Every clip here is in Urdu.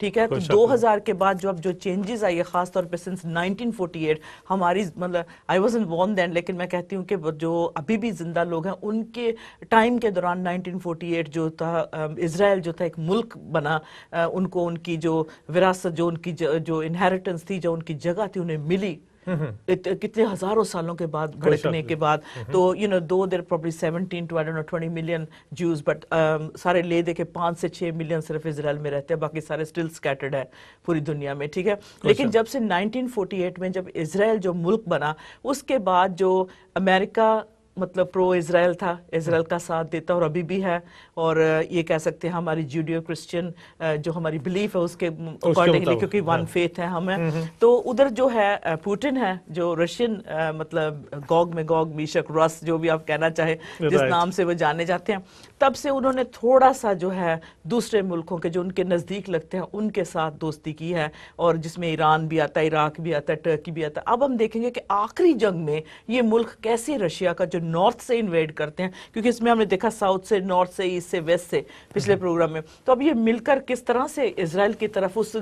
ٹھیک ہے. تو 2000 کے بعد جو چینجز آئی ہے خاص طور پہ سنس 1948 ہماری مطلب I was in born then, لیکن میں کہتی ہوں کہ جو ابھی بھی زندہ لوگ ہیں ان کے ٹائم کے دوران 1948 جو تھا اسرائیل جو تھا ایک ملک بنا، ان کو ان کی جو وراثت، جو ان کی جو انہیریٹنس تھی، جو ان کی جگہ تھی انہیں ملی کتنے ہزاروں سالوں کے بعد بھڑکنے کے بعد. تو though there are probably 17 to I don't know 20 million Jews but سارے لے دے کے 5 سے 6 ملین صرف اسرائیل میں رہتے ہیں، باقی سارے اسٹل سکیٹرڈ ہے پوری دنیا میں. ٹھیک ہے. لیکن جب سے 1948 میں جب اسرائیل جو ملک بنا، اس کے بعد جو امریکہ مطلب پرو اسرائیل تھا، اسرائیل کا ساتھ دیتا اور ابھی بھی ہے، اور یہ کہہ سکتے ہیں ہماری جوڈیو کرسچن جو ہماری بلیف ہے اس کے اکارڈنگلی، کیونکہ ون فیتھ ہے ہمیں. تو ادھر جو ہے پوٹن ہے جو رشین مطلب گوگ میں گوگ میشک رس جو بھی آپ کہنا چاہے جس نام سے وہ جانے جاتے ہیں، تب سے انہوں نے تھوڑا سا جو ہے دوسرے ملکوں کے جو ان کے نزدیک لگتے ہیں ان کے ساتھ دوستی کی ہے، اور جس میں ایران بھی آتا ہے، عراق بھی آتا ہے، ٹرکی بھی آتا ہے. اب ہم دیکھیں گے کہ آخری جنگ میں یہ ملک کیسے رشیا کا جو نارتھ سے انویڈ کرتے ہیں، کیونکہ اس میں ہم نے دیکھا ساؤتھ سے، نارتھ سے، ایسٹ سے، ویسٹ سے پچھلے پروگرام میں. تو اب یہ مل کر کس طرح سے اسرائیل کی طرف اس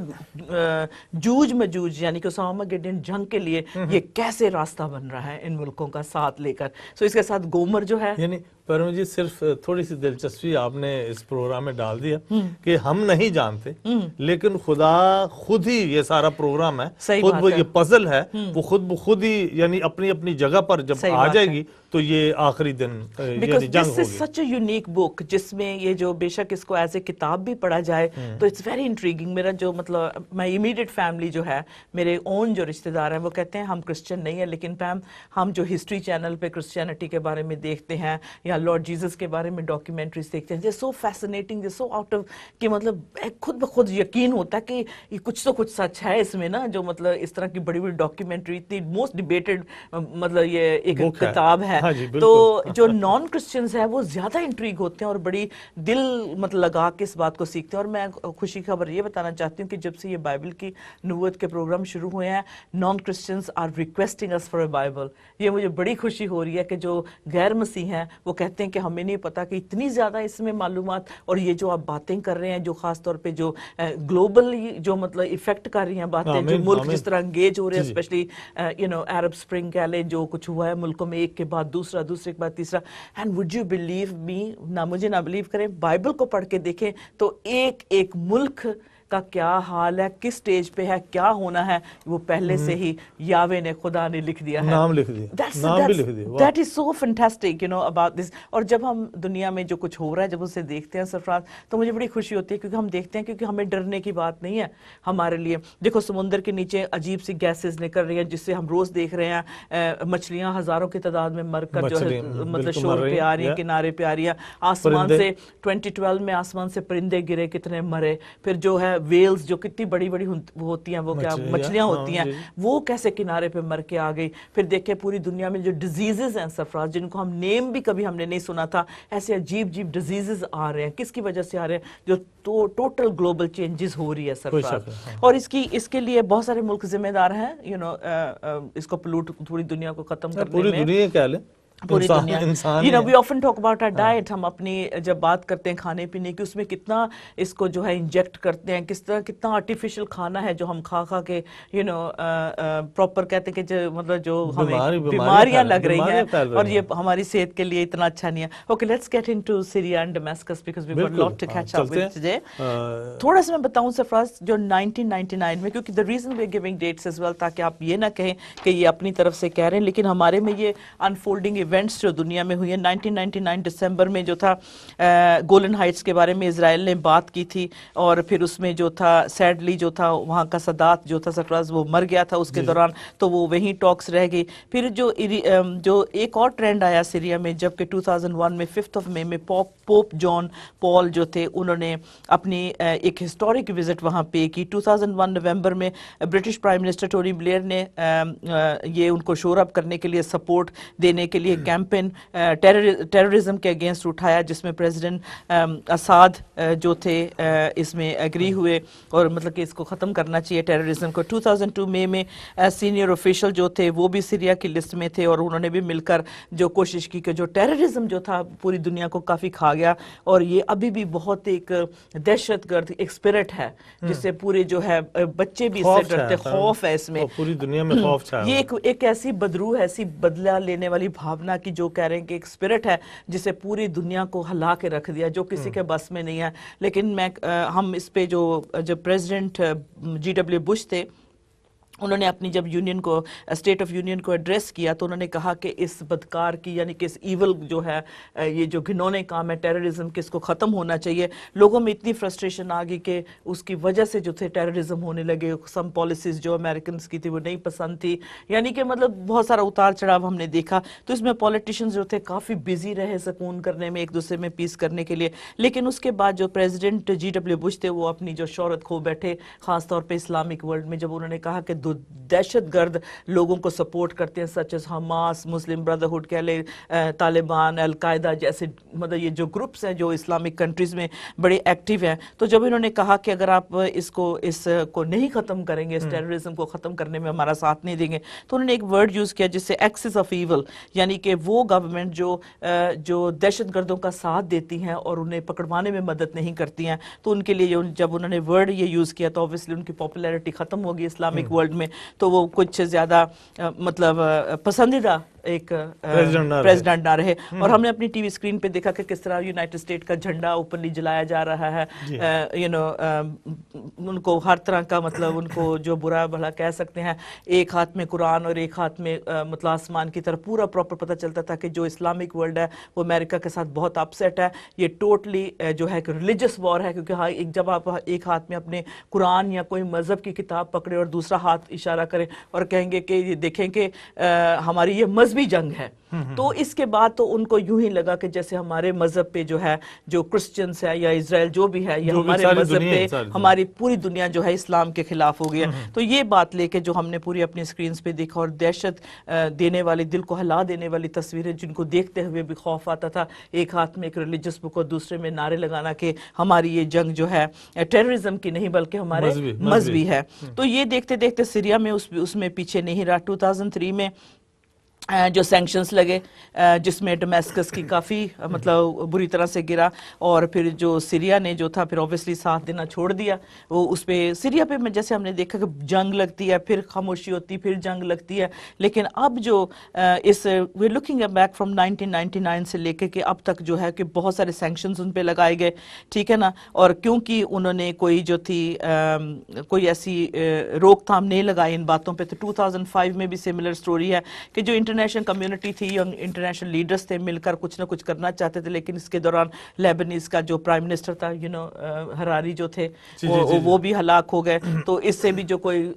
جوج مجوج یعنی کہ آرماگیڈن جنگ کے لیے یہ کیسے راستہ بن رہا ہے ان ملکوں کا ساتھ لے کر. سو اس کے ساتھ گومر جو ہے، یعنی پرم جی صرف تھوڑی سی دلچسپی آپ نے اس پروگرام میں ڈال دیا کہ ہم نہیں جانتے، لیکن خدا خود ہی یہ سارا پروگرام ہے، خود وہ یہ پزل ہے، وہ خود بخود ہی یعنی اپنی اپنی جگہ پر جب آ جائے گی تو یہ آخری دن یعنی جنگ ہوگی. سچ اے یونیک بک جس میں یہ جو بے شک اس کو ایز اے کتاب بھی پڑھا جائے تو اٹس ویری انٹریگنگ. میرا جو مطلب مائی امیڈیٹ فیملی جو ہے، میرے اون جو رشتہ دار ہیں، وہ کہتے ہیں ہم کرسچن نہیں ہیں، لیکن پیم ہم جو ہسٹری چینل پہ کرسچینٹی کے بارے میں دیکھتے ہیں یا لارڈ جیزس کے بارے میں ڈاکیومنٹریز دیکھتے ہیں، so fascinating, so out of کہ مطلب خود بخود یقین ہوتا ہے کہ یہ کچھ تو کچھ سچ ہے اس میں نا، جو مطلب اس طرح کی بڑی بڑی ڈاکیومنٹری اتنی موسٹ ڈیبیٹڈ مطلب یہ ایک کتاب ہے. تو جو نان کرسچنز ہیں وہ زیادہ انٹریگ ہوتے ہیں اور بڑی دل مطلب لگا کے اس بات کو سیکھتے ہیں. اور میں خوشی خبر یہ بتانا چاہتی ہوں کہ جب سے یہ بائبل کی نبوت کے پروگرام شروع ہوئے ہیں، non Christians are requesting us for a Bible. یہ مجھے بڑی خوشی ہو رہی ہے کہ جو غیر مسیح ہیں وہ کہتے ہیں کہ ہمیں نہیں پتا کہ اتنی زیادہ اس میں معلومات، اور یہ جو آپ باتیں کر رہے ہیں جو خاص طور پہ جو گلوبل جو مطلب افیکٹ کر رہی ہیں باتیں، جو ملک جس طرح انگیج ہو رہے ہیں، اسپیشلی عرب اسپرنگ کہہ لیں، جو کچھ ہوا ہے ملکوں میں ایک کے بعد دوسرا، دوسرے کے بعد تیسرا. And would you believe me, نہ مجھے نہ بلیو کریں، بائبل کو پڑھ کے دیکھیں تو ایک ایک ملک کا کیا حال ہے، کس سٹیج پہ ہے، کیا ہونا ہے، وہ پہلے سے ہی یاوے نے، خدا نے لکھ دیا ہے، نام لکھ دیا، نام بھی لکھ دیا. That is so fantastic about this. اور جب ہم دنیا میں جو کچھ ہو رہا ہے جب اسے دیکھتے ہیں سرفراز، تو مجھے بڑی خوشی ہوتی ہے کیونکہ ہم دیکھتے ہیں، کیونکہ ہمیں ڈرنے کی بات نہیں ہے ہمارے لیے. دیکھو سمندر کے نیچے عجیب سی گیسز نکل رہی ہیں جس سے ہم روز دیکھ رہے ہیں، مچھلیاں ہزاروں کی تعداد میں مر کر جو ہے مطلب شور پہ آ رہی ہیں، کنارے پہ آ رہی ہیں. آسمان سے 2012 میں آسمان سے پرندے گرے، کتنے مرے. پھر جو ہے ویلز جو کتنی بڑی بڑی ہوتی ہیں، وہ کیا مچھلیاں ہوتی ہیں، وہ کیسے کنارے پہ مر کے آ گئی. پھر دیکھیں پوری دنیا میں جو ڈیزیزز ہیں سرفراز، جن کو ہم نیم بھی کبھی ہم نے نہیں سنا تھا، ایسے عجیب عجیب ڈیزیزز آ رہے ہیں. کس کی وجہ سے آ رہے ہیں؟ جو ٹوٹل گلوبل چینجز ہو رہی ہے سرفراز. اور اس کے لیے بہت سارے ملک ذمہ دار ہیں، اس کو پلوٹ پوری دنیا کو ختم کرنے میں. پوری دنیا کہہ لیں، پوری دنیا we often talk about our diet. ہم اپنی جب بات کرتے ہیں کھانے پینے کی، اس میں کتنا اس کو جو ہے انجیکٹ کرتے ہیں، کس طرح کتنا آرٹیفیشل کھانا ہے جو ہم کھا کے پراپر کہتے ہیں کہ مطلب جو ہمیں بیماریاں لگ رہی ہیں اور یہ ہماری صحت کے لیے اتنا اچھا نہیں ہے. Okay, let's get into Syria and Damascus because we got lot to catch up with today. تھوڑا سا میں بتاؤں سرفراز، جو 1999 میں، کیونکہ the reason we are giving dates as well تاکہ آپ یہ نہ کہیں کہ یہ اپنی طرف سے کہہ رہے ہیں، لیکن ہمارے میں یہ انفولڈنگ ایونٹس جو دنیا میں ہوئی ہیں. 1999 دسمبر میں جو تھا گولن ہائٹس کے بارے میں اسرائیل نے بات کی تھی، اور پھر اس میں جو تھا سیڈلی جو تھا وہاں کا سادات جو تھا سرفراز وہ مر گیا تھا اس کے دوران، تو وہ وہیں ٹاکس رہ گئی. پھر جو ایک اور ٹرینڈ آیا سیریا میں، جبکہ 2001 میں 5 مئی میں پوپ جان پال جو تھے انہوں نے اپنی ایک ہسٹورک وزٹ وہاں پے کی. 2001 نومبر میں British prime minister Tony Blair نے یہ ان کو شور اپ کرنے کے لیے، سپورٹ دینے کے لیے ایک کیمپین ٹیررزم کے اگینسٹ اٹھایا جس میں پریزیڈنٹ اساد جو تھے اس میں ایگری ہوئے اور مطلب کہ اس کو ختم کرنا چاہیے ٹیررزم کو. 2002 مئی میں سینئر آفیشل جو تھے وہ بھی سیریا کی لسٹ میں تھے اور انہوں نے بھی مل کر جو کوشش کی کہ جو ٹیررزم جو تھا پوری دنیا کو کافی کھا گیا اور یہ ابھی بھی بہت ایک دہشت گرد ایک اسپرٹ ہے جس سے پورے جو ہے بچے بھی اس سے ڈرتے, خوف ہے اس میں, پوری دنیا میں خوف چھایا. یہ ایک ایسی بدروح ایسی بدلہ لینے والی بھاونا کی جو کہہ رہے ہیں کہ ایک اسپرٹ ہے جسے پوری دنیا کو ہلا کے رکھ دیا جو کسی کے بس میں نہیں ہے. لیکن ہم اس پہ جو پریزیڈنٹ جی ڈبلیو بش تھے انہوں نے اپنی جب یونین کو اسٹیٹ آف یونین کو ایڈریس کیا تو انہوں نے کہا کہ اس بدکار کی یعنی کہ اس ایول جو ہے یہ جو گھنونے کام ہے ٹیررزم کے اس کو ختم ہونا چاہیے. لوگوں میں اتنی فرسٹریشن آ گئی کہ اس کی وجہ سے جو تھے ٹیررزم ہونے لگے. سم پالیسیز جو امریکنز کی تھی وہ نہیں پسند تھی, یعنی کہ مطلب بہت سارا اتار چڑھاؤ ہم نے دیکھا. تو اس میں پولیٹیشینز جو تھے کافی بزی رہے سکون کرنے میں ایک دوسرے میں پیس کرنے کے لیے. لیکن اس کے بعد جو پریزیڈنٹ جی ڈبلیو بش تھے وہ اپنی جو شہرت کھو بیٹھے خاص طور پہ اسلامک ورلڈ میں جب انہوں نے کہا کہ دہشت گرد لوگوں کو سپورٹ کرتے ہیں سچ از حماس, مسلم بردرہڈ کہہ لیں, طالبان, القاعدہ جیسے مطلب یہ جو گروپس ہیں جو اسلامک کنٹریز میں بڑے ایکٹیو ہیں. تو جب انہوں نے کہا کہ اگر آپ اس کو نہیں ختم کریں گے, اس ٹیررزم کو ختم کرنے میں ہمارا ساتھ نہیں دیں گے, تو انہوں نے ایک ورڈ یوز کیا جس سے ایکسس آف ایول, یعنی کہ وہ گورنمنٹ جو دہشت گردوں کا ساتھ دیتی ہیں اور انہیں پکڑوانے میں مدد نہیں کرتی ہیں, تو ان کے لیے جب انہوں نے ورڈ یہ یوز کیا تو obviously ان کی پاپولیرٹی ختم ہوگی اسلامک ورلڈ میں. تو وہ کچھ زیادہ مطلب پسندیدہ ایک پریزیڈنٹ نہ رہے. اور ہم نے اپنی ٹی وی اسکرین پہ دیکھا کہ کس طرح یونائٹڈ اسٹیٹ کا جھنڈا اوپنلی جلایا جا رہا ہے. ان کو ہر طرح کا مطلب ان کو جو برا بھلا کہہ سکتے ہیں, ایک ہاتھ میں قرآن اور ایک ہاتھ میں مطلب آسمان کی طرف پورا پراپر پتہ چلتا تھا کہ جو اسلامک ورلڈ ہے وہ امریکہ کے ساتھ بہت اپسیٹ ہے. یہ ٹوٹلی جو ہے کہ ریلیجس وار ہے, کیونکہ جب آپ ایک ہاتھ میں اپنے قرآن یا کوئی مذہب کی کتاب پکڑے اور دوسرا ہاتھ اشارہ کریں اور کہیں گے کہ یہ دیکھیں کہ ہماری یہ مذہبی جنگ ہے, تو اس کے بعد تو ان کو یوں ہی لگا کہ جیسے ہمارے مذہب پہ جو ہے جو کرسچنز ہے یا اسرائیل جو بھی ہے, یہ ہمارے مذہب پہ ہماری پوری دنیا جو ہے اسلام کے خلاف ہو گیا. تو یہ بات لے کے جو ہم نے پوری اپنی سکرینز پہ دیکھا اور دہشت دینے والی, دل کو ہلا دینے والی تصویریں جن کو دیکھتے ہوئے بھی خوف آتا تھا. ایک ہاتھ میں ایک ریلیجس بک اور دوسرے میں نعرے لگانا کہ ہماری یہ جنگ جو ہے ٹیررزم کی نہیں بلکہ ہمارے مذہبی ہے. تو یہ دیکھتے دیکھتے سیریا میں اس میں پیچھے نہیں رہا. 2003 میں جو سینکشنز لگے جس میں ڈمیسکس کی کافی مطلب بری طرح سے گرا, اور پھر جو سیریا نے جو تھا پھر اوبیسلی ساتھ دینا چھوڑ دیا. وہ اس پہ سیریا پہ جیسے ہم نے دیکھا کہ جنگ لگتی ہے, پھر خاموشی ہوتی, پھر جنگ لگتی ہے. لیکن اب جو اس وی لوکنگ بیک فرام 1999 سے لے کے کہ اب تک جو ہے کہ بہت سارے سینکشنز ان پہ لگائے گئے, ٹھیک ہے نا, اور کیونکہ انہوں نے کوئی جو تھی کوئی ایسی روک تھام نہیں لگائی ان باتوں پہ. تو 2005 میں بھی سملر سٹوری ہے کہ جو انٹرنیشنل کمیونٹی تھی, انٹرنیشنل لیڈرز تھے, مل کر کچھ نہ کچھ کرنا چاہتے تھے, لیکن اس کے دوران لیبنیز کا جو پرائم منسٹر تھا ہراری جو تھے وہ بھی ہلاک ہو گئے. تو اس سے بھی جو کوئی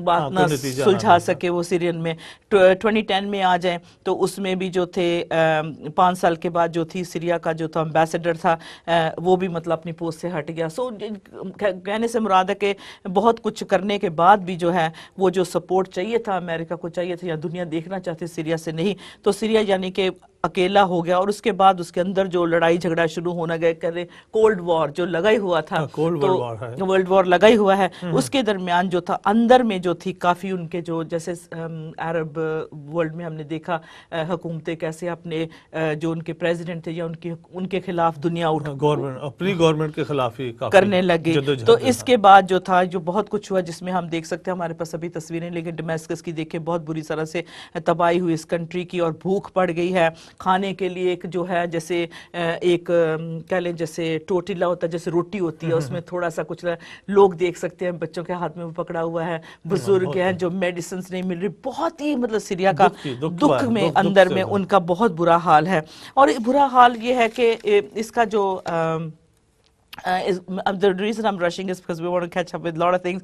بات نہ سلجھا سکے وہ سیرین میں 2010 میں آ جائیں تو اس میں بھی جو تھے 5 سال کے بعد جو تھی سیریا کا جو تھا امبیسڈر تھا وہ بھی مطلب اپنی پوسٹ سے ہٹ گیا. سو کہنے سے مراد ہے کہ بہت کچھ کرنے کے بعد بھی جو ہے وہ جو سپورٹ چاہیے تھا امریکہ کو چاہیے تھا یا دنیا دیکھنا چاہتی سیریا سے نہیں, تو سیریا یعنی کہ اکیلا ہو گیا. اور اس کے بعد اس کے اندر جو لڑائی جھگڑا شروع ہونا گیا کہتے کولڈ وار جو لگا ہی ہوا تھا, تو ورلڈ وار لگا ہی ہوا ہے. اس کے درمیان جو تھا اندر میں جو تھی کافی ان کے جو جیسے عرب ورلڈ میں ہم نے دیکھا حکومتیں کیسے اپنے جو ان کے پریزیڈنٹ تھے یا ان کے خلاف دنیا اپنی گورنمنٹ کے خلاف ہی کرنے لگے. تو اس کے بعد جو تھا جو بہت کچھ ہوا جس میں ہم دیکھ سکتے ہیں, ہمارے پاس ابھی تصویریں, لیکن ڈمیسکس کی دیکھیں بہت بری طرح سے تباہی ہوئی اس کنٹری کی اور بھوک پڑ گئی ہے. کھانے کے لیے ایک جو ہے جیسے ایک کہہ لیں جیسے ٹوٹیلا ہوتا ہے, جیسے روٹی ہوتی ہے, اس میں تھوڑا سا کچھ لوگ دیکھ سکتے ہیں بچوں کے ہاتھ میں وہ پکڑا ہوا ہے, بزرگ ہیں جو میڈیسنز نہیں مل رہی. بہت ہی مطلب سیریا کا دکھ میں اندر میں ان کا بہت برا حال ہے. اور برا حال یہ ہے کہ اس کا جو the reason I'm rushing is because we want to catch up with a lot of things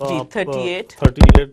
38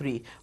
3.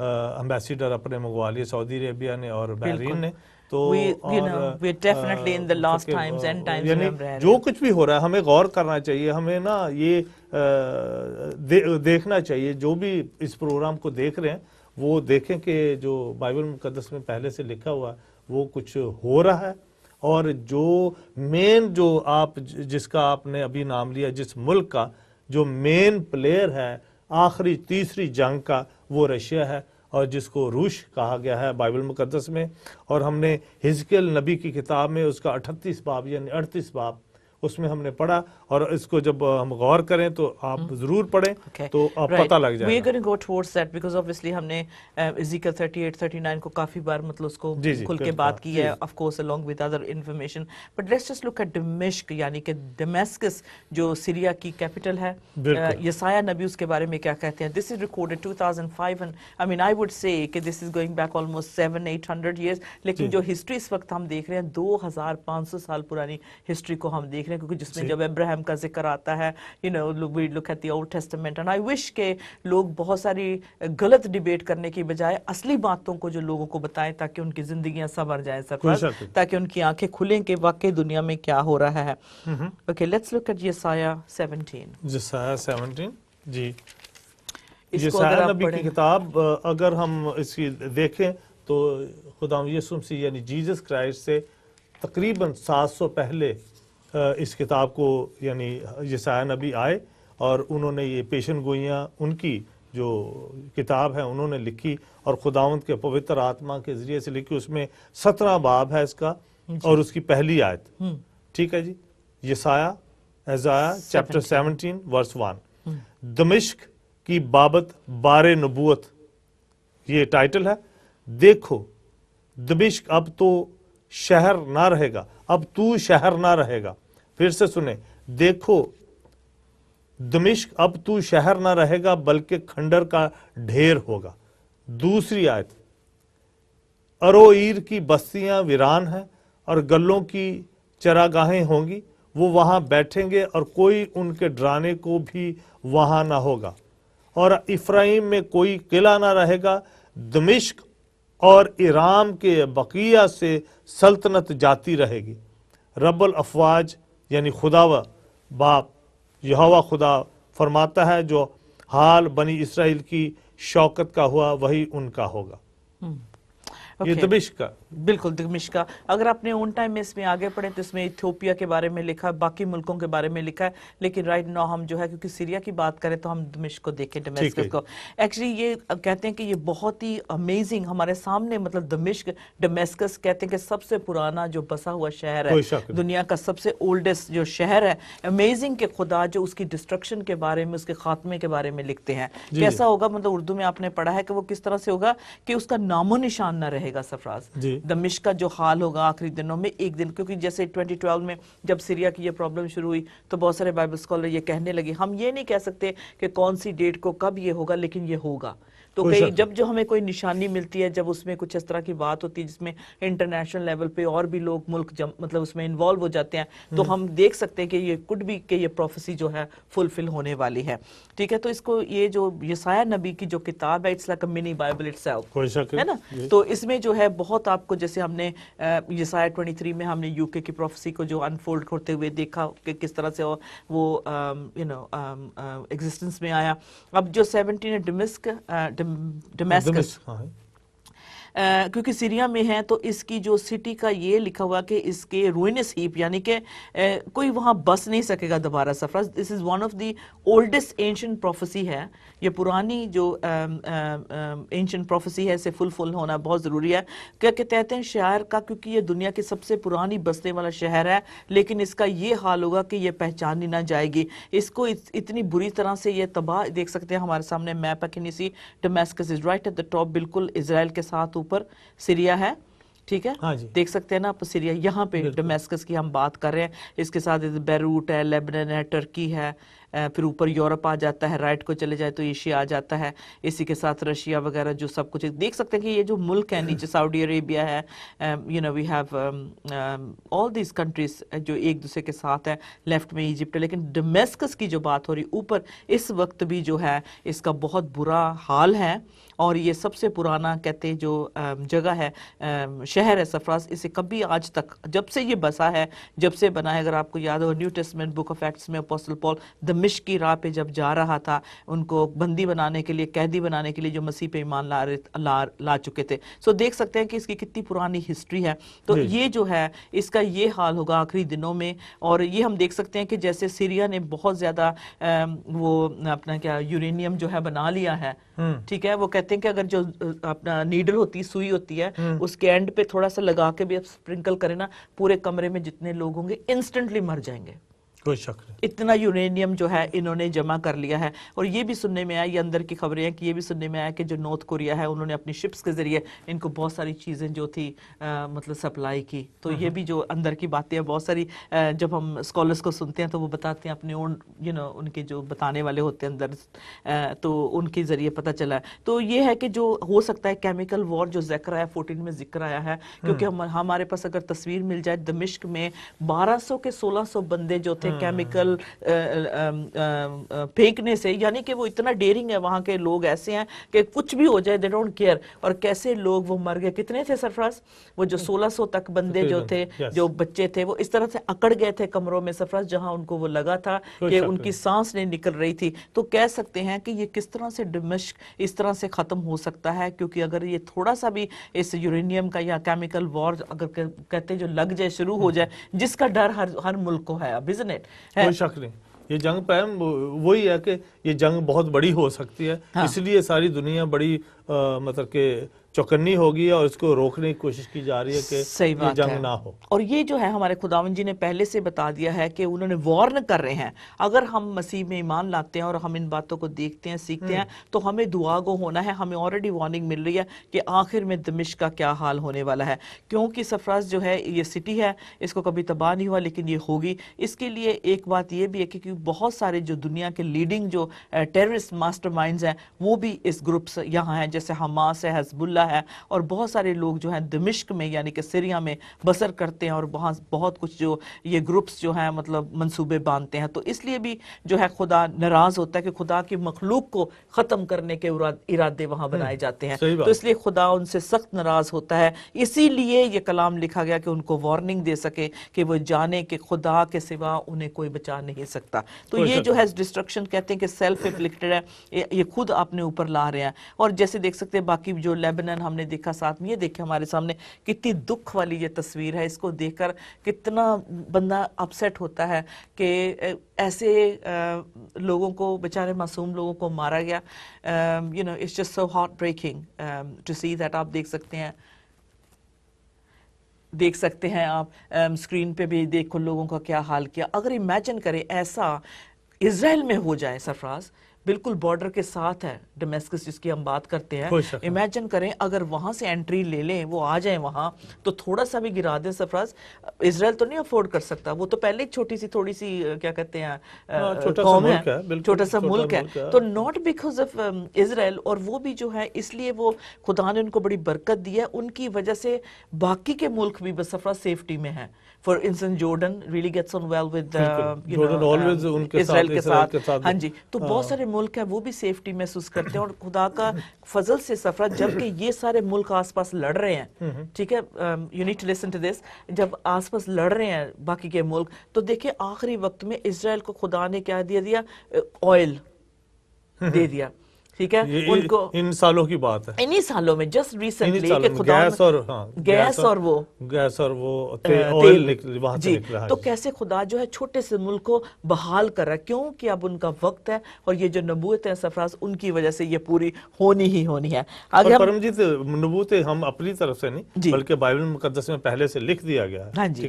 Ambassador اپنے منگوا لیے سعودی عربیہ نے اور بحرین نے. تو we're definitely in the last times end times میں ہم رہ رہے ہیں. جو کچھ بھی ہو رہا ہے ہمیں غور کرنا چاہیے, ہمیں نا یہ دیکھنا چاہیے, جو بھی اس پروگرام کو دیکھ رہے ہیں وہ دیکھیں کہ جو بائبل مقدس میں پہلے سے لکھا ہوا ہے وہ کچھ ہو رہا ہے, اور جو مین جو جس کا آپ نے ابھی نام لیا, جس ملک کا جو مین پلیئر ہے آخری تیسری جنگ کا, وہ رشیا ہے, اور جس کو روش کہا گیا ہے بائبل مقدس میں. اور ہم نے حزقیل نبی کی کتاب میں اس کا 38 باب یعنی 38 باب اس میں ہم نے پڑھا, اور اس کو جب ہم غور کریں تو آپ ضرور پڑھیں تو آپ پتہ لگ جائے گا. We're going to go towards that because obviously ہم نے Ezekiel 38-39 کو کافی بار مطلب اس کو کھل کے بات کی ہے, of course along with other information, but let's just look at Dimashq یعنی کہ Damascus جو سیریا کی کیپٹل ہے. یسایہ نبی اس کے بارے میں کیا کہتے ہیں؟ This is recorded 2005 and I mean I would say کہ this is going back almost 700-800 years, لیکن جو ہسٹری اس وقت ہم دیکھ رہے ہیں 2500 سال پرانی ہسٹری کو ہم دیکھ رہے ہیں, کیونکہ جس میں جب ابراہیم کا ذکر آتا ہے, you know, we look at the Old Testament and I wish کہ لوگ بہت ساری غلط ڈیبیٹ کرنے کی بجائے اصلی باتوں کو جو لوگوں کو بتائیں تاکہ ان کی زندگیاں سنور جائیں سرفراز, تاکہ ان کی آنکھیں کھلیں کہ واقعی دنیا میں کیا ہو رہا ہے. Okay, let's look at Yesaiah 17. Yesaiah 17 جی, یسایہ نبی کی کتاب اگر ہم اس کی دیکھیں تو خدا یسوع مسیح یعنی جیزس کرائسٹ سے تقریباً 700 پہلے اس کتاب کو یعنی یسایہ نبی آئے, اور انہوں نے یہ پیشن گوئیاں ان کی جو کتاب ہے انہوں نے لکھی, اور خداوند کے پوتر آتما کے ذریعے سے لکھی. اس میں 17 باب ہے اس کا, اور اس کی پہلی آیت, ٹھیک ہے جی, یسایہ چیپٹر 17 ورس 1, دمشق کی بابت بار نبوت, یہ ٹائٹل ہے. دیکھو دمشق اب تو شہر نہ رہے گا, اب تو شہر نہ رہے گا. پھر سے سنیں, دیکھو دمشق اب تو شہر نہ رہے گا بلکہ کھنڈر کا ڈھیر ہوگا. دوسری آیت, اروئیر کی بستیاں ویران ہیں اور گلوں کی چراگاہیں ہوں گی, وہ وہاں بیٹھیں گے اور کوئی ان کے ڈرانے کو بھی وہاں نہ ہوگا. اور افرایم میں کوئی قلعہ نہ رہے گا. دمشق اور ایرام کے بقیہ سے سلطنت جاتی رہے گی. رب الافواج یعنی خدا و باپ یہوہ خدا فرماتا ہے, جو حال بنی اسرائیل کی شوکت کا ہوا وہی ان کا ہوگا. یہ دمشق کا, بالکل دمشق کا. اگر آپ نے اون ٹائم میں اس میں آگے پڑھیں تو اس میں ایتھوپیا کے بارے میں لکھا ہے, باقی ملکوں کے بارے میں لکھا ہے, لیکن رائٹ ناؤ ہم جو ہے کیونکہ سیریا کی بات کریں تو ہم دمشق کو دیکھیں, ڈمیسکس کو. ایکچولی یہ کہتے ہیں کہ یہ بہت ہی امیزنگ ہمارے سامنے, مطلب دمشق ڈمیسکس کہتے ہیں کہ سب سے پرانا جو بسا ہوا شہر ہے, دنیا کا سب سے اولڈسٹ جو شہر ہے. امیزنگ کہ خدا جو اس کی ڈسٹرکشن کے بارے میں, اس کے خاتمے کے بارے میں لکھتے ہیں. کیسا ہوگا, مطلب اردو میں آپ نے پڑھا ہے کہ وہ کس طرح سے ہوگا کہ اس کا نام و نشان نہ رہے گا سرفراز. دمشق کا جو حال ہوگا آخری دنوں میں, ایک دن, کیونکہ جیسے 2012 میں جب سیریا کی یہ پرابلم شروع ہوئی تو بہت سارے بائبل اسکالر یہ کہنے لگے ہم یہ نہیں کہہ سکتے کہ کون سی ڈیٹ کو کب یہ ہوگا, لیکن یہ ہوگا. تو کئی جب جو ہمیں کوئی نشانی ملتی ہے, جب اس میں کچھ اس طرح کی بات ہوتی ہے جس میں انٹرنیشنل لیول پہ اور بھی لوگ ملک مطلب اس میں انوالو ہو جاتے ہیں, تو ہم دیکھ سکتے ہیں کہ یہ کڈ بھی کہ یہ پروفیسی جو ہے فلفل ہونے والی ہے. ٹھیک ہے, تو اس کو یہ جو یسایہ نبی کی جو کتاب ہے, it's like a mini Bible itself, ہے نا. تو اس میں جو ہے بہت آپ کو, جیسے ہم نے یسایہ 23 میں ہم نے یو کے کی پروفیسی کو جو انفولڈ کرتے ہوئے دیکھا کہ کس طرح سے وہ ایگزسٹنس میں آیا. اب جو 17 ہے ڈمیسکس, کیونکہ سیریا میں ہے تو اس کی جو سٹی کا یہ لکھا ہوا کہ اس کے روئنس ہیپ یعنی کہ کوئی وہاں بس نہیں سکے گا دوبارہ سفر. This is one of the oldest ancient prophecy ہے, یہ پرانی جو اینشنٹ پروفیسی ہے اسے فل ہونا بہت ضروری ہے. کیا کہتے ہیں شاعر کا, کیونکہ یہ دنیا کی سب سے پرانی بسنے والا شہر ہے, لیکن اس کا یہ حال ہوگا کہ یہ پہچانی نہ جائے گی. اس کو اتنی بری طرح سے یہ تباہ, دیکھ سکتے ہیں ہمارے سامنے میپ ہے کہ نہیں see, Damascus is right at the top, بالکل اسرائیل کے ساتھ اوپر سیریا ہے. ٹھیک ہے, دیکھ سکتے ہیں نا آپ سیریا, یہاں پہ ڈمیسکس کی ہم بات کر رہے ہیں, اس کے ساتھ بیروٹ ہے, لیبنن ہے, ٹرکی ہے, پھر اوپر یورپ آ جاتا ہے، رائٹ کو چلے جائے تو ایشیا آ جاتا ہے، اسی کے ساتھ رشیا وغیرہ جو سب کچھ دیکھ سکتے ہیں کہ یہ جو ملک ہیں نیچے سعودی عربیہ ہے، we have all these countries جو ایک دوسرے کے ساتھ ہے، لیفٹ میں ایجپٹ ہے، لیکن ڈمیسکس کی جو بات ہو رہی اوپر اس وقت بھی جو ہے اس کا بہت برا حال ہے، اور یہ سب سے پرانا کہتے ہیں جو جگہ ہے، شہر ہے سرفراز، اسے کبھی آج تک جب سے یہ بسا ہے، جب سے بنا ہے، اگر آپ کو یاد ہو New Testament book of Acts میں اپوسٹل پال دمشق کی راہ پہ جب جا رہا تھا، ان کو بندی بنانے کے لیے، قیدی بنانے کے لیے جو مسیح پہ ایمان لا چکے تھے، سو دیکھ سکتے ہیں کہ اس کی کتنی پرانی ہسٹری ہے، تو یہ جو ہے اس کا یہ حال ہوگا آخری دنوں میں، اور یہ ہم دیکھ سکتے ہیں کہ جیسے سیریا نے بہت زیادہ وہ اپنا کیا یورینیم جو ہے بنا لیا ہے، ٹھیک ہے، وہ کہتے ہیں کہ اگر جو اپنا نیڈل ہوتی ہے، سوئی ہوتی ہے، اس کے اینڈ پہ تھوڑا سا لگا کے بھی آپ سپرنکل کریں نا، پورے کمرے میں جتنے لوگ ہوں گے انسٹنٹلی مر جائیں گے، کوئی شک نہیں، اتنا یورینیم جو ہے انہوں نے جمع کر لیا ہے۔ اور یہ بھی سننے میں آیا، یہ اندر کی خبریں ہیں کہ یہ بھی سننے میں آیا کہ جو نارتھ کوریا ہے انہوں نے اپنی شپس کے ذریعے ان کو بہت ساری چیزیں جو تھی مطلب سپلائی کی، تو یہ بھی جو اندر کی باتیں ہیں بہت ساری، جب ہم اسکالرس کو سنتے ہیں تو وہ بتاتے ہیں اپنے اون ان کے جو بتانے والے ہوتے ہیں اندر، تو ان کے ذریعے پتہ چلا ہے۔ تو یہ ہے کہ جو ہو سکتا ہے کیمیکل وار جو ذکر آیا 14 میں ذکر آیا ہے، کیونکہ ہمارے پاس اگر تصویر مل جائے دمشق میں 1200 کے 1600 بندے جو تھے کیمیکل پھینکنے سے، یعنی کہ وہ اتنا ڈیرنگ ہے، وہاں کے لوگ ایسے ہیں کہ کچھ بھی ہو جائے دے ڈونٹ کیئر، اور کیسے لوگ وہ مر گئے، کتنے تھے سرفراز، وہ جو 1600 تک بندے جو تھے، جو بچے تھے، وہ اس طرح سے اکڑ گئے تھے کمروں میں سرفراز، جہاں ان کو وہ لگا تھا کہ ان کی سانس نہیں نکل رہی تھی۔ تو کہہ سکتے ہیں کہ یہ کس طرح سے دمشق اس طرح سے ختم ہو سکتا ہے، کیونکہ اگر یہ تھوڑا سا بھی اس یورینیم کا یا کیمیکل وار اگر کہتے جو لگ جائے، شروع ہو جائے، جس کا ڈر ہر ملک کو ہے، اب isn't it؟ کوئی شک نہیں، یہ جنگ پہم وہی ہے کہ یہ جنگ بہت بڑی ہو سکتی ہے، اس لیے ساری دنیا بڑی مطلب کہ چوکنی ہوگی اور اس کو روکنے کی کوشش کی جا رہی ہے کہ یہ جنگ نہ ہو۔ اور یہ جو ہے ہمارے خداوند جی نے پہلے سے بتا دیا ہے کہ انہوں نے وارن کر رہے ہیں، اگر ہم مسیح میں ایمان لاتے ہیں اور ہم ان باتوں کو دیکھتے ہیں، سیکھتے ہیں، تو ہمیں دعا گو ہونا ہے، ہمیں آلریڈی وارننگ مل رہی ہے کہ آخر میں دمشق کا کیا حال ہونے والا ہے، کیونکہ سرفراز جو ہے یہ سٹی ہے، اس کو کبھی تباہ نہیں ہوا لیکن یہ ہوگی۔ اس کے لیے ایک بات یہ بھی ہے کہ بہت سارے جو دنیا کے لیڈنگ جو ٹیررسٹ ماسٹر مائنڈز ہیں وہ بھی اس گروپس یہاں ہیں، جیسے حماس ہے، حزب اللہ ہے، اور بہت سارے لوگ جو ہیں دمشق میں یعنی کہ سیریا میں بسر کرتے ہیں، اور وہاں بہت کچھ جو یہ گروپس جو ہیں مطلب منصوبے باندھتے ہیں، تو اس لیے بھی جو ہے خدا ناراض ہوتا ہے کہ خدا کی مخلوق کو ختم کرنے کے ارادے وہاں بنائے جاتے ہیں، تو اس لیے خدا ان سے سخت ناراض ہوتا ہے، اسی لیے یہ کلام لکھا گیا کہ ان کو وارننگ دے سکے کہ وہ جانے کہ خدا کے سوا انہیں کوئی بچا نہیں سکتا۔ تو یہ جو ہے ڈسٹرکشن کہتے ہیں کہ سیلف انفلکٹڈ ہے، یہ خود اپنے اوپر لا رہے ہیں۔ اور جیسے دیکھ سکتے ہیں باقی جو لیبنن ہم نے دیکھا ساتھ میں، یہ دیکھیں ہمارے سامنے کتنی دکھ والی یہ تصویر ہے، اس کو دیکھ کر کتنا بندہ اپسیٹ ہوتا ہے کہ ایسے لوگوں کو، بیچارے معصوم لوگوں کو مارا گیا، it's just so heartbreaking to see that۔ آپ دیکھ سکتے ہیں آپ اسکرین پہ بھی دیکھو لوگوں کا کیا حال کیا۔ اگر امیجن کریں ایسا اسرائیل میں ہو جائے سرفراز، بالکل بارڈر کے ساتھ ہے ڈمیسکس جس کی ہم بات کرتے ہیں، امیجن کریں اگر وہاں سے انٹری لے لیں، وہ آ جائیں وہاں تو تھوڑا سا بھی گرا دیں سرفراز، اسرائیل تو نہیں افورڈ کر سکتا، وہ تو پہلے چھوٹی سی تھوڑی سی کیا کہتے ہیں قوم ہے، چھوٹا سا ملک ہے، تو ناٹ بیکاز آف اسرائیل، اور وہ بھی جو ہے اس لیے وہ خدا نے ان کو بڑی برکت دی ہے، ان کی وجہ سے باقی کے ملک بھی سرفراز سیفٹی میں ہیں۔ For instance, Jordan really gets on well with اسرائیل کے ساتھ، ہاں جی، تو بہت سارے ملک ہیں وہ بھی سیفٹی محسوس کرتے ہیں، اور خدا کا فضل سے سفر، جبکہ یہ سارے ملک آس پاس لڑ رہے ہیں، ٹھیک ہے، you need to listen to this، جب آس پاس لڑ رہے ہیں باقی کے ملک، تو دیکھیں آخری وقت میں اسرائیل کو خدا نے کیا دیا، آئل دے دیا، ٹھیک ہے، ان کو ان سالوں کی بات ہے، انہی سالوں میں جسٹ ریسنٹلی کہ خدا گیس اور وہ تیل وہاں سے نکلا ہے، تو کیسے خدا جو ہے چھوٹے سے ملک کو بحال کر رہا ہے، کیوں کہ اب ان کا وقت ہے، اور یہ جو نبوت ہے سرفراز ان کی وجہ سے یہ پوری ہونی ہی ہونی ہے۔ اور پرمجیت نبوت ہم اپنی طرف سے نہیں بلکہ بائبل مقدس میں پہلے سے لکھ دیا گیا ہے، ہاں جی،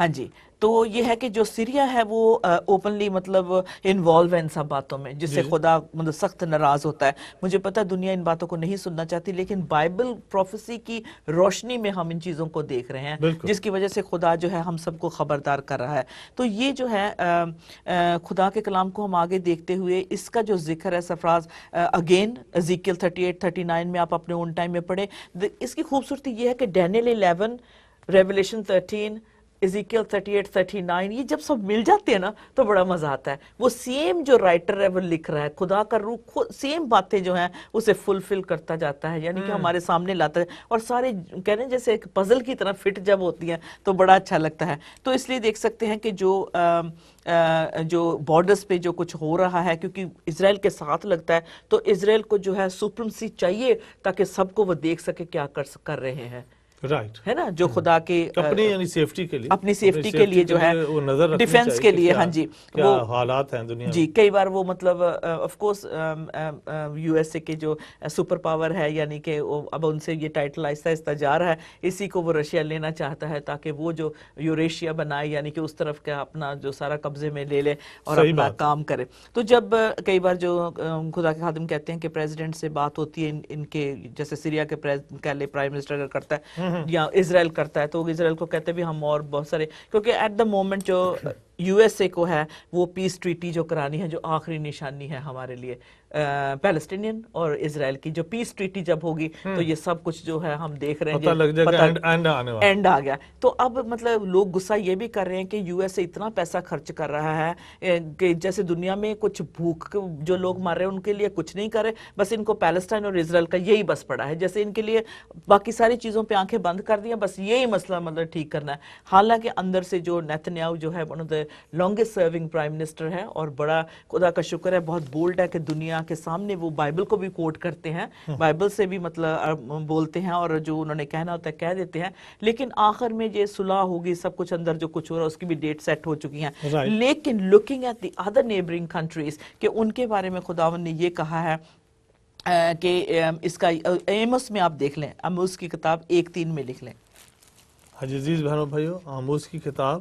ہاں جی، تو یہ ہے کہ جو سیریا ہے وہ اوپنلی مطلب انوالو ہے ان سب باتوں میں، جس سے خدا مطلب سخت ناراض ہوتا ہے. مجھے پتا دنیا ان باتوں کو نہیں سننا چاہتی، لیکن بائبل پروفیسی کی روشنی میں ہم ان چیزوں کو دیکھ رہے ہیں، جس کی وجہ سے خدا جو ہے ہم سب کو خبردار کر رہا ہے. تو یہ جو ہے خدا کے کلام کو ہم آگے دیکھتے ہوئے اس کا جو ذکر ہے سرفراز اگین ایزیکیل 38-39 میں آپ اپنے اون ٹائم میں پڑھیں. اس کی خوبصورتی یہ ہے کہ ڈینیل 11، ریولیشن 13، ایزیکیل 38-39 یہ جب سب مل جاتے ہیں نا تو بڑا مزہ آتا ہے. وہ سیم جو رائٹر ہے وہ لکھ رہا ہے، خدا کا روح سیم باتیں جو ہیں اسے فلفل کرتا جاتا ہے، یعنی کہ ہمارے سامنے لاتا ہے، اور سارے کہہ رہے ہیں جیسے ایک پزل کی طرح فٹ جب ہوتی ہیں تو بڑا اچھا لگتا ہے. تو اس لیے دیکھ سکتے ہیں کہ جو بارڈرز پہ جو کچھ ہو رہا ہے، کیونکہ اسرائیل کے ساتھ لگتا ہے تو اسرائیل کو جو ہے سپرمسی چاہیے تاکہ سب کو وہ دیکھ سکے کیا کر رہے ہیں، رائٹ ہے نا، جو خدا کے اپنی یعنی سیفٹی کے لیے، اپنی سیفٹی کے لیے جو ہے وہ نظر رکھنی ڈیفنس چاہیے کے کہ لیے. ہاں جی، کیا حالات ہیں دنیا میں. جی کئی بار وہ مطلب of course U S A کے جو سپر پاور ہے، یعنی کہ اب ان سے یہ ٹائٹل آہستہ آہستہ جا رہا ہے، اسی کو وہ رشیا لینا چاہتا ہے تاکہ وہ جو یوریشیا بنائے، یعنی کہ اس طرف کا اپنا جو سارا قبضے میں لے لے اور اپنا کام کرے. تو جب کئی بار جو خدا کے خادم کہتے ہیں کہ پریزیڈنٹ سے بات ہوتی ہے ان کے، جیسے سیریا کے پرائم منسٹر اگر کرتا ہے یا اسرائیل کرتا ہے تو اسرائیل کو کہتے ہیں بھی ہم اور بہت سارے، کیونکہ ایٹ دا مومنٹ جو یو ایس اے کو ہے وہ پیس ٹریٹی جو کرانی ہے، جو آخری نشانی ہے ہمارے لیے پیلسٹینین اور اسرائیل کی، جو پیس ٹریٹی جب ہوگی تو یہ سب کچھ جو ہے ہم دیکھ رہے ہیں پتہ لگ جائے گا اینڈ آ گیا. تو اب مطلب لوگ غصہ یہ بھی کر رہے ہیں کہ یو ایس اے اتنا پیسہ خرچ کر رہا ہے کہ جیسے دنیا میں کچھ بھوک جو لوگ مر رہے ہیں ان کے لیے کچھ نہیں کر رہے، بس ان کو پیلسٹائن اور اسرائیل کا یہی بس پڑا ہے، جیسے ان کے لیے باقی ساری چیزوں پہ آنکھیں بند کر دیا، بس یہی مسئلہ مطلب ٹھیک کرنا ہے. حالانکہ اندر سے جو نیتنیاہو جو ہے one of the longest serving prime minister ہے، اور بڑا خدا کا شکر ہے بہت بولڈ ہے کہ دنیا کے سامنے وہ بائبل کو بھی کوٹ کرتے ہیں، بائبل سے بھی مطلب بولتے ہیں، اور جو انہوں نے کہنا ہوتا ہے کہہ دیتے ہیں. لیکن آخر میں یہ صلح ہوگی، سب کچھ اندر جو کچھ ہو رہا ہے اس کی بھی ڈیٹ سیٹ ہو چکی ہیں. لیکن looking at the other neighbouring countries کہ ان کے بارے میں خداوند نے یہ کہا ہے کہ اس کا ایموس میں آپ دیکھ لیں، آموس کی کتاب 1:3 میں لکھ لیں. عزیز بہنوں بھائیو، آموس کی کتاب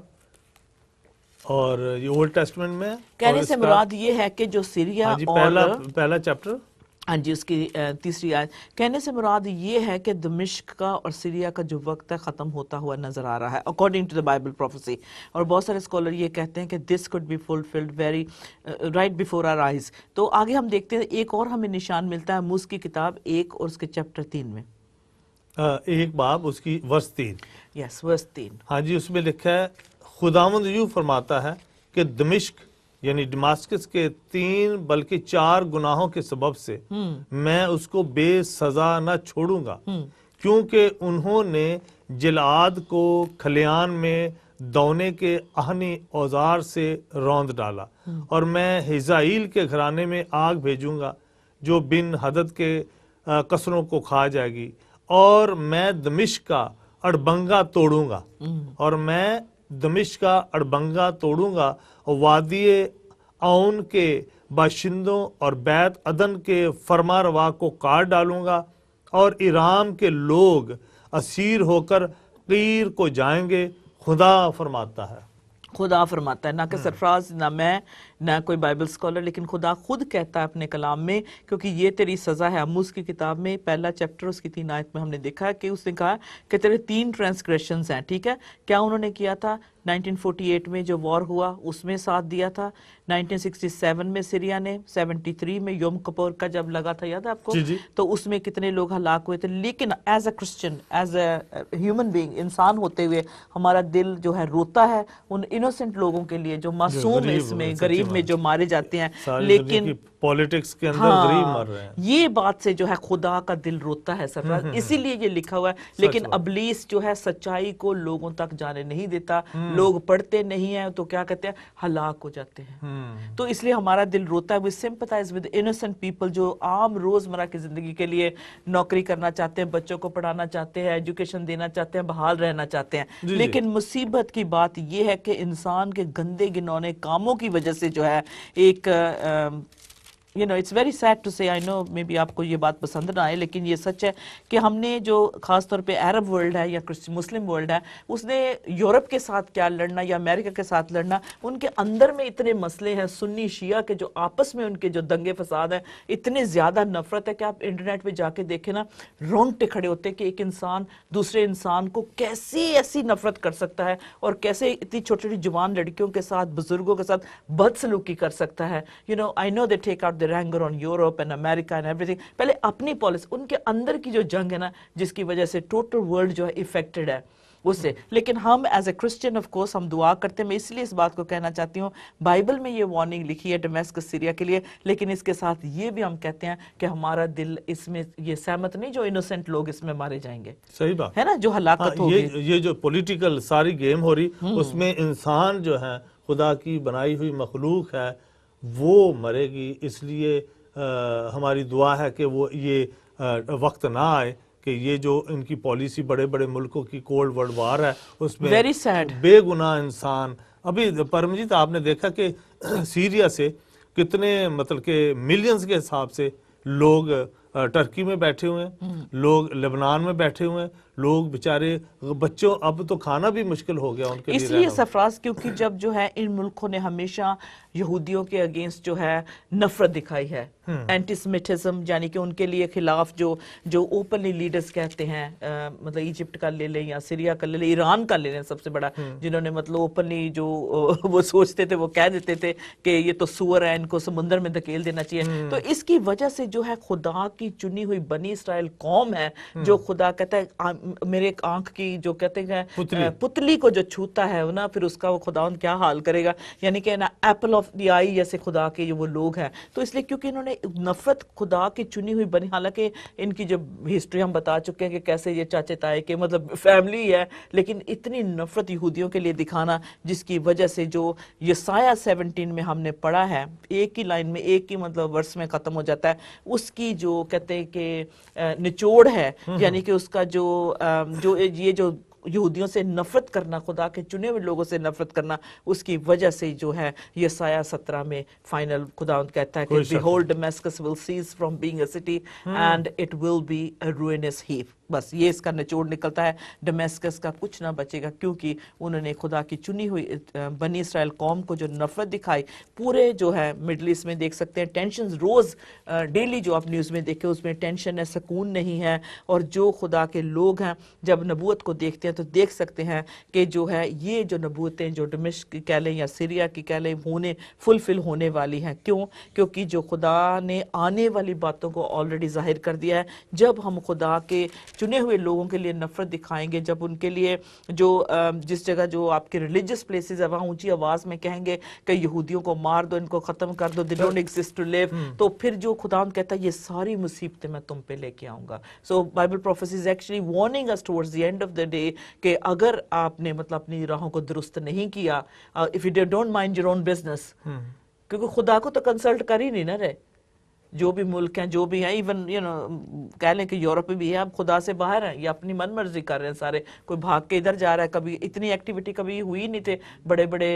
اور یہ اولڈ ٹیسٹمنٹ میں کہنے سے مراد یہ ہے کہ جو سیریا اور پہلا چیپٹر، ہاں جی اس کی تیسری آیت، کہنے سے مراد یہ ہے کہ دمشق کا اور سیریا کا جو وقت ہے ختم ہوتا ہوا نظر آ رہا ہے according to the Bible prophecy. اور بہت سارے اسکالر یہ کہتے ہیں کہ دس could be fulfilled very right before our eyes. تو آگے ہم دیکھتے ہیں ایک اور ہمیں نشان ملتا ہے آموس کی کتاب 1 اور اس کے چیپٹر 3 میں، ایک باب اس کی ورس 3. یس ورس 3. ہاں جی، اس میں لکھا ہے خداوند یوں فرماتا ہے کہ دمشق یعنی دماسکس کے 3 بلکہ 4 گناہوں کے سبب سے میں اس کو بے سزا نہ چھوڑوں گا، کیونکہ انہوں نے جلعاد کو کھلیان میں دونے کے اہنی اوزار سے روند ڈالا، اور میں حزائیل کے گھرانے میں آگ بھیجوں گا جو بن حدد کے قصروں کو کھا جائے گی، اور میں دمشق کا اڑبنگا توڑوں گا، اور میں دمشق کا اڑبنگا توڑوں گا، وادی اون کے باشندوں اور بیت عدن کے فرما روا کو کاٹ ڈالوں گا، اور ایرام کے لوگ اسیر ہو کر قیر کو جائیں گے. خدا فرماتا ہے، خدا فرماتا ہے، نہ کہ سرفراز، نہ میں، نہ کوئی بائبل اسکالر، لیکن خدا خود کہتا ہے اپنے کلام میں، کیونکہ یہ تیری سزا ہے. آموس کی کتاب میں پہلا چیپٹر اس کی 3 آیت میں ہم نے دیکھا کہ اس نے کہا کہ تیرے 3 ٹرانسگریشنز ہیں. ٹھیک ہے، کیا انہوں نے کیا تھا؟ 1948 میں جو وار ہوا اس میں ساتھ دیا تھا، 1967 میں سیریا نے، 73 میں یوم کپور کا جب لگا تھا، یاد ہے آپ کو؟ تو اس میں کتنے لوگ ہلاک ہوئے تھے. لیکن as a Christian, as a human being, انسان ہوتے ہوئے ہمارا دل جو ہے روتا ہے ان انوسنٹ لوگوں کے لیے جو معصوم اس میں غریب میں جو مارے جاتے ہیں. لیکن پولیٹکس کے اندر غریب مر رہے ہیں، یہ بات سے جو ہے خدا کا دل روتا ہے سرفراز، اسی لیے یہ لکھا ہوا ہے. لیکن ابلیس جو ہے سچائی کو لوگوں تک جانے نہیں دیتا، لوگ پڑھتے نہیں ہیں تو کیا کہتے ہیں؟ ہلاک ہو جاتے ہیں. تو اس لیے ہمارا دل روتا ہے. we sympathize with innocent people جو عام روزمرہ کی زندگی کے لیے نوکری کرنا چاہتے ہیں، بچوں کو پڑھانا چاہتے ہیں، ایجوکیشن دینا چاہتے ہیں، بحال رہنا چاہتے ہیں. لیکن مصیبت کی بات یہ ہے کہ انسان کے گندے گنونے کاموں کی وجہ سے جو ہے ایک it's very sad to say, I know maybe آپ کو یہ بات پسند نہ آئے، لیکن یہ سچ ہے کہ ہم نے جو خاص طور پہ عرب ورلڈ ہے یا مسلم ورلڈ ہے، اس نے یورپ کے ساتھ کیا لڑنا یا امریکہ کے ساتھ لڑنا، ان کے اندر میں اتنے مسئلے ہیں سنی شیعہ کے، جو آپس میں ان کے جو دنگے فساد ہیں، اتنے زیادہ نفرت ہے کہ آپ انٹرنیٹ پہ جا کے دیکھیں نا، رونگٹے کھڑے ہوتے ہیں کہ ایک انسان دوسرے انسان کو کیسی ایسی نفرت کر سکتا ہے، اور کیسے اتنی چھوٹی چھوٹی جوان لڑکیوں کے ساتھ، بزرگوں کے ساتھ بدسلوکی کر سکتا ہے. I know they take out their anger on Europe and America and everything. پہلے اپنی پالیسی، ان کے اندر کی جو جنگ ہے نا، جس کی وجہ سے ٹوٹل ورلڈ جو ہے افیکٹڈ ہے اس سے. لیکن ہم as a Christian of course ہم دعا کرتے ہیں. میں اس لیے اس بات کو کہنا چاہتی ہوں، بائبل میں یہ وارننگ لکھی ہے ڈمیسکس سیریا کے لیے، لیکن اس کے ساتھ یہ بھی ہم کہتے ہیں کہ ہمارا دل اس میں یہ سہمت نہیں جو انوسنٹ لوگ اس میں مارے جائیں گے. صحیح بات ہے نا، جو ہلاکت ہوگی. یہ جو پولیٹیکل ساری گیم ہو رہی، اس میں انسان جو ہے خدا کی بنائی ہوئی مخلوق ہے وہ مرے گی. اس لیے ہماری دعا ہے کہ وہ یہ وقت نہ آئے کہ یہ جو ان کی پالیسی بڑے بڑے ملکوں کی کولڈ ورلڈ وار ہے، اس میں Very sad. بے گناہ انسان. ابھی پرمجیت آپ نے دیکھا کہ سیریا سے کتنے مطلب کہ ملینز کے حساب سے لوگ ٹرکی میں بیٹھے ہوئے ہیں، لوگ لبنان میں بیٹھے ہوئے ہیں، لوگ بیچارے بچوں، اب تو کھانا بھی مشکل ہو گیا ان کے لیے. اس لیے سرفراز، کیونکہ جب جو ہے ان ملکوں نے ہمیشہ یہودیوں کے اگینسٹ جو ہے نفرت دکھائی ہے، اینٹی سمیٹزم، یعنی کہ ان کے لیے خلاف جو اوپنلی لیڈرز کہتے ہیں، مطلب ایجپٹ کا لے لیں یا سیریا کا لے لیں، ایران کا لے لیں سب سے بڑا، جنہوں نے مطلب اوپنلی جو وہ سوچتے تھے، وہ کہہ دیتے تھے کہ یہ تو سور ہے، ان کو سمندر میں دھکیل دینا چاہیے. تو اس کی وجہ سے جو ہے خدا کی چنی ہوئی بنی اسرائیل قوم ہے، جو خدا کہتا ہے میرے آنکھ کی جو کہتے ہیں پتلی کو جو چھوتا ہے نا، پھر اس کا وہ خدا کیا حال کرے گا، یعنی کہ نا ایپل آف دی آئی جیسے خدا کے وہ لوگ ہیں. تو اس لیے کیونکہ انہوں نے نفرت خدا کی چنی ہوئی بنی، حالانکہ ان کی جو ہسٹری ہم بتا چکے ہیں کہ کیسے یہ چاچے تائے کے مطلب فیملی ہے، لیکن اتنی نفرت یہودیوں کے لیے دکھانا، جس کی وجہ سے جو یسایہ 17 میں ہم نے پڑھا ہے، ایک ہی لائن میں، ایک ہی مطلب ورس میں ختم ہو جاتا ہے، اس کی جو کہتے ہیں کہ نچوڑ ہے، یعنی کہ اس کا جو یہ جو یہودیوں سے نفرت کرنا، خدا کے چنے ہوئے لوگوں سے نفرت کرنا، اس کی وجہ سے جو ہے یسایہ 17 میں فائنل خداوند کہتا ہے کہ behold Damascus will cease from being a city and it will be a ruinous heap. بس یہ اس کا نچوڑ نکلتا ہے، ڈمیسکس کا کچھ نہ بچے گا، کیونکہ انہوں نے خدا کی چنی ہوئی بنی اسرائیل قوم کو جو نفرت دکھائی. پورے جو ہے مڈل ایسٹ میں دیکھ سکتے ہیں ٹینشنز روز ڈیلی جو آپ نیوز میں دیکھیں، اس میں ٹینشن ہے، سکون نہیں ہے. اور جو خدا کے لوگ ہیں جب نبوت کو دیکھتے ہیں تو دیکھ سکتے ہیں کہ جو ہے یہ جو نبوتیں جو دمشق کی کہہ لیں یا سیریا کی کہہ لیں فلفل ہونے والی ہیں. کیوں؟ کیونکہ جو خدا نے آنے والی باتوں کو آلریڈی ظاہر کر دیا ہے. جب ہم خدا کے چنے ہوئے لوگوں کے لیے نفرت دکھائیں گے، جب ان کے لیے جو جس جگہ جو آپ کے ریلیجس پلیسز ہے وہاں اونچی آواز میں کہیں گے کہ یہودیوں کو مار دو، ان کو ختم کر دو، they don't exist to live، تو پھر جو خداوند کہتا ہے یہ ساری مصیبتیں میں تم پہ لے کے آؤں گا. So Bible prophecy is actually warning us towards the end of the day کہ اگر آپ نے مطلب اپنی راہوں کو درست نہیں کیا، if you don't mind your own business، کیونکہ خدا کو تو کنسلٹ کر ہی نہیں نہ رہے. جو بھی ملک ہیں، جو بھی ہیں، ایون کہہ لیں کہ یورپ بھی ہے، اب خدا سے باہر ہیں، یہ اپنی من مرضی کر رہے ہیں سارے. کوئی بھاگ کے ادھر جا رہا ہے، کبھی اتنی ایکٹیویٹی کبھی ہوئی نہیں تھے. بڑے بڑے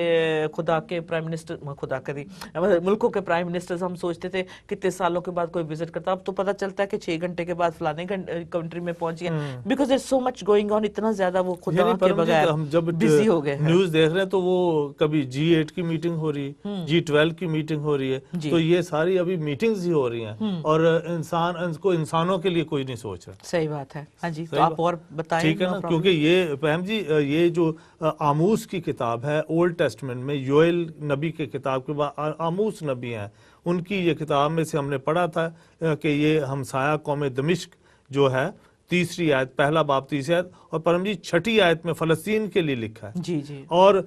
خدا کے پرائم منسٹر، خدا کری ملکوں کے پرائم منسٹرز ہم سوچتے تھے کتنے سالوں کے بعد کوئی وزٹ کرتا، اب تو پتہ چلتا ہے کہ 6 گھنٹے کے بعد فلانے کنٹری میں پہنچ گیا، because there so much going on. اتنا زیادہ وہ خدا کے بغیر ہم جب بزی ہو گئے. نیوز دیکھ رہے ہیں تو وہ کبھی G8 کی میٹنگ ہو رہی ہے، G12 کی میٹنگ ہو رہی ہے، تو یہ ساری ابھی میٹنگز ہی ہو رہی ہیں، اور انسانوں کے لیے کوئی نہیں سوچ رہا. صحیح بات ہے. ہاں جی، تو آپ اور بتائیں. ٹھیک ہے نا، کیونکہ یہ فہم جی یہ جو آموس کی کتاب ہے اولڈ ٹیسٹمنٹ میں، یوئیل نبی کے کتاب کے بعد آموس نبی ہیں، ان کی یہ کتاب میں سے ہم نے پڑھا تھا کہ یہ ہمسایہ قوم دمشق جو ہے 3 آیت، پہلا باب 3 آیت، اور پرم جی 6 آیت میں فلسطین کے لیے لکھا ہے. جی جی. اور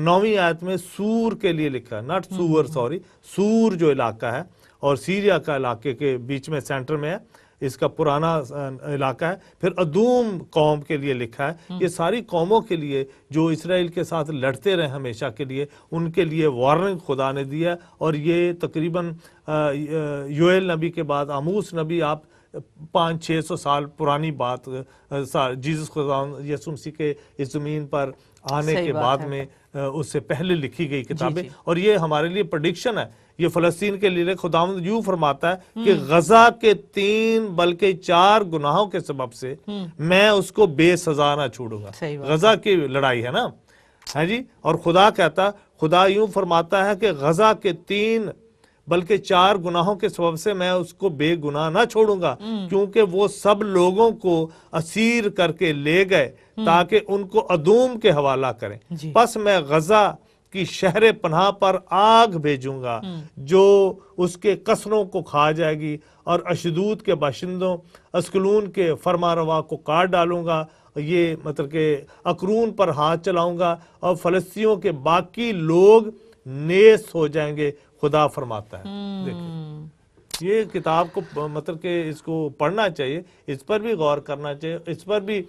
9 آیت میں سور کے لیے لکھا ہے، ناٹ سور، سوری، سور جو علاقہ ہے اور سیریا کا علاقے کے بیچ میں سینٹر میں ہے، اس کا پرانا علاقہ ہے. پھر ادوم قوم کے لیے لکھا ہے. یہ ساری قوموں کے لیے جو اسرائیل کے ساتھ لڑتے رہے ہمیشہ کے لیے، ان کے لیے وارننگ خدا نے دیا. اور یہ تقریباً یوئیل نبی کے بعد آموس نبی آپ 500-600 سال پرانی بات، جیسس خداوند یسوع مسیح کے اس زمین پر آنے کے بعد میں اس سے پہلے لکھی گئی کتابیں، اور یہ ہمارے لیے پریڈکشن ہے. یہ فلسطین کے لیے خداوند یوں فرماتا ہے کہ غزہ کے 3 بلکہ 4 گناہوں کے سبب سے میں اس کو بے سزا نہ چھوڑوں گا. غزہ کی لڑائی ہے نا، ہاں جی. اور خدا یوں فرماتا ہے کہ غزہ کے 3 بلکہ 4 گناہوں کے سبب سے میں اس کو بے گناہ نہ چھوڑوں گا، کیونکہ وہ سب لوگوں کو اسیر کر کے لے گئے تاکہ ان کو ادوم کے حوالہ کریں. پس میں غزہ کی شہر پناہ پر آگ بھیجوں گا جو اس کے قصروں کو کھا جائے گی، اور اشدود کے باشندوں اسکلون کے فرما روا کو کاٹ ڈالوں گا. یہ مطلب کہ اکرون پر ہاتھ چلاؤں گا اور فلسطینیوں کے باقی لوگ نیست ہو جائیں گے، خدا فرماتا ہے. دیکھیں یہ کتاب کو مطلب کہ اس کو پڑھنا چاہیے، اس پر بھی غور کرنا چاہیے، اس پر بھی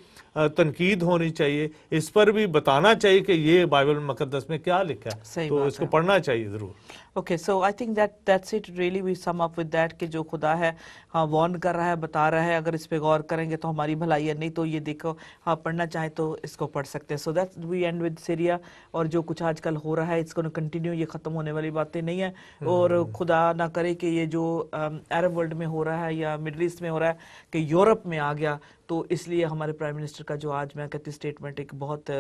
تنقید ہونی چاہیے، اس پر بھی بتانا چاہیے کہ یہ بائبل مقدس میں کیا لکھا ہے، تو اس کو پڑھنا چاہیے ضرور. Okay, so I think that's it really. We sum up with that کہ جو خدا ہے ہاں وارن کر رہا ہے، بتا رہا ہے، اگر اس پہ غور کریں گے تو ہماری بھلائی ہے، نہیں تو یہ دیکھو ہاں پڑھنا چاہیں تو اس کو پڑھ سکتے ہیں. So that's we end with Syria. اور جو کچھ آج کل ہو رہا ہے اس کو کنٹینیو، یہ ختم ہونے والی باتیں نہیں ہیں. اور خدا نہ کرے کہ یہ جو عرب ورلڈ میں ہو رہا ہے یا مڈل ایسٹ میں ہو رہا ہے کہ یورپ میں آ گیا، تو اس لیے ہمارے پرائم منسٹر کا جو آج میں کہتی اسٹیٹمنٹ ایک بہت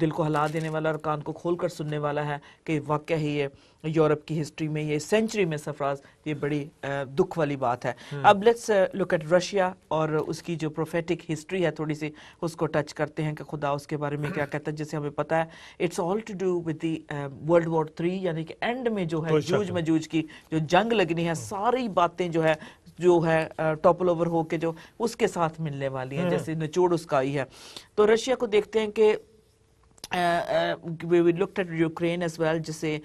دل کو ہلا دینے والا اور کان کو کھول کر سننے والا ہے کہ واقعہ ہی یہ یورپ کی ہسٹری میں، یہ سینچری میں سرفراز، یہ بڑی دکھ والی بات ہے. اب لیٹس لک ایٹ رشیا اور اس کی جو پروفیٹک ہسٹری ہے، تھوڑی سی اس کو ٹچ کرتے ہیں کہ خدا اس کے بارے میں کیا کہتا ہے. جسے ہمیں پتہ ہے it's all to do with the world war 3، یعنی کہ اینڈ میں جو ہے جوج مجوج کی جو جنگ لگنی ہے، ساری باتیں جو ہے ٹاپل اوور ہو کے جو اس کے ساتھ ملنے والی ہیں، جیسے نچوڑ اس کا آئی ہے. تو رشیا کو دیکھتے ہیں کہ we looked at Ukraine as well، جسے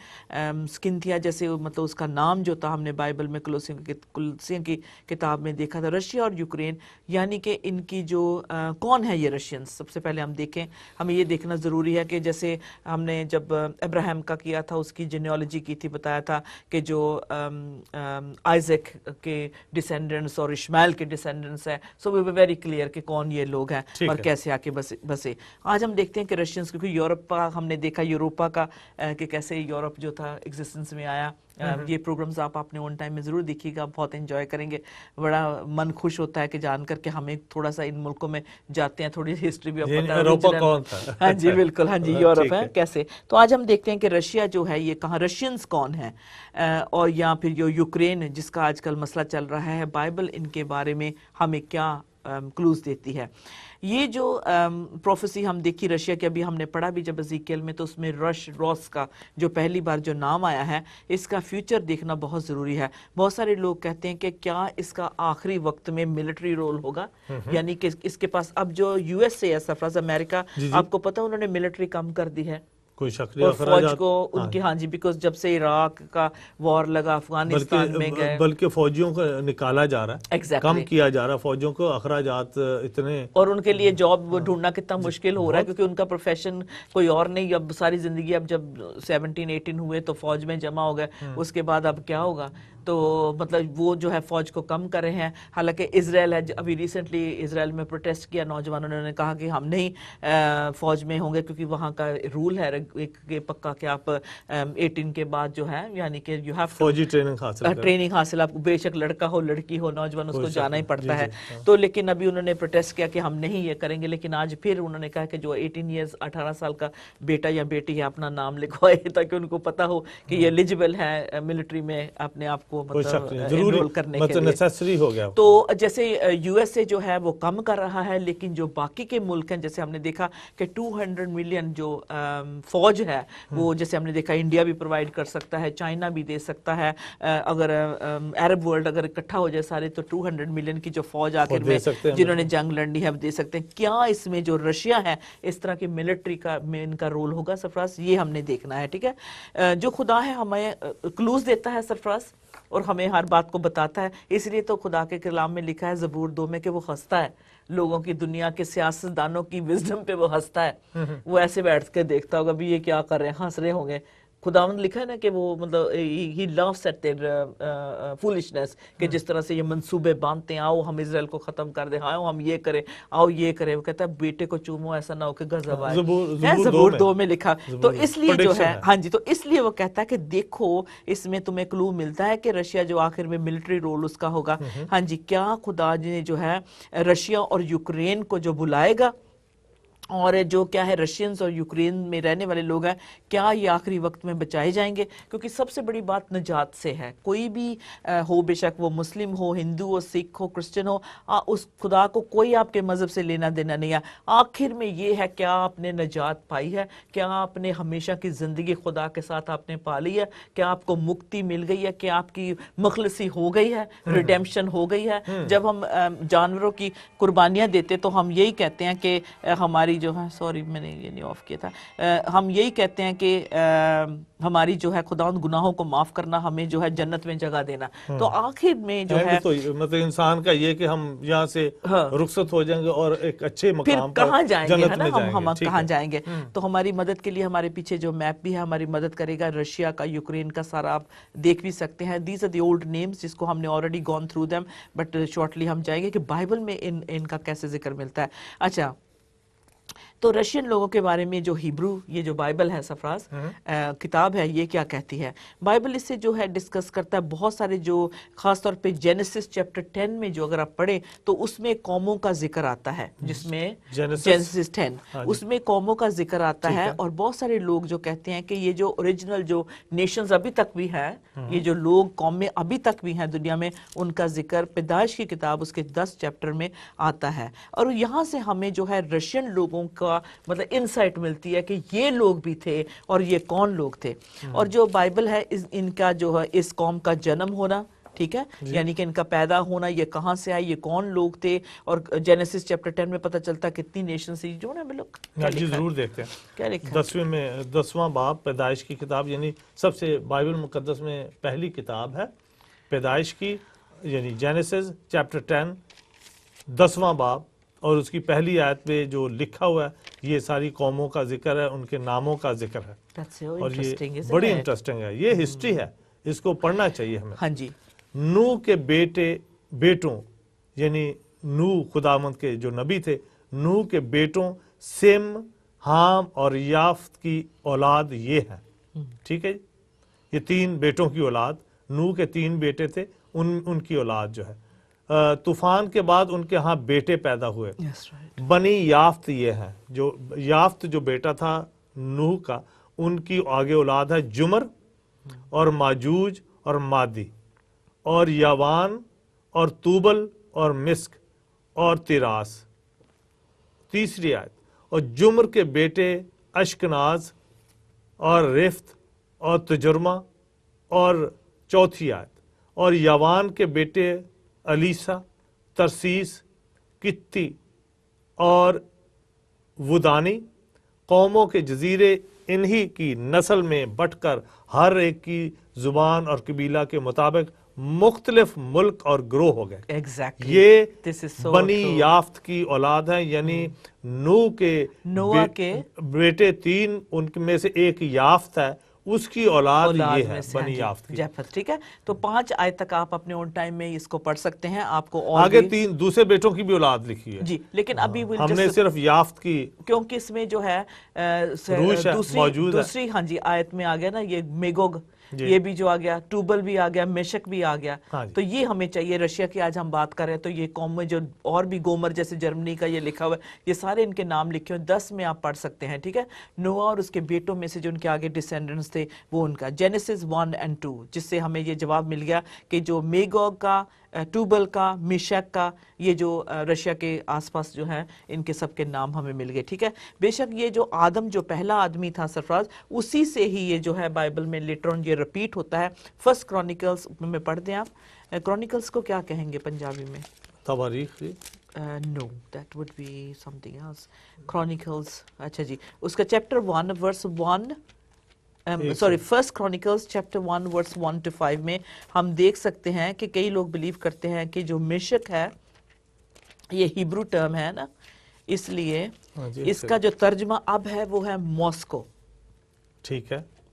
سکنتھیا جیسے مطلب اس کا نام جو تھا ہم نے بائبل میں کلوسیوں کی کتاب میں دیکھا تھا. رشیا اور یوکرین یعنی کہ ان کی جو کون ہے یہ رشینز، سب سے پہلے ہم دیکھیں، ہمیں یہ دیکھنا ضروری ہے کہ جیسے ہم نے جب ابراہیم کا کیا تھا، اس کی جینیالوجی کی تھی، بتایا تھا کہ جو آئزک کے ڈیسینڈنٹس اور اشمائیل کے ڈیسینڈنٹس ہیں، سو وی ور ویری کلیئر کہ کون یہ لوگ ہیں اور کیسے آ کے بسے. آج ہم دیکھتے ہیں کہ رشینز، کیونکہ یورپ کا ہم نے دیکھا، یوروپا کا کہ کیسے یورپ جو تھا ایگزسٹنس میں آیا. یہ پروگرامز آپ اپنے اون ٹائم میں ضرور دیکھیے گا، بہت انجوائے کریں گے. بڑا من خوش ہوتا ہے کہ جان کر کے ہمیں تھوڑا سا ان ملکوں میں جاتے ہیں، تھوڑی ہسٹری بھی پتہ ہے. ہاں جی بالکل، ہاں جی یورپ ہے کیسے. تو آج ہم دیکھتے ہیں کہ رشیا جو ہے یہ کہاں، رشینز کون ہیں، اور یا پھر جو یوکرین جس کا آج کل مسئلہ چل رہا ہے، بائبل ان کے بارے میں ہمیں کیا کلوز دیتی ہے. یہ جو پروفیسی ہم دیکھی رشیا کی، ابھی ہم نے پڑھا بھی جب ازیکیل میں، تو اس میں روس کا جو پہلی بار جو نام آیا ہے، اس کا فیوچر دیکھنا بہت ضروری ہے. بہت سارے لوگ کہتے ہیں کہ کیا اس کا آخری وقت میں ملٹری رول ہوگا، یعنی کہ اس کے پاس اب جو یو ایس اے ہے سرفراز، امریکہ، آپ کو پتہ انہوں نے ملٹری کم کر دی ہے، کوئی شک اور فوج کو ان کی، ہاں جی، بیکاز جب سے عراق کا وار لگا، افغانستان میں گئے، بلکہ فوجیوں کو نکالا جا رہا ہے، کم کیا جا رہا ہے فوجیوں کو، اخراجات اتنے، اور ان کے لیے جاب ڈھونڈنا کتنا مشکل ہو رہا ہے، کیونکہ ان کا پروفیشن کوئی اور نہیں. اب ساری زندگی، اب جب 17-18 ہوئے تو فوج میں جمع ہو گئے، اس کے بعد اب کیا ہوگا. تو مطلب وہ جو ہے فوج کو کم کر رہے ہیں. حالانکہ اسرائیل ہے، ابھی ریسنٹلی اسرائیل میں پروٹیسٹ کیا نوجوانوں نے کہا کہ ہم نہیں فوج میں ہوں گے، کیونکہ وہاں کا رول ہے ایک پکا کہ آپ 18 کے بعد جو ہے، یعنی کہ یو ہیو فوجی ٹریننگ حاصل، آپ بے شک لڑکا ہو لڑکی ہو نوجوان، اس کو جانا ہی پڑتا ہے. تو لیکن ابھی انہوں نے پروٹیسٹ کیا کہ ہم نہیں یہ کریں گے. لیکن آج پھر انہوں نے کہا کہ جو 18 سال کا بیٹا یا بیٹی ہے اپنا نام لکھوائے، تاکہ ان کو پتا ہو کہ یہ ایلیجبل ہے ملٹری میں اپنے آپ کو انرول کرنے کے لیے. ہو گیا. تو جیسے یو ایس اے جو ہے وہ کم کر رہا ہے، لیکن جو باقی کے ملک ہیں، جیسے ہم نے دیکھا کہ 200 ملین جو فوج ہے، وہ جیسے ہم نے دیکھا انڈیا بھی پرووائڈ کر سکتا ہے، چائنا بھی دے سکتا ہے. اگر عرب ورلڈ اگر اکٹھا ہو جائے سارے، تو 200 ملین کی جو فوج آخر میں جنہوں نے جنگ لڑنی ہے دے سکتے ہیں. کیا اس میں جو رشیا ہے اس طرح کی ملٹری کا میں ان کا رول ہوگا سرفراز، یہ ہم نے دیکھنا ہے. ٹھیک ہے، جو خدا ہے ہمیں کلوز دیتا ہے سرفراز، اور ہمیں ہر بات کو بتاتا ہے. اس لیے تو خدا کے کلام میں لکھا ہے زبور 2 میں کہ وہ ہنستا ہے لوگوں کی، دنیا کے سیاستدانوں کی وزڈم پہ وہ ہنستا ہے. وہ ایسے بیٹھ کے دیکھتا ہوگا بھی یہ کیا کر رہے ہیں، ہنس رہے ہوں گے. خداوند لکھا ہے نا کہ وہ مطلب ہی لوس ایٹ دیئر فولشنس، کہ جس طرح سے یہ منصوبے باندھتے ہیں، آؤ ہم اسرائیل کو ختم کر دیں، آؤ ہم یہ کریں، آؤ یہ کریں. وہ کہتا ہے بیٹے کو چومو ایسا نہ ہو کہ غضب آئے. زبور 2 میں لکھا. تو اس لیے جو ہے ہاں جی، تو اس لیے وہ کہتا ہے کہ دیکھو اس میں تمہیں کلو ملتا ہے کہ رشیا جو آخر میں ملٹری رول اس کا ہوگا. ہاں جی، کیا خدا نے جو ہے رشیا اور یوکرین کو جو بلائے گا، اور جو کیا ہے رشینز اور یوکرین میں رہنے والے لوگ ہیں، کیا یہ آخری وقت میں بچائے جائیں گے؟ کیونکہ سب سے بڑی بات نجات سے ہے. کوئی بھی ہو، بے شک وہ مسلم ہو، ہندو ہو، سکھ ہو، کرسچن ہو، اس خدا کو کوئی آپ کے مذہب سے لینا دینا نہیں ہے. آخر میں یہ ہے کیا آپ نے نجات پائی ہے، کیا آپ نے ہمیشہ کی زندگی خدا کے ساتھ آپ نے پا لی ہے، کیا آپ کو مکتی مل گئی ہے، کیا آپ کی مخلصی ہو گئی ہے، ریڈیمپشن ہو گئی ہے. جب ہم جانوروں کی قربانیاں دیتے تو ہم یہی کہتے ہیں کہ ہماری جو ہے، سوری میں نے یہ نہیں آف کیا تھا، ہم یہی کہتے ہیں کہ ہماری جو ہے خداوند گناہوں کو معاف کرنا، ہمیں جو ہے جنت میں جگہ دینا. تو آخر میں جو ہے تو مطلب انسان کا یہ کہ ہم یہاں سے رخصت ہو جائیں گے اور ایک اچھے مقام پر کہاں جائیں گے، ہے نا، ہم ٹھیک کہاں ہے. جائیں گے. تو ہماری مدد کے لیے ہمارے پیچھے جو میپ بھی ہے ہماری مدد کرے گا، رشیا کا، یوکرین کا، سارا آپ دیکھ بھی سکتے ہیں. These are the old names جس کو ہم نے already gone through them, but shortly ہم جائیں گے کہ بائبل میں ان کا کیسے ذکر ملتا ہے. اچھا، تو رشین لوگوں کے بارے میں جو ہیبرو، یہ جو بائبل ہے سفراز کتاب ہے، یہ کیا کہتی ہے؟ بائبل اس سے جو ہے ڈسکس کرتا ہے بہت سارے، جو خاص طور پہ جینیسس چیپٹر 10 میں جو اگر آپ پڑھیں تو اس میں قوموں کا ذکر آتا ہے، جس میں جینیسس 10 اس میں قوموں کا ذکر آتا ہے. اور بہت سارے لوگ جو کہتے ہیں کہ یہ جو اوریجنل جو نیشنز ابھی تک بھی ہیں، یہ جو لوگ قومیں ابھی تک بھی ہیں دنیا میں، ان کا ذکر پیدائش کی کتاب اس کے 10 چیپٹر میں آتا ہے. اور یہاں سے ہمیں جو ہے رشین لوگوں کا مطلب انسائٹ ملتی ہے کہ یہ لوگ بھی تھے اور یہ کون لوگ تھے. اور جو بائبل ہے ان کا جو ہے اس قوم کا جنم ہونا، ٹھیک ہے، یعنی کہ ان کا پیدا ہونا، یہ کہاں سے آئے، یہ کون لوگ تھے. اور جینیسس چیپٹر 10 میں پتہ چلتا ہے کتنی نیشن تھی. جو نا ہم لوگ جی ضرور دیکھتے ہیں. کیا لکھا 10واں باب پیدائش کی کتاب، یعنی سب سے بائبل مقدس میں پہلی کتاب ہے پیدائش کی، یعنی جینیسس چیپٹر 10 10واں باب، اور اس کی پہلی آیت میں جو لکھا ہوا ہے یہ ساری قوموں کا ذکر ہے، ان کے ناموں کا ذکر ہے. اور یہ بڑی انٹرسٹنگ ہے، یہ ہسٹری ہے، اس کو پڑھنا چاہیے ہمیں. ہاں جی. نوح کے بیٹوں یعنی نوح خداوند کے جو نبی تھے، نوح کے بیٹوں سم، حام اور یافت کی اولاد یہ ہے. ٹھیک ہے، یہ 3 بیٹوں کی اولاد، نوح کے 3 بیٹے تھے، ان کی اولاد جو ہے. طوفان کے بعد ان کے ہاں بیٹے پیدا ہوئے. بنی یافت یہ ہے، جو یافت جو بیٹا تھا نوح کا، ان کی آگے اولاد ہے جمر اور ماجوج اور مادی اور یاوان اور توبل اور مسک اور تیراس. تیسری آیت، اور جمر کے بیٹے اشکناز اور رفت اور تجرمہ. اور چوتھی آیت، اور یاوان کے بیٹے الیسا، ترسیس، کتی اور ودانی. قوموں کے جزیرے انہی کی نسل میں بٹ کر ہر ایک کی زبان اور قبیلہ کے مطابق مختلف ملک اور گروہ ہو گئے. یہ بنی یافت کی اولاد ہیں، یعنی نوح کے بیٹے 3، ان میں سے ایک یافت ہے، اس کی اولاد یہ ہے بنی یافت کی. ٹھیک ہے، تو 5 آیت تک آپ اپنے اون ٹائم میں اس کو پڑھ سکتے ہیں. آپ کو اور آگے 3 دوسرے بیٹوں کی بھی اولاد لکھی ہے جی، لیکن ابھی ہم نے صرف یافت کی، کیونکہ اس میں جو ہے دوسری ہاں جی آیت میں آ گیا نا یہ میگوگ، یہ بھی جو آ گیا، ٹوبل بھی آ گیا، میشک بھی آ گیا. تو یہ ہمیں چاہیے. رشیا کی آج ہم بات کر رہے ہیں تو یہ قوم میں جو اور بھی گومر جیسے جرمنی کا یہ لکھا ہوا ہے، یہ سارے ان کے نام لکھے ہوئے 10 میں آپ پڑھ سکتے ہیں. ٹھیک ہے، نوح اور اس کے بیٹوں میں سے جو ان کے آگے ڈسینڈنٹس تھے وہ ان کا جینیسس 1 اور 2، جس سے ہمیں یہ جواب مل گیا کہ جو میگوگ کا، ٹوبل کا، میشک کا، یہ جو رشیا کے آس پاس جو ہیں ان کے سب کے نام ہمیں مل گئے. ٹھیک ہے، بے شک یہ جو آدم جو پہلا آدمی تھا سرفراز، اسی سے ہی یہ جو ہے بائبل میں لیٹر آن یہ رپیٹ ہوتا ہے. فرسٹ کرونیکلز میں پڑھ دیں آپ. کرونیکلز کو کیا کہیں گے پنجابی میں؟ تواریخ. No, that would be something else. Chronicles. اچھا جی، اس کا chapter 1 verse 1 first Chronicles chapter 1 verse 1 to 5 میں ہم دیکھ سکتے ہیں کہ کئی لوگ بلیو کرتے ہیں کہ جو میشک ہے یہ ہیبرو ٹرم ہے نا، اس لیے اس کا جو ترجمہ اب ہے وہ ہے ماسکو. ٹھیک ہے،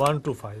1 to 5।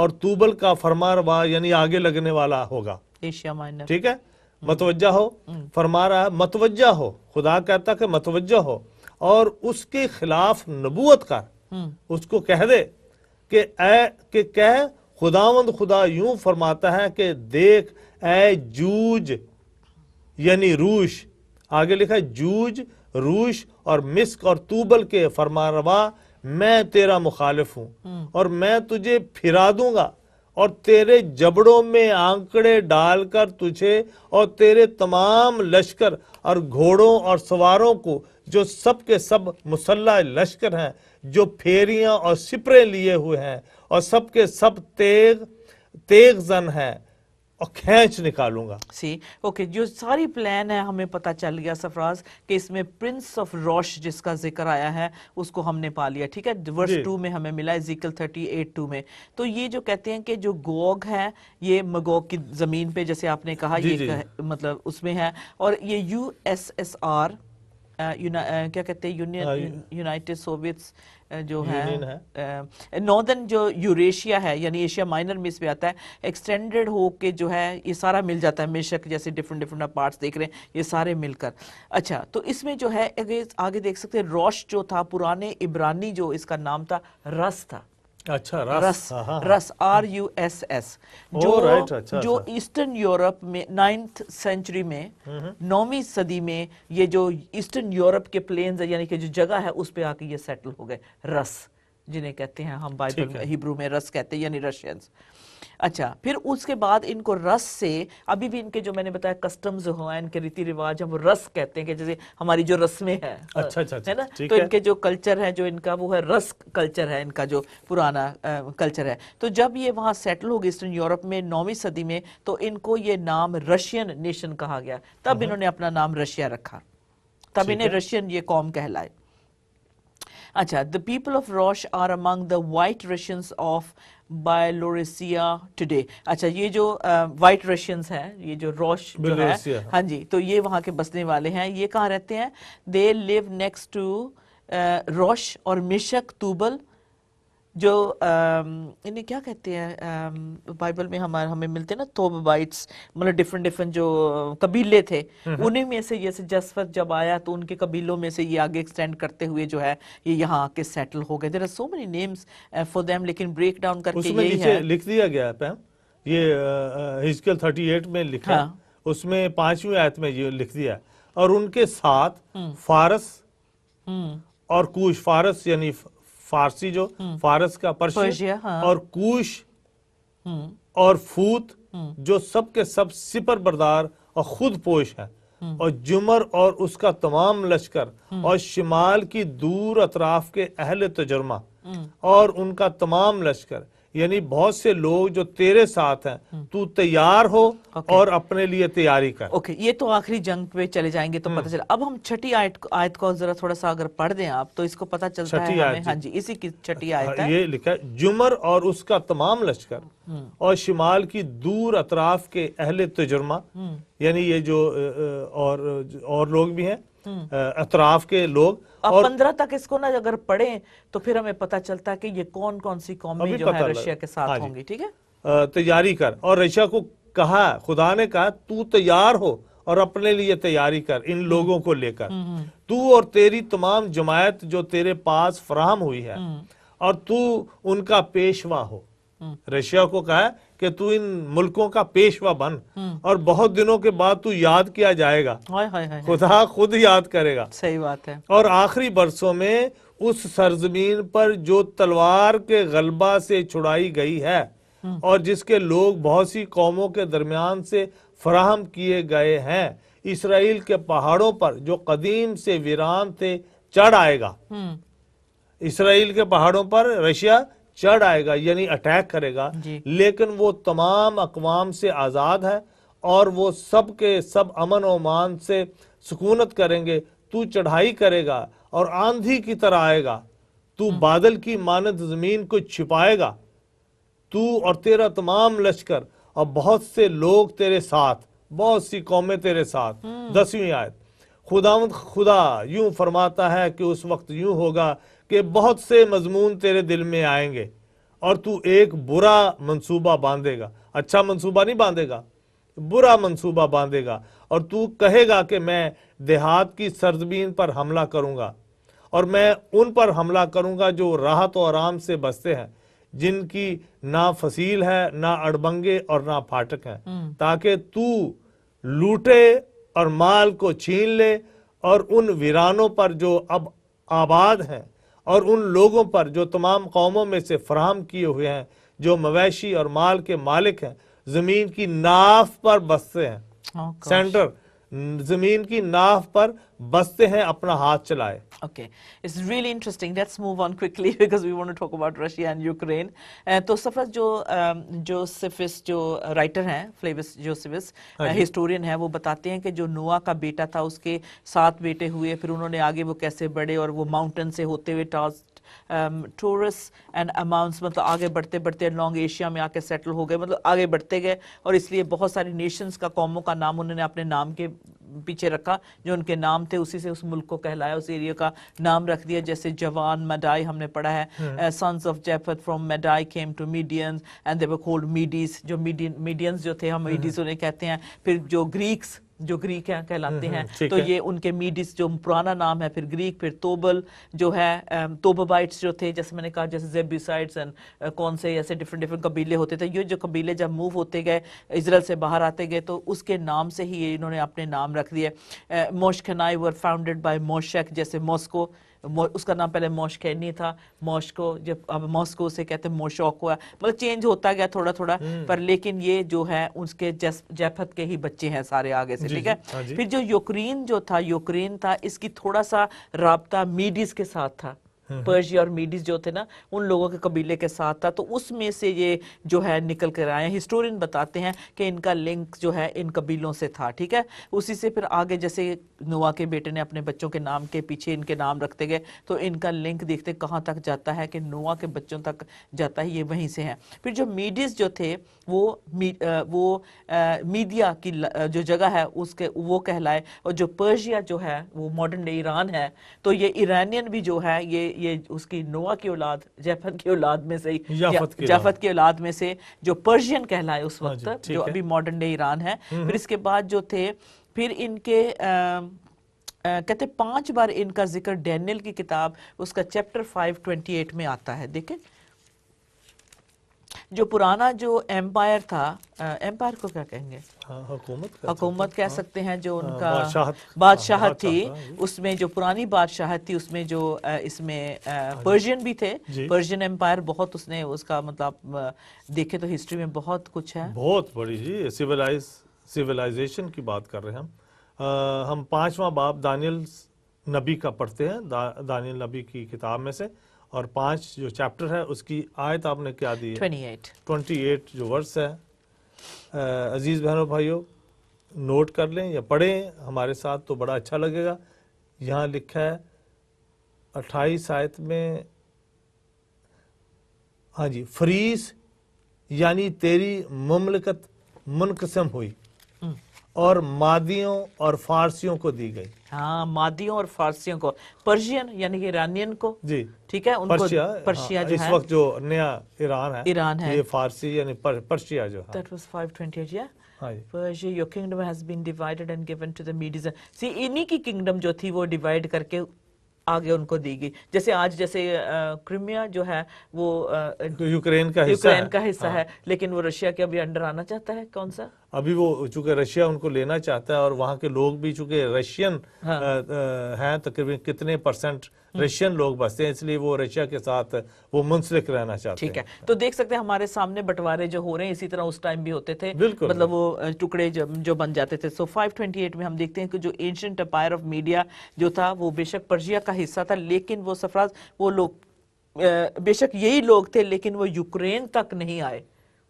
اور توبل کا فرما روا یعنی آگے لگنے والا ہوگا. Asia minor. ٹھیک ہے, متوجہ ہو, فرما رہا ہے متوجہ ہو, خدا کہتا کہ متوجہ ہو اور اس کے خلاف نبوت کر, اس کو کہہ دے کہ کہہ خداوند خدا یوں فرماتا ہے کہ دیکھ اے جوج یعنی روش, آگے لکھا ہے جوج, روش اور مسک اور توبل کے فرما روا, میں تیرا مخالف ہوں اور میں تجھے پھرا دوں گا اور تیرے جبڑوں میں آنکڑے ڈال کر تجھے اور تیرے تمام لشکر اور گھوڑوں اور سواروں کو جو سب کے سب مسلح لشکر ہیں, جو پھیریاں اور سپرے لیے ہوئے ہیں اور سب کے سب تیغ زن ہیں, اور کھینچ نکالوں گا. اوکے, جو ساری پلان ہے ہمیں پتہ چل گیا سفراز کہ اس میں پرنس آف روش جس کا ذکر آیا ہے اس کو ہم نے پا لیا. ٹھیک ہے, ورس 2 میں ہمیں ملا, ایزیکل 38:2 میں. تو یہ جو کہتے ہیں کہ جو گوگ ہے یہ مگوگ کی زمین پہ جیسے آپ نے کہا یہ مطلب اس میں ہے, اور یہ USSR کیا کہتے ہیں یونائٹڈ سوویتس جو ہے ناردرن جو یوریشیا ہے یعنی ایشیا مائنر میں اس پہ آتا ہے, ایکسٹینڈڈ ہو کے جو ہے یہ سارا مل جاتا ہے, میشک جیسے ڈفرنٹ پارٹس دیکھ رہے ہیں یہ سارے مل کر. اچھا, تو اس میں جو ہے آگے دیکھ سکتے ہیں روش جو تھا پرانے عبرانی جو اس کا نام تھا رس تھا. اچھا, رس RUSS جو ایسٹرن یورپ میں 9th سینچری میں 9ویں صدی میں یہ جو ایسٹرن یورپ کے پلینز یعنی کہ جو جگہ ہے اس پہ آ کے یہ سیٹل ہو گئے, رس جنہیں کہتے ہیں ہم بائبل میں ہیبرو میں رس کہتے ہیں یعنی رشینز. اچھا, پھر اس کے بعد ان کو رس سے ابھی بھی ان کے جو میں نے بتایا کسٹمز ہیں, ان کے ریتی رواج ہم رس کہتے ہیں کہ جیسے ہماری جو رسمیں ہیں ہے نا, تو ان کے جو کلچر ہے جو ان کا وہ ہے رس کلچر ہے, ان کا جو پرانا کلچر ہے. تو جب یہ وہاں سیٹل ہو گئی ایسٹرن یورپ میں 9ویں صدی میں, تو ان کو یہ نام رشین نیشن کہا گیا, تب انہوں نے اپنا نام رشیا رکھا, تب انہیں رشین یہ قوم کہلائے. اچھا, the people of Rosh are among the white Russians of Byelorusia today. اچھا, یہ جو white Russians ہیں, یہ جو روش جو ہے, ہاں جی, تو یہ وہاں کے بسنے والے ہیں. یہ کہاں رہتے ہیں؟ they live next to روش اور مشک توبل جو انہیں کیا کہتے ہیں بائبل میں ہمیں ملتے ہیں نا توبائٹس, مطلب ڈفرنٹ جو قبیلے تھے, انہیں میں سے جیسے جسفت جب آیا تو ان کے قبیلوں میں سے یہ آگے ایکسٹینڈ کرتے ہوئے جو ہے یہ یہاں آ کے سیٹل ہو گئے. there are so many names for them, لیکن بریک ڈاؤن کر کے یہی ہے. لکھ دیا گیا ہے پیم, یہ حزقیل 38 میں لکھا, اس میں 5ویں آیت میں یہ لکھ دیا, اور ان کے ساتھ فارس اور کوش, فارس یعنی فارسی جو فارس کا پرشیا, اور کوش اور فوت جو سب کے سب سپر بردار اور خود پوش ہیں, اور جمر اور اس کا تمام لشکر, اور شمال کی دور اطراف کے اہل تجرمہ اور ان کا تمام لشکر, یعنی بہت سے لوگ جو تیرے ساتھ ہیں, تو تیار ہو اور اپنے لیے تیاری کر. اوکے, یہ تو آخری جنگ پہ چلے جائیں گے تو پتہ چلا. اب ہم چھٹی آیت کو ذرا تھوڑا سا اگر پڑھ دیں آپ تو اس کو پتہ چلتا ہے ہمیں. ہاں جی, اسی کی چھٹی آیت ہے. یہ لکھا ہے جمر اور اس کا تمام لشکر اور شمال کی دور اطراف کے اہل تجرمہ, یعنی یہ جو اور لوگ بھی ہیں اطراف کے لوگ. اب 15 تک اس کو نہ اگر پڑھیں تو پھر ہمیں پتہ چلتا ہے کہ یہ کون کون سی قومیں جو ہے رشیا کے ساتھ ہوں گی. ٹھیک ہے, تیاری کر. اور رشیا کو کہا, خدا نے کہا تو تیار ہو اور اپنے لیے تیاری کر ان لوگوں کو لے کر, تو اور تیری تمام جماعت جو تیرے پاس فراہم ہوئی ہے, اور تو ان کا پیشوا ہو. رشیا کو کہا کہ تو ان ملکوں کا پیشوا بن, اور بہت دنوں کے بعد تو یاد کیا جائے گا, خدا خود یاد کرے گا. صحیح بات ہے. اور آخری برسوں میں اس سرزمین پر جو تلوار کے غلبہ سے چھڑائی گئی ہے, اور جس کے لوگ بہت سی قوموں کے درمیان سے فراہم کیے گئے ہیں, اسرائیل کے پہاڑوں پر جو قدیم سے ویران تھے چڑھ آئے گا. اسرائیل کے پہاڑوں پر رشیا چڑھ آئے گا یعنی اٹیک کرے گا, لیکن وہ تمام اقوام سے آزاد ہے, اور وہ سب کے سب امن و امان سے سکونت کریں گے. تو چڑھائی کرے گا اور آندھی کی طرح آئے گا, تو بادل کی مانند زمین کو چھپائے گا, تو اور تیرا تمام لشکر اور بہت سے لوگ تیرے ساتھ, بہت سی قومیں تیرے ساتھ. 10ویں آیت, خداوند خدا یوں فرماتا ہے کہ اس وقت یوں ہوگا کہ بہت سے مضمون تیرے دل میں آئیں گے, اور تو ایک برا منصوبہ باندھے گا. اچھا منصوبہ نہیں باندھے گا, برا منصوبہ باندھے گا, اور تو کہے گا کہ میں دیہات کی سرزمین پر حملہ کروں گا, اور میں ان پر حملہ کروں گا جو راحت و آرام سے بستے ہیں, جن کی نہ فصیل ہے, نہ اڑبنگے اور نہ پھاٹک ہیں, تاکہ تو لوٹے اور مال کو چھین لے, اور ان ویرانوں پر جو اب آباد ہیں, اور ان لوگوں پر جو تمام قوموں میں سے فراہم کیے ہوئے ہیں, جو مویشی اور مال کے مالک ہیں, زمین کی ناف پر بستے ہیں. سینٹر زمین کی ناف پر بستے ہیں, اپنا ہاتھ چلائے. Okay, it's really interesting. Let's move on quickly because we want to talk about Russia and Ukraine. تو سفرت جوسفس جو رائٹر ہیں, فلیوس جوسفس ہسٹورین ہیں, وہ بتاتے ہیں کہ جو نوح کا بیٹا تھا اس کے 7 بیٹے ہوئے, پھر انہوں نے آگے وہ کیسے بڑھے, اور وہ ماؤنٹین سے ہوتے ہوئے ٹورس اینڈ اماؤنٹس, مطلب آگے بڑھتے بڑھتے لانگ ایشیا میں آ کے سیٹل ہو گئے, مطلب آگے بڑھتے گئے, اور اس لیے بہت ساری نیشنز کا, قوموں کا نام انہوں نے اپنے نام کے پیچھے رکھا, جو ان کے نام تھے اسی سے اس ملک کو کہلایا, اس ایریا کا نام رکھ دیا. جیسے جوان مڈائی ہم نے پڑھا ہے, sons of Japheth from Madai came to Medians and they were called Medes, جو میڈینز جو تھے ہم میڈیز انہیں کہتے ہیں. پھر جو گریکس جو گریک ہیں کہلاتے ہیں, تو یہ ان کے میڈیس جو پرانا نام ہے, پھر گریک, پھر توبل جو ہے, توبابائٹس جو تھے, جیسے میں نے کہا, جیسے زیبوسائٹس اینڈ کون سے ایسے ڈفرینٹ قبیلے ہوتے تھے. یہ جو قبیلے جب موو ہوتے گئے, اسرائیل سے باہر آتے گئے, تو اس کے نام سے ہی انہوں نے اپنے نام رکھ دیے. موشکنائی ور فاؤنڈیڈ بائی موشک, جیسے ماسکو, اس کا نام پہلے موشکینی تھا, موشکو, جب اب ماسکو سے کہتے ہیں موشوک ہوا, مطلب چینج ہوتا گیا تھوڑا تھوڑا, پر لیکن یہ جو ہے اس کے جیفت کے ہی بچے ہیں سارے آگے سے, ٹھیک ہے. پھر جو یوکرین جو تھا, یوکرین تھا, اس کی تھوڑا سا رابطہ میڈیز کے ساتھ تھا, پرشیا اور میڈیز جو تھے نا, ان لوگوں کے قبیلے کے ساتھ تھا, تو اس میں سے یہ جو ہے نکل کر آئے ہیں. ہسٹورین بتاتے ہیں کہ ان کا لنک جو ہے ان قبیلوں سے تھا, ٹھیک ہے. اسی سے پھر آگے جیسے نوح کے بیٹے نے اپنے بچوں کے نام کے پیچھے ان کے نام رکھتے گئے, تو ان کا لنک دیکھتے کہاں تک جاتا ہے, کہ نوح کے بچوں تک جاتا ہے, یہ وہیں سے ہیں. پھر جو میڈیز جو تھے وہ میڈیا کی جو جگہ ہے اس کے وہ کہلائے, اور جو پرشیا جو ہے وہ ماڈرن ڈے ایران ہے, تو یہ ایرانین بھی جو ہے یہ اس کی نوح کی اولاد, جیفت کی اولاد میں سے, جافت کی اولاد میں سے, جو پرشین کہلائے اس وقت, جو ابھی ماڈرن ڈے ایران ہے. پھر اس کے بعد جو تھے, پھر ان کے کہتے 5 بار ان کا ذکر ڈینیل کی کتاب اس کا چیپٹر 5:28 میں آتا ہے. دیکھیں جو پرانا جو ایمپائر تھا, ایمپائر کو کیا کہیں گے, حکومت کہہ سکتے ہیں, جو ان کا بادشاہت تھی, اس میں جو پرانی بادشاہت تھی, اس میں جو اس میں پرشین بھی تھے, پرشین ایمپائر بہت, اس نے اس کا مطلب دیکھے تو ہسٹری میں بہت کچھ ہے, بہت بڑی جی سیولائزیشن کی بات کر رہے ہیں ہم 5واں باب دانیل نبی کا پڑھتے ہیں, دانیل نبی کی کتاب میں سے, اور 5 جو چیپٹر ہے اس کی آیت آپ نے کیا دی ہے, 28 جو ورس ہے. عزیز بہنوں بھائیوں, نوٹ کر لیں یا پڑھیں ہمارے ساتھ تو بڑا اچھا لگے گا. یہاں لکھا ہے 28 آیت میں, ہاں جی, فریس یعنی تیری مملکت منقسم ہوئی اور مادیوں اور فارسیوں کو دی گئی. ہاں, مادیوں اور فارسیوں کو, پرشین یعنی کہ ایرانین کو, جی, ٹھیک ہے, ان کو پرشیا جو ہے اس وقت جو نیا ایران ہے, یہ فارسی یعنی پرشیا جو ہے. That was 5:28, yeah. Persia, your kingdom has been divided and given to the Medes. See, انہی کی کنگڈم جو تھی وہ ڈیوائیڈ کر کے آگے ان کو دی گئی. جیسے آج جیسے کرائمیا جو ہے وہ یوکرین کا حصہ ہے, لیکن وہ رشیا کے ابھی انڈر آنا چاہتا ہے. کون سا ابھی وہ چونکہ رشیا ان کو لینا چاہتا ہے, اور وہاں کے لوگ بھی چونکہ رشین ہیں, تقریباً کتنے پرسنٹ رشین لوگ بستے ہیں, اس لیے وہ رشیا کے ساتھ وہ منسلک رہنا چاہتے ہیں. ٹھیک ہے, تو دیکھ سکتے ہیں ہمارے سامنے بٹوارے جو ہو رہے ہیں, اسی طرح اس ٹائم بھی ہوتے تھے, مطلب وہ ٹکڑے جو بن جاتے تھے. سو 5:28 میں ہم دیکھتے ہیں کہ جو اینشنٹ امپائر آف میڈیا جو تھا وہ بے شک پرشیا کا حصہ تھا, لیکن وہ سفراز وہ لوگ بے شک یہی لوگ تھے, لیکن وہ یوکرین تک نہیں آئے,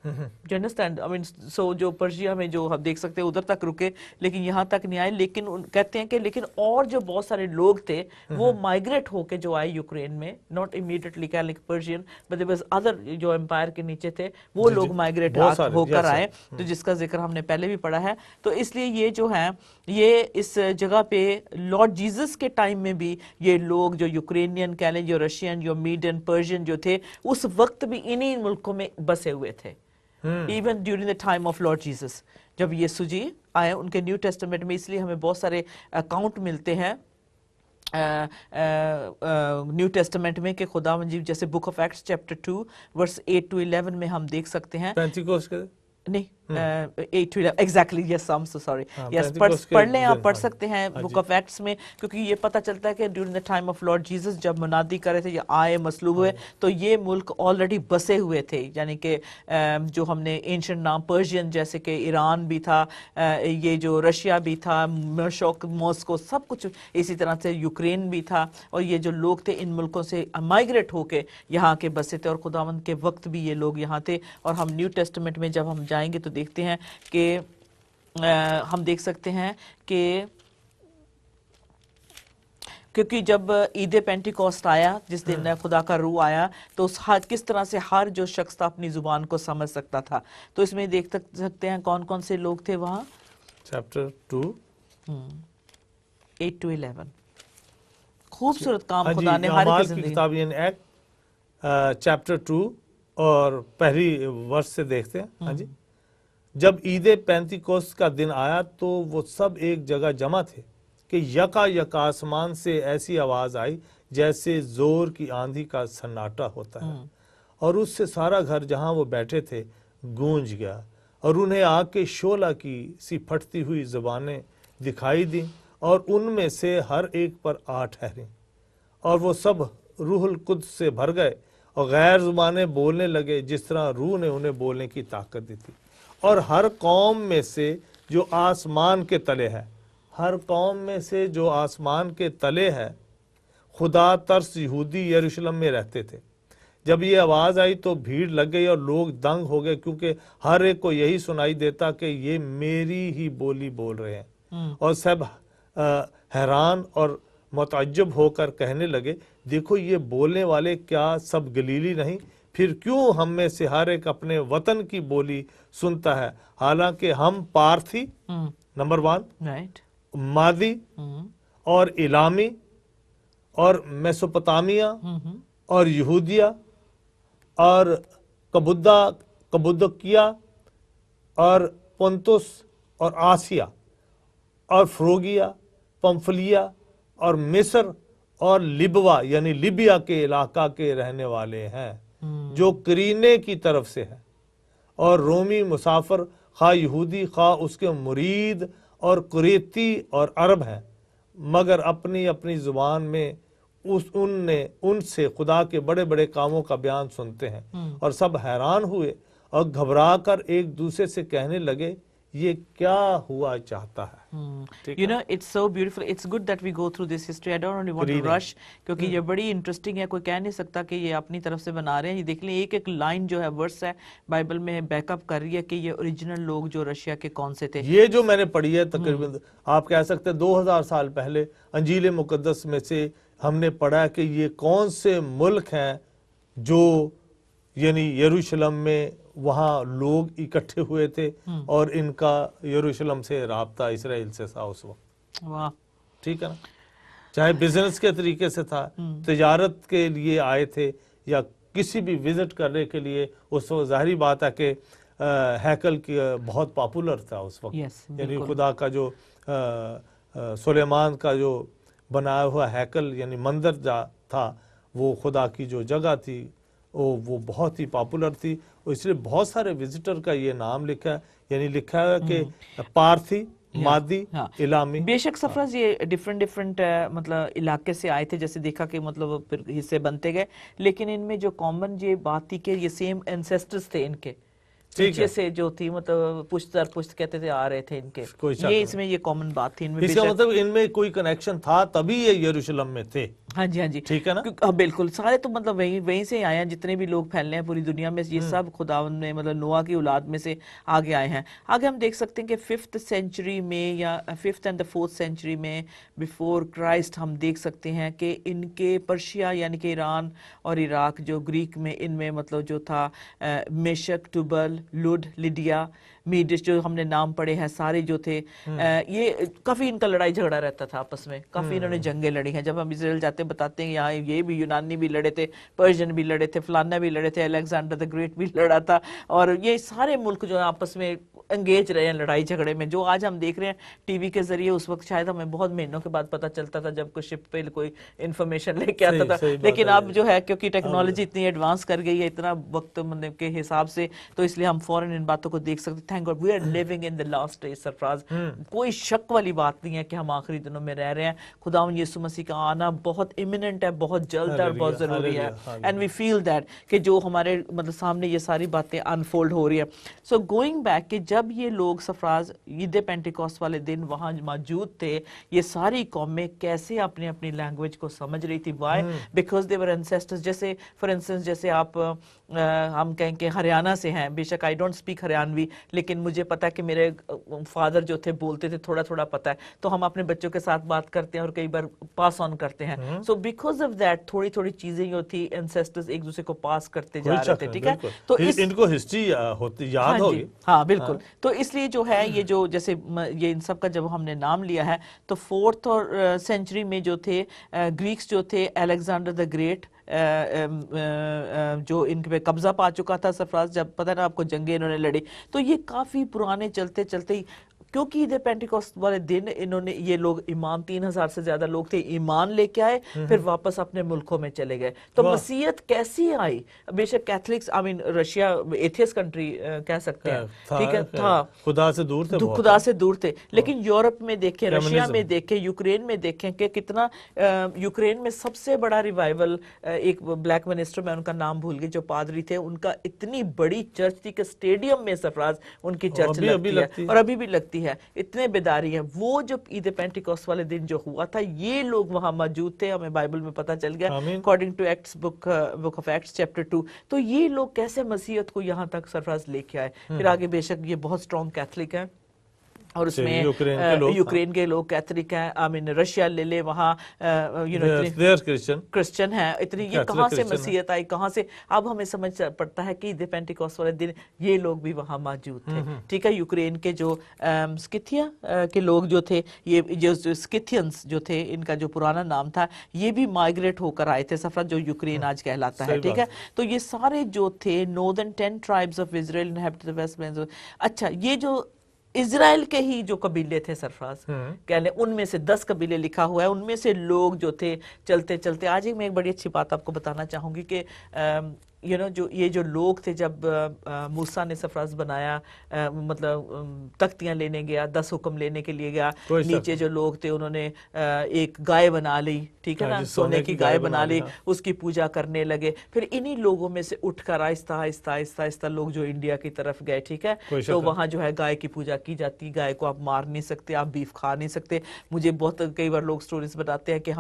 You understand? I mean, so جو پرشیا میں جو ہم دیکھ سکتے ہیں ادھر تک رکے لیکن یہاں تک نہیں آئے, لیکن کہتے ہیں کہ لیکن اور جو بہت سارے لوگ تھے وہ مائگریٹ ہو کے جو آئے یوکرین میں, not immediately Catholic Persian but there was other جو امپائر کے نیچے تھے وہ لوگ مائگریٹ ہو کر آئے, تو جس کا ذکر ہم نے پہلے بھی پڑھا ہے. تو اس لیے یہ جو ہیں یہ اس جگہ پہ لارڈ جیزس کے ٹائم میں بھی یہ لوگ جو یوکرینین کہہ لیں, جو رشین, جو میڈین, پرشین جو تھے اس وقت بھی انہی ملکوں میں بسے ہوئے تھے. Even during the time of lord Jesus جب یسوع جی آئے ان کے نیو ٹیسٹمنٹ میں, اس لیے ہمیں بہت سارے اکاؤنٹ ملتے ہیں نیو ٹیسٹمنٹ میں کہ خدا مجید جیسے book of Acts chapter 2 verse 8 to 11 میں ہم دیکھ سکتے ہیں. نہیں 8 to 11 exactly, yes I am so sorry, yes پڑھ لیں آپ, پڑھ سکتے ہیں بک آف ایکٹس میں, کیونکہ یہ پتہ چلتا ہے کہ during the time of lord Jesus جب منادی کر رہے تھے یا آئے مصلوب ہوئے تو یہ ملک آلریڈی بسے ہوئے تھے. یعنی کہ جو ہم نے اینشنٹ نام پرشین جیسے کہ ایران بھی تھا, یہ جو رشیا بھی تھا, ماسکو, سب کچھ اسی طرح سے یوکرین بھی تھا, اور یہ جو لوگ تھے ان ملکوں سے مائگریٹ ہو کے یہاں کے بسے تھے, اور خداوند کے وقت بھی یہ لوگ یہاں تھے. اور ہم نیو ٹیسٹمنٹ میں جب ہم جائیں گے تو دیکھتے ہیں کہ ہم دیکھ سکتے ہیں کہ کیونکہ جب عید پینٹیکوسٹ آیا جس دن خدا کا روح آیا تو کس طرح سے ہر جو شخص تھا اپنی زبان کو سمجھ سکتا تھا. تو اس میں دیکھ سکتے ہیں کون کون سے لوگ تھے وہاں. چیپٹر 2 8 to 11 خوبصورت کام خدا نے ہر ایک زندگی. کتاب یعنی ایکٹ چیپٹر 2 اور پہلی ورس سے دیکھتے ہیں. ہاں جی, جب عید پینتیکوست کا دن آیا تو وہ سب ایک جگہ جمع تھے کہ یکا یک آسمان سے ایسی آواز آئی جیسے زور کی آندھی کا سناٹا ہوتا ہے, اور اس سے سارا گھر جہاں وہ بیٹھے تھے گونج گیا, اور انہیں آگ کے شعلہ کی سی پھٹتی ہوئی زبانیں دکھائی دیں, اور ان میں سے ہر ایک پر آ ٹھہریں, اور وہ سب روح القدس سے بھر گئے اور غیر زبانیں بولنے لگے جس طرح روح نے انہیں بولنے کی طاقت دی تھی. اور ہر قوم میں سے جو آسمان کے تلے ہے, ہر قوم میں سے جو آسمان کے تلے ہے, خدا ترس یہودی یروشلم میں رہتے تھے. جب یہ آواز آئی تو بھیڑ لگ گئی اور لوگ دنگ ہو گئے, کیونکہ ہر ایک کو یہی سنائی دیتا کہ یہ میری ہی بولی بول رہے ہیں. اور سب حیران اور متعجب ہو کر کہنے لگے, دیکھو یہ بولنے والے کیا سب گلیلی نہیں؟ پھر کیوں ہم میں سے ہر ایک اپنے وطن کی بولی سنتا ہے, حالانکہ ہم پارتھی نمبر 1, مادی اور الامی اور میسوپوتامیہ اور یہودیہ اور کبودکیا اور پونتس اور آسیا اور فروگیا, پمفلیا اور مصر اور لبوا یعنی لیبیا کے علاقہ کے رہنے والے ہیں جو کرینے کی طرف سے ہے, اور رومی مسافر خواہ یہودی خواہ اس کے مرید اور کریتی اور عرب ہیں, مگر اپنی اپنی زبان میں ان سے خدا کے بڑے بڑے کاموں کا بیان سنتے ہیں. اور سب حیران ہوئے اور گھبرا کر ایک دوسرے سے کہنے لگے, یہ کیا ہوا چاہتا ہے. You know, it's so beautiful. It's good that we go through this history. I don't really want to rush کیونکہ یہ بڑی انٹرسٹنگ ہے, کوئی کہہ نہیں سکتا کہ یہ اپنی طرف سے بنا رہے ہیں. یہ دیکھ لیں ایک ایک لائن جو ہے ورس ہے بائبل میں بیک اپ کر رہی ہے کہ یہ اوریجنل لوگ جو رشیا کے کون سے تھے. یہ جو میں نے پڑھی ہے تقریباً آپ کہہ سکتے ہیں 2000 سال پہلے انجیل مقدس میں سے ہم نے پڑھا کہ یہ کون سے ملک ہیں جو یعنی یروشلم میں وہاں لوگ اکٹھے ہوئے تھے, اور ان کا یروشلم سے رابطہ اسرائیل سے تھا اس وقت. ٹھیک ہے نا, چاہے بزنس کے طریقے سے تھا, تجارت کے لیے آئے تھے, یا کسی بھی وزٹ کرنے کے لیے. اس وقت ظاہری بات ہے کہ ہیکل کی بہت پاپولر تھا اس وقت, یعنی خدا کا جو سلیمان کا جو بنایا ہوا ہیکل یعنی مندر تھا, وہ خدا کی جو جگہ تھی وہ بہت ہی پاپولر تھی, اور اس لیے بہت سارے وزٹر کا یہ نام لکھا ہے, یعنی لکھا ہے کہ پارتھی, مادی, الامی. بے شک سفرز یہ ڈیفرنٹ مطلب علاقے سے آئے تھے, جیسے دیکھا کہ مطلب پھر حصے بنتے گئے, لیکن ان میں جو کامن یہ بات تھی کہ یہ سیم انسیسٹرز تھے ان کے پیچھے سے جو تھی, مطلب پشت در پشت کہتے تھے آ رہے تھے ان کے, یہ اس میں یہ کامن بات تھی ان میں. اس کا مطلب ان میں کوئی کنیکشن تھا تبھی یہ یروشلم میں تھے. ہاں جی ہاں جی ٹھیک ہے نا؟ ہاں بالکل، سارے تو مطلب وہیں سے آئے ہیں، جتنے بھی لوگ پھیلے ہیں پوری دنیا میں، یہ سب خداوند نے مطلب نوح کی اولاد میں سے آگے آئے ہیں۔ آگے ہم دیکھ سکتے ہیں کہ 5th سینچری میں یا 5th اینڈ 4th سینچری میں بیفور کرائسٹ ہم دیکھ سکتے ہیں کہ ان کے پرشیا یعنی کہ ایران اور عراق جو گریک میں، ان میں مطلب جو تھا میشک، ٹوبل، لڈ، لیڈیا، میڈس، جو ہم نے نام پڑھے ہیں سارے جو تھے، یہ کافی ان کا لڑائی جھگڑا رہتا تھا آپس میں، کافی انہوں نے جنگیں لڑی ہیں۔ جب ہم اسرائیل جاتے ہیں بتاتے ہیں یہاں یہ بھی یونانی بھی لڑے تھے، پرشین بھی لڑے تھے، فلانا بھی لڑے تھے، الیگزینڈر دی گریٹ بھی لڑا تھا، اور یہ سارے ملک جو آپس میں انگیج رہے ہیں لڑائی جھگڑے میں، جو آج ہم دیکھ رہے ہیں ٹی وی کے ذریعے، اس وقت شاید ہمیں بہت مہینوں کے بعد پتہ چلتا تھا جب کوئی شپ پہ کوئی انفارمیشن لے کے آتا تھا، لیکن اب جو ہے کیونکہ ٹیکنالوجی اتنی ایڈوانس کر گئی ہے اتنا وقت مطلب کے حساب سے، تو اس لیے ہم فوراً ان باتوں کو دیکھ سکتے ہیں۔ Thank God we are living in the last days Sarfaraz, کوئی شک والی بات نہیں ہے کہ ہم آخری دنوں میں رہ رہے ہیں۔ خداوند یسوع مسیح کا آنا بہت امیمنٹ ہے، بہت جلد ہے اور بہت ضروری ہے، اینڈ وی فیل دیٹ کہ جو ہمارے مطلب سامنے یہ ساری باتیں انفولڈ ہو رہی ہے۔ سو گوئنگ بیک کہ جب یہ لوگ سرفراز عید پینٹیکوسٹ والے دن وہاں موجود تھے، یہ ساری قومیں کیسے اپنی اپنی لینگویج کو سمجھ رہی تھی؟ وائی؟ بیکاز دے ور اینسیسٹرز، جیسے فار انسٹنس جیسے آپ ہم کہیں کہ ہریانہ سے ہیں، بے شک آئی ڈونٹ اسپیک ہریانوی، لیکن مجھے پتا ہے کہ میرے فادر جو تھے بولتے تھے، تھوڑا تھوڑا پتا ہے، تو ہم اپنے بچوں کے ساتھ بات کرتے ہیں اور کئی بار پاس آن کرتے ہیں۔ سو بیکاز آف دیٹ تھوڑی تھوڑی چیزیں جو تھی اینسیسٹرز ایک دوسرے کو پاس کرتے جا رہے تھے، ٹھیک ہے؟ تو ان کو ہسٹری یاد ہوگی، ہاں بالکل۔ تو اس لیے جو ہے یہ جو جیسے یہ ان سب کا جب ہم نے نام لیا ہے، تو 4th اور سینچری میں جو تھے گریکس جو تھے، الیگزینڈر دی گریٹ جو ان پہ قبضہ پا چکا تھا سرفراز، جب پتہ نا آپ کو جنگیں انہوں نے لڑی، تو یہ کافی پرانے چلتے چلتے کیونکہ عید پینٹیکوسٹ والے دن انہوں نے یہ لوگ ایمان 3000 سے زیادہ لوگ تھے، ایمان لے کے آئے، پھر واپس اپنے ملکوں میں چلے گئے۔ تو مسیحیت کیسی آئی؟ بے شک کیتھلکس رشیا ایتھیس کنٹری کہہ سکتے ہیں، ٹھیک ہے، تھا خدا سے دور تھے، خدا سے دور تھے، لیکن یورپ میں دیکھیں، رشیا میں دیکھیں، یوکرین میں دیکھیں کہ کتنا یوکرین میں سب سے بڑا ریوائول، ایک بلیک منسٹر، میں ان کا نام بھول گئی، جو پادری تھے، ان کا اتنی بڑی چرچ تھی کہ اسٹیڈیم میں سرفراز ان کی چرچ لگتی ہے اور ابھی بھی لگتی ہے، اتنے بیداری ہیں۔ وہ جو عید پینٹیکوسٹ والے دن جو ہوا تھا، یہ لوگ وہاں موجود تھے، ہمیں بائبل میں پتہ چل گیا according to Acts book of Acts chapter 2۔ تو یہ لوگ کیسے مسیحیت کو یہاں تک سرفراز لے کے آئے؟ پھر آگے بے شک یہ بہت اسٹرانگ کیتھلک ہیں، اور اس میں یوکرین کے لوگ کیتھولک ہیں، رشیا لے لے، وہاں کرسچن ہیں، اتنی یہ کہاں سے مسیحیت آئی، کہاں سے؟ اب ہمیں سمجھ پڑتا ہے کہ عید پینٹیکوسٹ والے دن یہ لوگ بھی وہاں موجود تھے، ٹھیک ہے۔ یوکرین کے جو سکتھیا کے لوگ جو تھے، یہ جو سکتھینس جو تھے، ان کا جو پرانا نام تھا، یہ بھی مائگریٹ ہو کر آئے تھے سفر، جو یوکرین آج کہلاتا ہے، ٹھیک ہے۔ تو یہ سارے جو تھے northern 10 tribes of Israel inhabit the west bands۔ اچھا، یہ جو اسرائیل کے ہی جو قبیلے تھے سرفراز، کہہ لیں ان میں سے 10 قبیلے لکھا ہوا ہے، ان میں سے لوگ جو تھے چلتے چلتے، آج ہی میں ایک بڑی اچھی بات آپ کو بتانا چاہوں گی کہ جو یہ جو لوگ تھے، جب موسیٰ نے سرفراز بنایا، مطلب تختیاں لینے گیا، 10 حکم لینے کے لیے گیا، نیچے جو لوگ تھے انہوں نے ایک گائے بنا لی، ٹھیک ہے نا، سونے کی گائے بنا لی، اس کی پوجا کرنے لگے۔ پھر انہی لوگوں میں سے اٹھ کر آہستہ آہستہ آہستہ آہستہ لوگ جو انڈیا کی طرف گئے، ٹھیک ہے، تو وہاں جو ہے گائے کی پوجا کی جاتی، گائے کو آپ مار نہیں سکتے، آپ بیف کھا نہیں سکتے۔ مجھے بہت کئی بار لوگ سٹوریز بتاتے ہیں کہ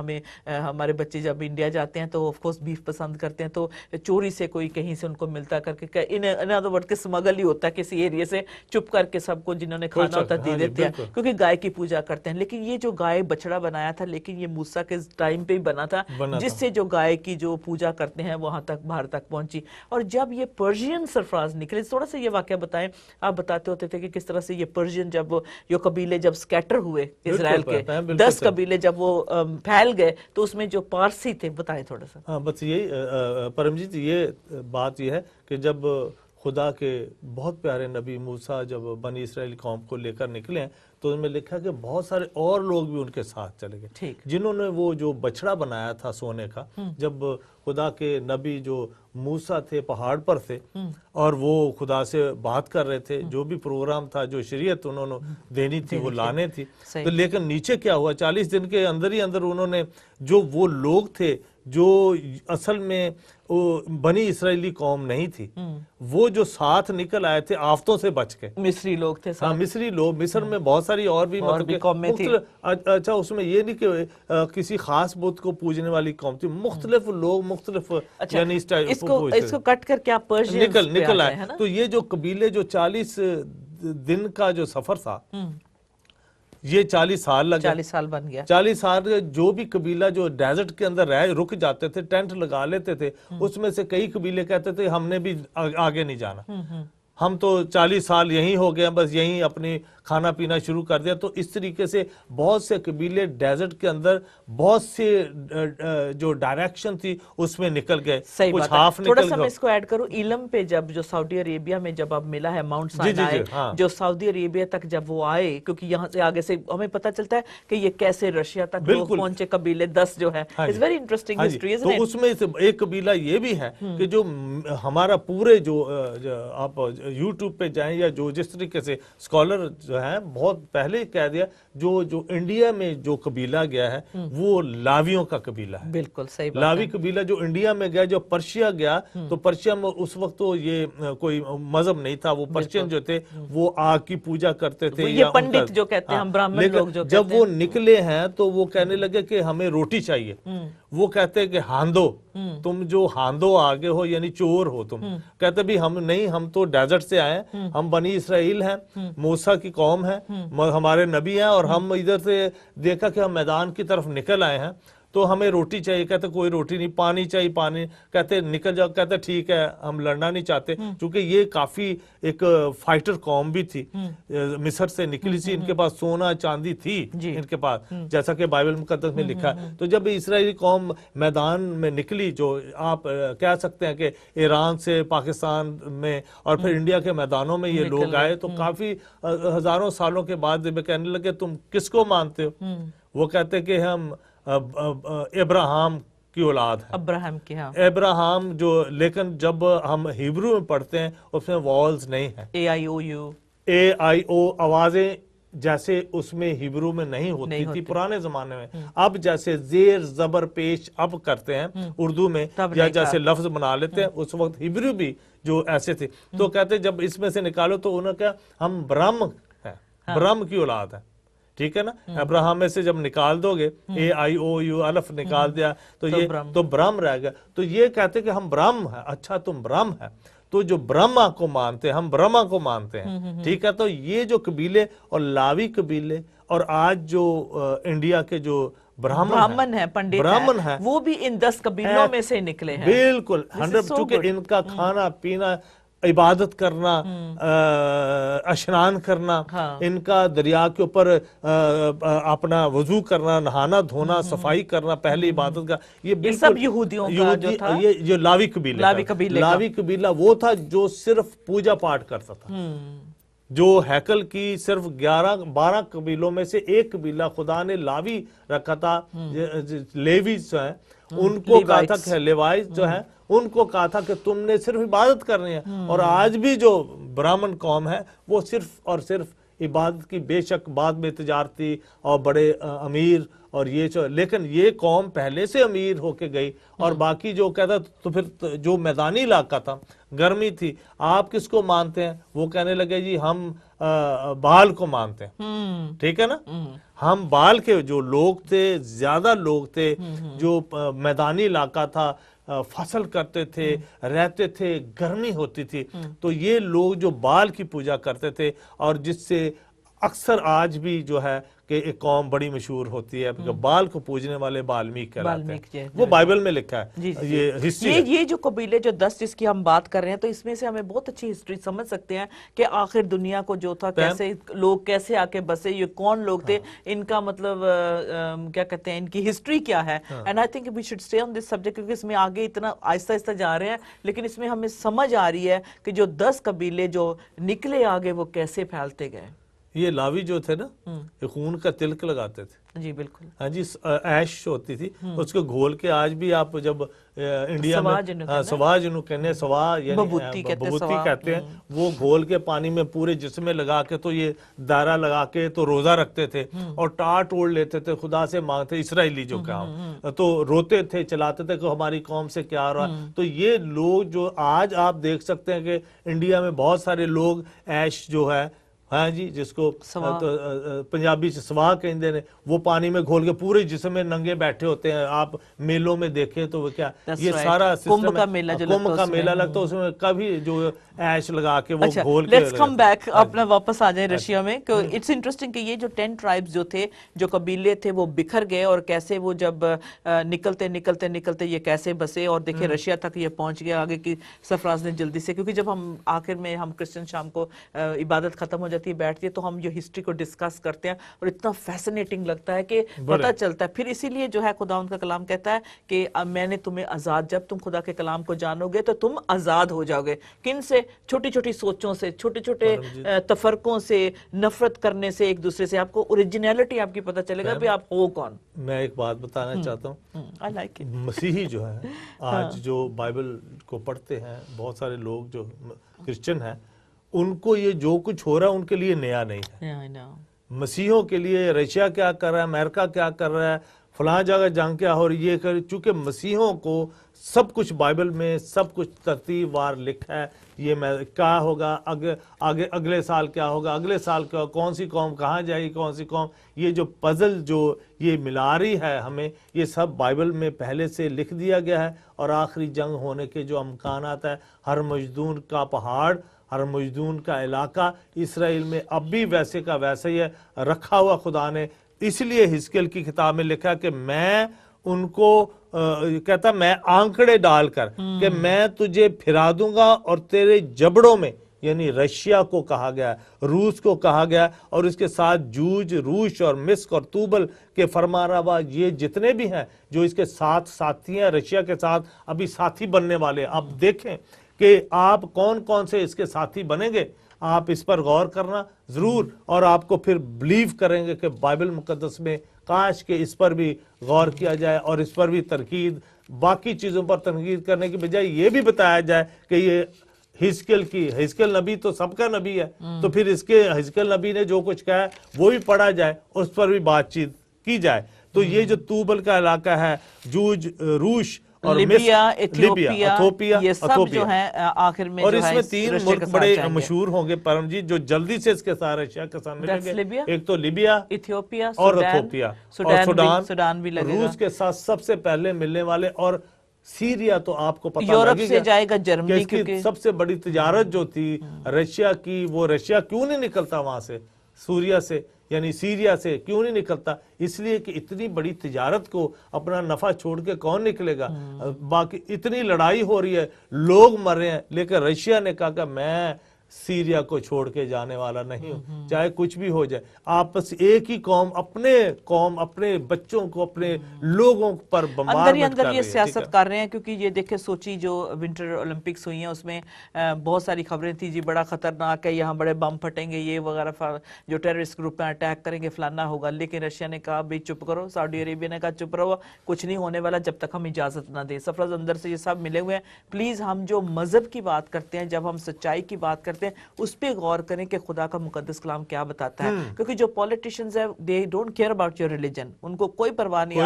ہمارے بچے جب انڈیا جاتے ہیں تو آف کورس بیف پسند کرتے ہیں، تو چوری سے کوئی کہیں سے ان کو ملتا کر کے ان ادر ورڈ کے اسمگل ہی ہوتا ہے کسی ایریا سے، چپ کر کے سب کو جنہوں نے کھانا ہوتا دے دیتے ہیں، کیونکہ گائے کی پوجا کرتے ہیں۔ لیکن یہ جو گائے بچڑا بنایا تھا، لیکن یہ موسیٰ کے ٹائم پہ ہی بنا تھا، جس سے جو گائے کی جو پوجا کرتے ہیں وہاں تک باہر تک پہنچی۔ اور جب یہ پرشین سرفراز نکلے، تھوڑا سا یہ واقعہ بتائیں، آپ بتاتے ہوتے تھے کہ کس طرح سے یہ پرشین جب یہ قبیلے جب سکیٹر ہوئے اسرائیل کے 10 قبیلے جب وہ پھیل گئے، تو اس میں جو پارسی تھے، بتائیں تھوڑا سا۔ ہاں بس یہی پرمجیت، یہ بات یہ ہے کہ جب خدا کے بہت پیارے نبی موسیٰ جب بنی اسرائیل قوم کو لے کر نکلے ہیں، تو ان میں لکھا کہ بہت سارے اور لوگ بھی ان کے ساتھ چلے گئے، جنہوں نے وہ جو بچڑا بنایا تھا سونے کا، جب خدا کے نبی جو موسیٰ تھے پہاڑ پر تھے اور وہ خدا سے بات کر رہے تھے، جو بھی پروگرام تھا، جو شریعت انہوں نے دینی تھی وہ لانے تھی، تو لیکن نیچے کیا ہوا، 40 دن کے اندر ہی اندر انہوں نے جو وہ لوگ تھے جو اصل میں وہ بنی اسرائیلی قوم نہیں تھی، وہ جو ساتھ نکل آئے تھے آفتوں سے بچ کے، مصری لوگ تھے، ہاں مصری لوگ، مصر میں بہت ساری اور بھی قومیں تھی۔ اچھا اس میں یہ نہیں کہ کسی خاص بت کو پوجنے والی قوم تھی، مختلف لوگ مختلف یعنی اس کو کٹ کر کے آپ پرشینز پہ نکل آ آئے۔ تو یہ جو قبیلے جو 40 دن کا جو سفر تھا، یہ 40 سال لگے، 40 سال بن گیا۔ 40 سال جو بھی قبیلہ جو ڈیزرٹ کے اندر رک جاتے تھے، ٹینٹ لگا لیتے تھے، اس میں سے کئی قبیلے کہتے تھے ہم نے بھی آگے نہیں جانا، ہم تو 40 سال یہیں ہو گئے، بس یہیں اپنی کھانا پینا شروع کر دیا۔ تو اس طریقے سے بہت سے قبیلے ڈیزرٹ کے اندر بہت سے جو ڈائریکشن تھی اس میں نکل گئے، کچھ ہاف نکل گئے۔ تھوڑا سا میں اس کو ایڈ کروں، ایلم پہ جب جو سعودی عربیہ میں جب اب ملا ہے ماؤنٹ سائنائے، جو سعودی عربیہ تک جب وہ آئے، کیونکہ یہاں سے آگے سے ہمیں پتہ چلتا ہے کہ یہ کیسے رشیا تک لوگ پہنچے، قبیلے 10 جو ہے، it's very interesting history isn't it؟ تو اس میں سے ایک قبیلہ یہ بھی ہے کہ جو ہمارا پورے جو آپ یوٹیوب پہ جائیں یا جو جس طریقے سے اسکالر جو ہیں بہت پہلے کہہ دیا، جو انڈیا میں جو قبیلہ گیا ہے وہ لاویوں کا قبیلہ ہے۔ بالکل صحیح بات۔ لاوی قبیلہ جو انڈیا میں گیا، جو پرشیا گیا، تو پرشیا میں اس وقت تو یہ کوئی مذہب نہیں تھا، وہ پرشین جو تھے وہ آگ کی پوجا کرتے تھے، یہ پنڈت جو کہتے ہیں ہم براہمن لوگ جو جب وہ نکلے ہیں تو وہ کہنے لگے کہ ہمیں روٹی چاہیے، وہ کہتے کہ ہاندو، تم جو ہاندو آگے ہو یعنی چور ہو تم، کہتے بھی ہم نہیں، ہم تو ڈیزرٹ سے آئے ہیں، ہم بنی اسرائیل ہیں، موسیٰ کی قوم ہے، ہمارے نبی ہیں، اور ہم ادھر سے دیکھا کہ ہم میدان کی طرف نکل آئے ہیں تو ہمیں روٹی چاہیے، کہتے کوئی روٹی نہیں، پانی چاہیے پانی، کہتے نکل جاؤ، کہتے ٹھیک ہے ہم لڑنا نہیں چاہتے، چونکہ یہ کافی ایک فائٹر قوم بھی تھی، مصر سے نکلی سی، ان کے پاس سونا چاندی تھی ان کے پاس، جیسا کہ بائبل مقدس میں لکھا ہے۔ تو جب اسرائیلی قوم میدان میں نکلی، جو آپ کہہ سکتے ہیں کہ ایران سے پاکستان میں اور پھر انڈیا کے میدانوں میں یہ لوگ آئے، تو کافی ہزاروں سالوں کے بعد جب کہنے لگے تم کس کو مانتے ہو، وہ کہتے کہ ہم ابراہم کی اولاد ہے، ابراہم کی، ہاں ابراہم جو، لیکن جب ہم ہیبرو میں پڑھتے ہیں اس میں وائلز نہیں ہیں، اے آئی او آوازیں جیسے اس میں ہیبرو میں نہیں ہوتی تھی پرانے زمانے میں، اب جیسے زیر زبر پیش اب کرتے ہیں اردو میں، یا جیسے لفظ بنا لیتے ہیں، اس وقت ہیبرو بھی جو ایسے تھے، تو کہتے جب اس میں سے نکالو تو انہوں نے کہا ہم برہم ہیں، برہم کی اولاد ہے، ٹھیک ہے نا، ابراہم میں سے جب نکال دو گے، اے آئی او یو الف نکال دیا تو یہ تو برہم رہ گیا، تو یہ کہتے کہ ہم برہم ہیں، اچھا تم برہم ہے، تو جو برہما کو مانتے ہیں، ہم برہما کو مانتے ہیں، ٹھیک ہے۔ تو یہ جو قبیلے اور لاوی قبیلے اور آج جو انڈیا کے جو براہمن ہیں، پنڈت ہیں، وہ بھی ان 10 قبیلوں میں سے نکلے ہیں، بالکل 100، چونکہ ان کا کھانا پینا، عبادت کرنا، اشنان کرنا، ان کا دریا کے اوپر اپنا وضو کرنا، نہانا دھونا، صفائی کرنا، پہلی عبادت کا، یہ سب یہودیوں کا جو تھا، یہ جو لاوی قبیلہ وہ تھا جو صرف پوجا پاٹ کرتا تھا، جو ہیکل کی صرف 12 قبیلوں میں سے ایک قبیلہ خدا نے لاوی رکھا تھا، لیویز جو ہیں ان کو کہا تھا کہ لیوائز جو ہیں ان کو کہا تھا کہ تم نے صرف عبادت کرنی ہے، اور آج بھی جو براہمن قوم ہے وہ صرف اور صرف عبادت کی، بے شک بعد میں تجارتی اور بڑے امیر اور یہ لیکن یہ قوم پہلے سے امیر ہو کے گئی، اور باقی جو کہتا تو پھر جو میدانی علاقہ تھا، گرمی تھی، آپ کس کو مانتے ہیں، وہ کہنے لگے جی ہم بال کو مانتے ہیں، ٹھیک ہے نا، ہم بال کے جو لوگ تھے، زیادہ لوگ تھے، جو میدانی علاقہ تھا، فصل کرتے تھے، رہتے تھے، گرمی ہوتی تھی، تو یہ لوگ جو بال کی پوجا کرتے تھے، اور جس سے اکثر آج بھی جو ہے کہ ایک قوم بڑی مشہور ہوتی ہے کہ بال کو پوجنے والے بالمیک کہلاتے ہیں، وہ بائبل میں لکھا ہے، یہ ہسٹری ہے۔ یہ جو قبیلے جو 10 جس کی ہم بات کر رہے ہیں، تو اس میں سے ہمیں بہت اچھی ہسٹری سمجھ سکتے ہیں کہ آخر دنیا کو جو تھا کیسے لوگ کیسے آ کے بسے، یہ کون لوگ تھے، ان کا مطلب کیا کہتے ہیں، ان کی ہسٹری کیا ہے، and I think we should stay on this subject, کیونکہ اس میں آگے اتنا آہستہ آہستہ جا رہے ہیں، لیکن اس میں ہمیں سمجھ آ رہی ہے کہ جو 10 قبیلے جو نکلے آگے وہ کیسے پھیلتے گئے۔ یہ لاوی جو تھے نا یہ خون کا تلک لگاتے تھے، جی بالکل، ہاں جی، ایش ہوتی تھی اس کو گھول کے، آج بھی آپ جب انڈیا میں سوا جنوں کہنے، سوا یعنی ببوتی کہتے ہیں، وہ گھول کے پانی میں پورے جسم میں لگا کے تو یہ دائرہ لگا کے تو روزہ رکھتے تھے اور ٹاٹ اوڑ لیتے تھے، خدا سے مانگتے، اسرائیلی جو کہا تو روتے تھے، چلاتے تھے کہ ہماری قوم سے کیا ہو رہا. تو یہ لوگ جو آج آپ دیکھ سکتے ہیں کہ انڈیا میں بہت سارے لوگ ایش جو ہے، ہاں جی، جس کو پنجابی سے سوا کہتے ہیں، وہ پانی میں گھول کے پورے جسم میں ننگے بیٹھے ہوتے ہیں. آپ میلوں میں دیکھیں تو وہ کیا، یہ سارا کمبھ کا میلہ لگتا ہے، اس میں کبھی جو ایش لگا کے وہ گھول کے. لیٹس کم بیک، اپنا واپس آ جائیں رشیا میں. اٹس انٹرسٹنگ کہ یہ جو 10 ٹرائبز جو تھے، جو قبیلے تھے، وہ بکھر گئے اور کیسے وہ جب نکلتے یہ کیسے بسے اور دیکھیں رشیا تک یہ پہنچ گیا. آگے کی سرفراز نے جلدی سے، کیونکہ جب ہم آخر میں ہم کرسچن شام کو عبادت ختم ہو جاتی ہے، بیٹھتی ہے، تو ہم جو ہسٹری کو ڈسکس کرتے ہیں اور اتنا فیسنیٹنگ لگتا ہے کہ پتہ چلتا ہے. پھر اسی لیے جو ہے خدا ان کا کلام کہتا ہے کہ میں نے تمہیں آزاد، جب تم خدا کے کلام کو جانو گے تو تم آزاد ہو جاؤ گے. کن سے؟ چھوٹی چھوٹی سوچوں سے، چھوٹے چھوٹے تفرقوں سے، نفرت کرنے سے ایک دوسرے سے. آپ کو اوریجنلٹی آپ کی پتہ چلے گا بھی آپ ہو کون. میں ایک بات بتانا چاہتا ہوں، مسیحی جو ہے آج جو بائبل کو پڑھتے ہیں، بہت سارے لوگ جو کرسچن ہیں، ان کو یہ جو کچھ ہو رہا ہے ان کے لیے نیا نہیں ہے. مسیحوں کے لیے رشیا کیا کر رہا ہے، امریکہ کیا کر رہا ہے، فلاں جگہ جنگ کیا ہو رہی ہے، چونکہ مسیحوں کو سب کچھ بائبل میں سب کچھ ترتیب وار لکھا ہے. یہ میں کیا ہوگا آگے، اگلے سال کیا ہوگا، اگلے سال کیا، کون سی قوم کہاں جائے گی، کون سی قوم، یہ جو پزل جو یہ ملا رہی ہے ہمیں، یہ سب بائبل میں پہلے سے لکھ دیا گیا ہے. اور آخری جنگ ہونے کے جو امکانات ہے، ہر مجدون کا پہاڑ، ہر مجدون کا علاقہ اسرائیل میں اب بھی ویسے کا ویسا ہی ہے رکھا ہوا خدا نے. اس لیے حزقیل کی کتاب میں لکھا کہ میں ان کو کہتا میں آنکڑے ڈال کر کہ میں تجھے پھرا دوں گا اور تیرے جبڑوں میں، یعنی رشیا کو کہا گیا، روس کو کہا گیا، اور اس کے ساتھ جوج، روش اور مسک اور توبل کے فرمانروا، یہ جتنے بھی ہیں جو اس کے ساتھ ساتھی ہیں، رشیا کے ساتھ ابھی ساتھی بننے والے. آپ دیکھیں کہ آپ کون کون سے اس کے ساتھی بنیں گے. آپ اس پر غور کرنا ضرور، اور آپ کو پھر بلیو کریں گے کہ بائبل مقدس میں کاش کہ اس پر بھی غور کیا جائے اور اس پر بھی تنقید، باقی چیزوں پر تنقید کرنے کی بجائے یہ بھی بتایا جائے کہ یہ حزقیل نبی تو سب کا نبی ہے، تو پھر اس کے حزقیل نبی نے جو کچھ کہا ہے وہ بھی پڑھا جائے، اس پر بھی بات چیت کی جائے. تو یہ جو توبل کا علاقہ ہے، جوج، روش اور لیبیا، ایتھوپیا، یہ سب جو ہیں آخر میں اور جو اس ہے میں 3 ملک بڑے مشہور ہوں گے پرم جی، جو جلدی سے اس کے ساتھ رشیا کے ساتھ ملیں گے. ایک تو لیبیا، ایتھوپیا اور ایتھوپیا اور سوڈان بھی لگے گا. روس کے ساتھ سب سے پہلے ملنے والے، اور سیریا تو آپ کو پتہ یورپ سے جائے گا، جرمنی، کہ اس کی سب سے بڑی تجارت جو تھی رشیا کی، وہ رشیا کیوں نہیں نکلتا وہاں سے، سوریا سے یعنی سیریا سے کیوں نہیں نکلتا؟ اس لیے کہ اتنی بڑی تجارت کو اپنا نفع چھوڑ کے کون نکلے گا؟ باقی اتنی لڑائی ہو رہی ہے، لوگ مر رہے ہیں، لیکن رشیا نے کہا کہ میں سیریا کو چھوڑ کے جانے والا نہیں ہوں، چاہے کچھ بھی ہو جائے. آپس ایک ہی قوم اپنے بچوں کو، اپنے لوگوں پر بمبارمنٹ کر رہی ہے. یہ سیاست کر رہے ہیں، کیونکہ یہ دیکھیں سوچی جو ونٹر اولمپکس ہوئی ہیں اس میں بہت ساری خبریں تھی جی بڑا خطرناک ہے، یہاں بڑے بم پھٹیں گے، یہ وغیرہ، جو ٹیررسٹ گروپ میں اٹیک کریں گے، فلانا ہوگا. لیکن رشیا نے کہا بھئی چپ کرو، سعودی عربیہ نے کہا چپ رہو، کچھ نہیں ہونے والا جب تک ہم اجازت نہ دیں. سفرز اندر سے یہ سب ملے ہوئے ہیں. پلیز ہم جو مذہب کی بات کرتے ہیں، جب ہم سچائی کی بات کرتے ہیں، اس پہ غور کریں کہ خدا کا مقدس کلام کیا بتاتا ہے. کیونکہ جو پولیٹیشنز ہیں they don't care about your religion، ان کو کوئی پرواہ نہیں.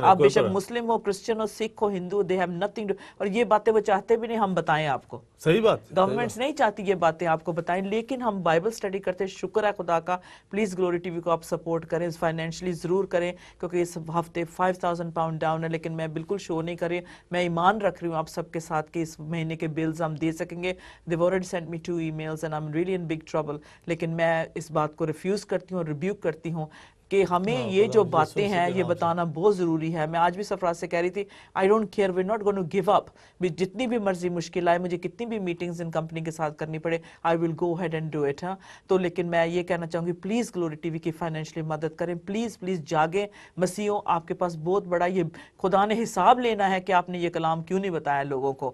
آپ بے شک مسلم ہو، کرسچن ہو، سکھ ہو، ہندو، they have nothing to، اور یہ باتیں وہ چاہتے بھی نہیں ہم بتائیں آپ کو. صحیح بات، گورنمنٹس نہیں چاہتی یہ باتیں آپ کو بتائیں، لیکن ہم بائبل سٹڈی کرتے ہیں. شکر ہے خدا کا. پلیز گلوری ٹی وی کو آپ سپورٹ کریں، فائنینشلی ضرور کریں، کیونکہ اس ہفتے 5000 پاؤنڈ ڈاؤن ہے. لیکن میں بالکل شو نہیں کر رہی، میں ایمان رکھ رہی ہوں آپ سب کے ساتھ کہ اس مہینے کے بلز ہم دے سکیں گے. They've already sent me 2 emails and I'm really in big trouble. لیکن میں اس بات کو ریفیوز کرتی ہوں، ریبیوک کرتی ہوں کہ ہمیں یہ جو باتیں ہیں یہ بتانا بہت ضروری ہے. میں آج بھی سفرات سے کہہ رہی تھی I don't care, we're not going to give up. جتنی بھی مرضی مشکل آئے، مجھے کتنی بھی میٹنگز ان کمپنی کے ساتھ کرنی پڑے، I will go ahead and do it. تو لیکن میں یہ کہنا چاہوں گی پلیز گلوری ٹی وی کی فائنینشلی مدد کریں. پلیز جاگیں مسیحوں، آپ کے پاس بہت بڑا یہ خدا نے حساب لینا ہے کہ آپ نے یہ کلام کیوں نہیں بتایا لوگوں کو.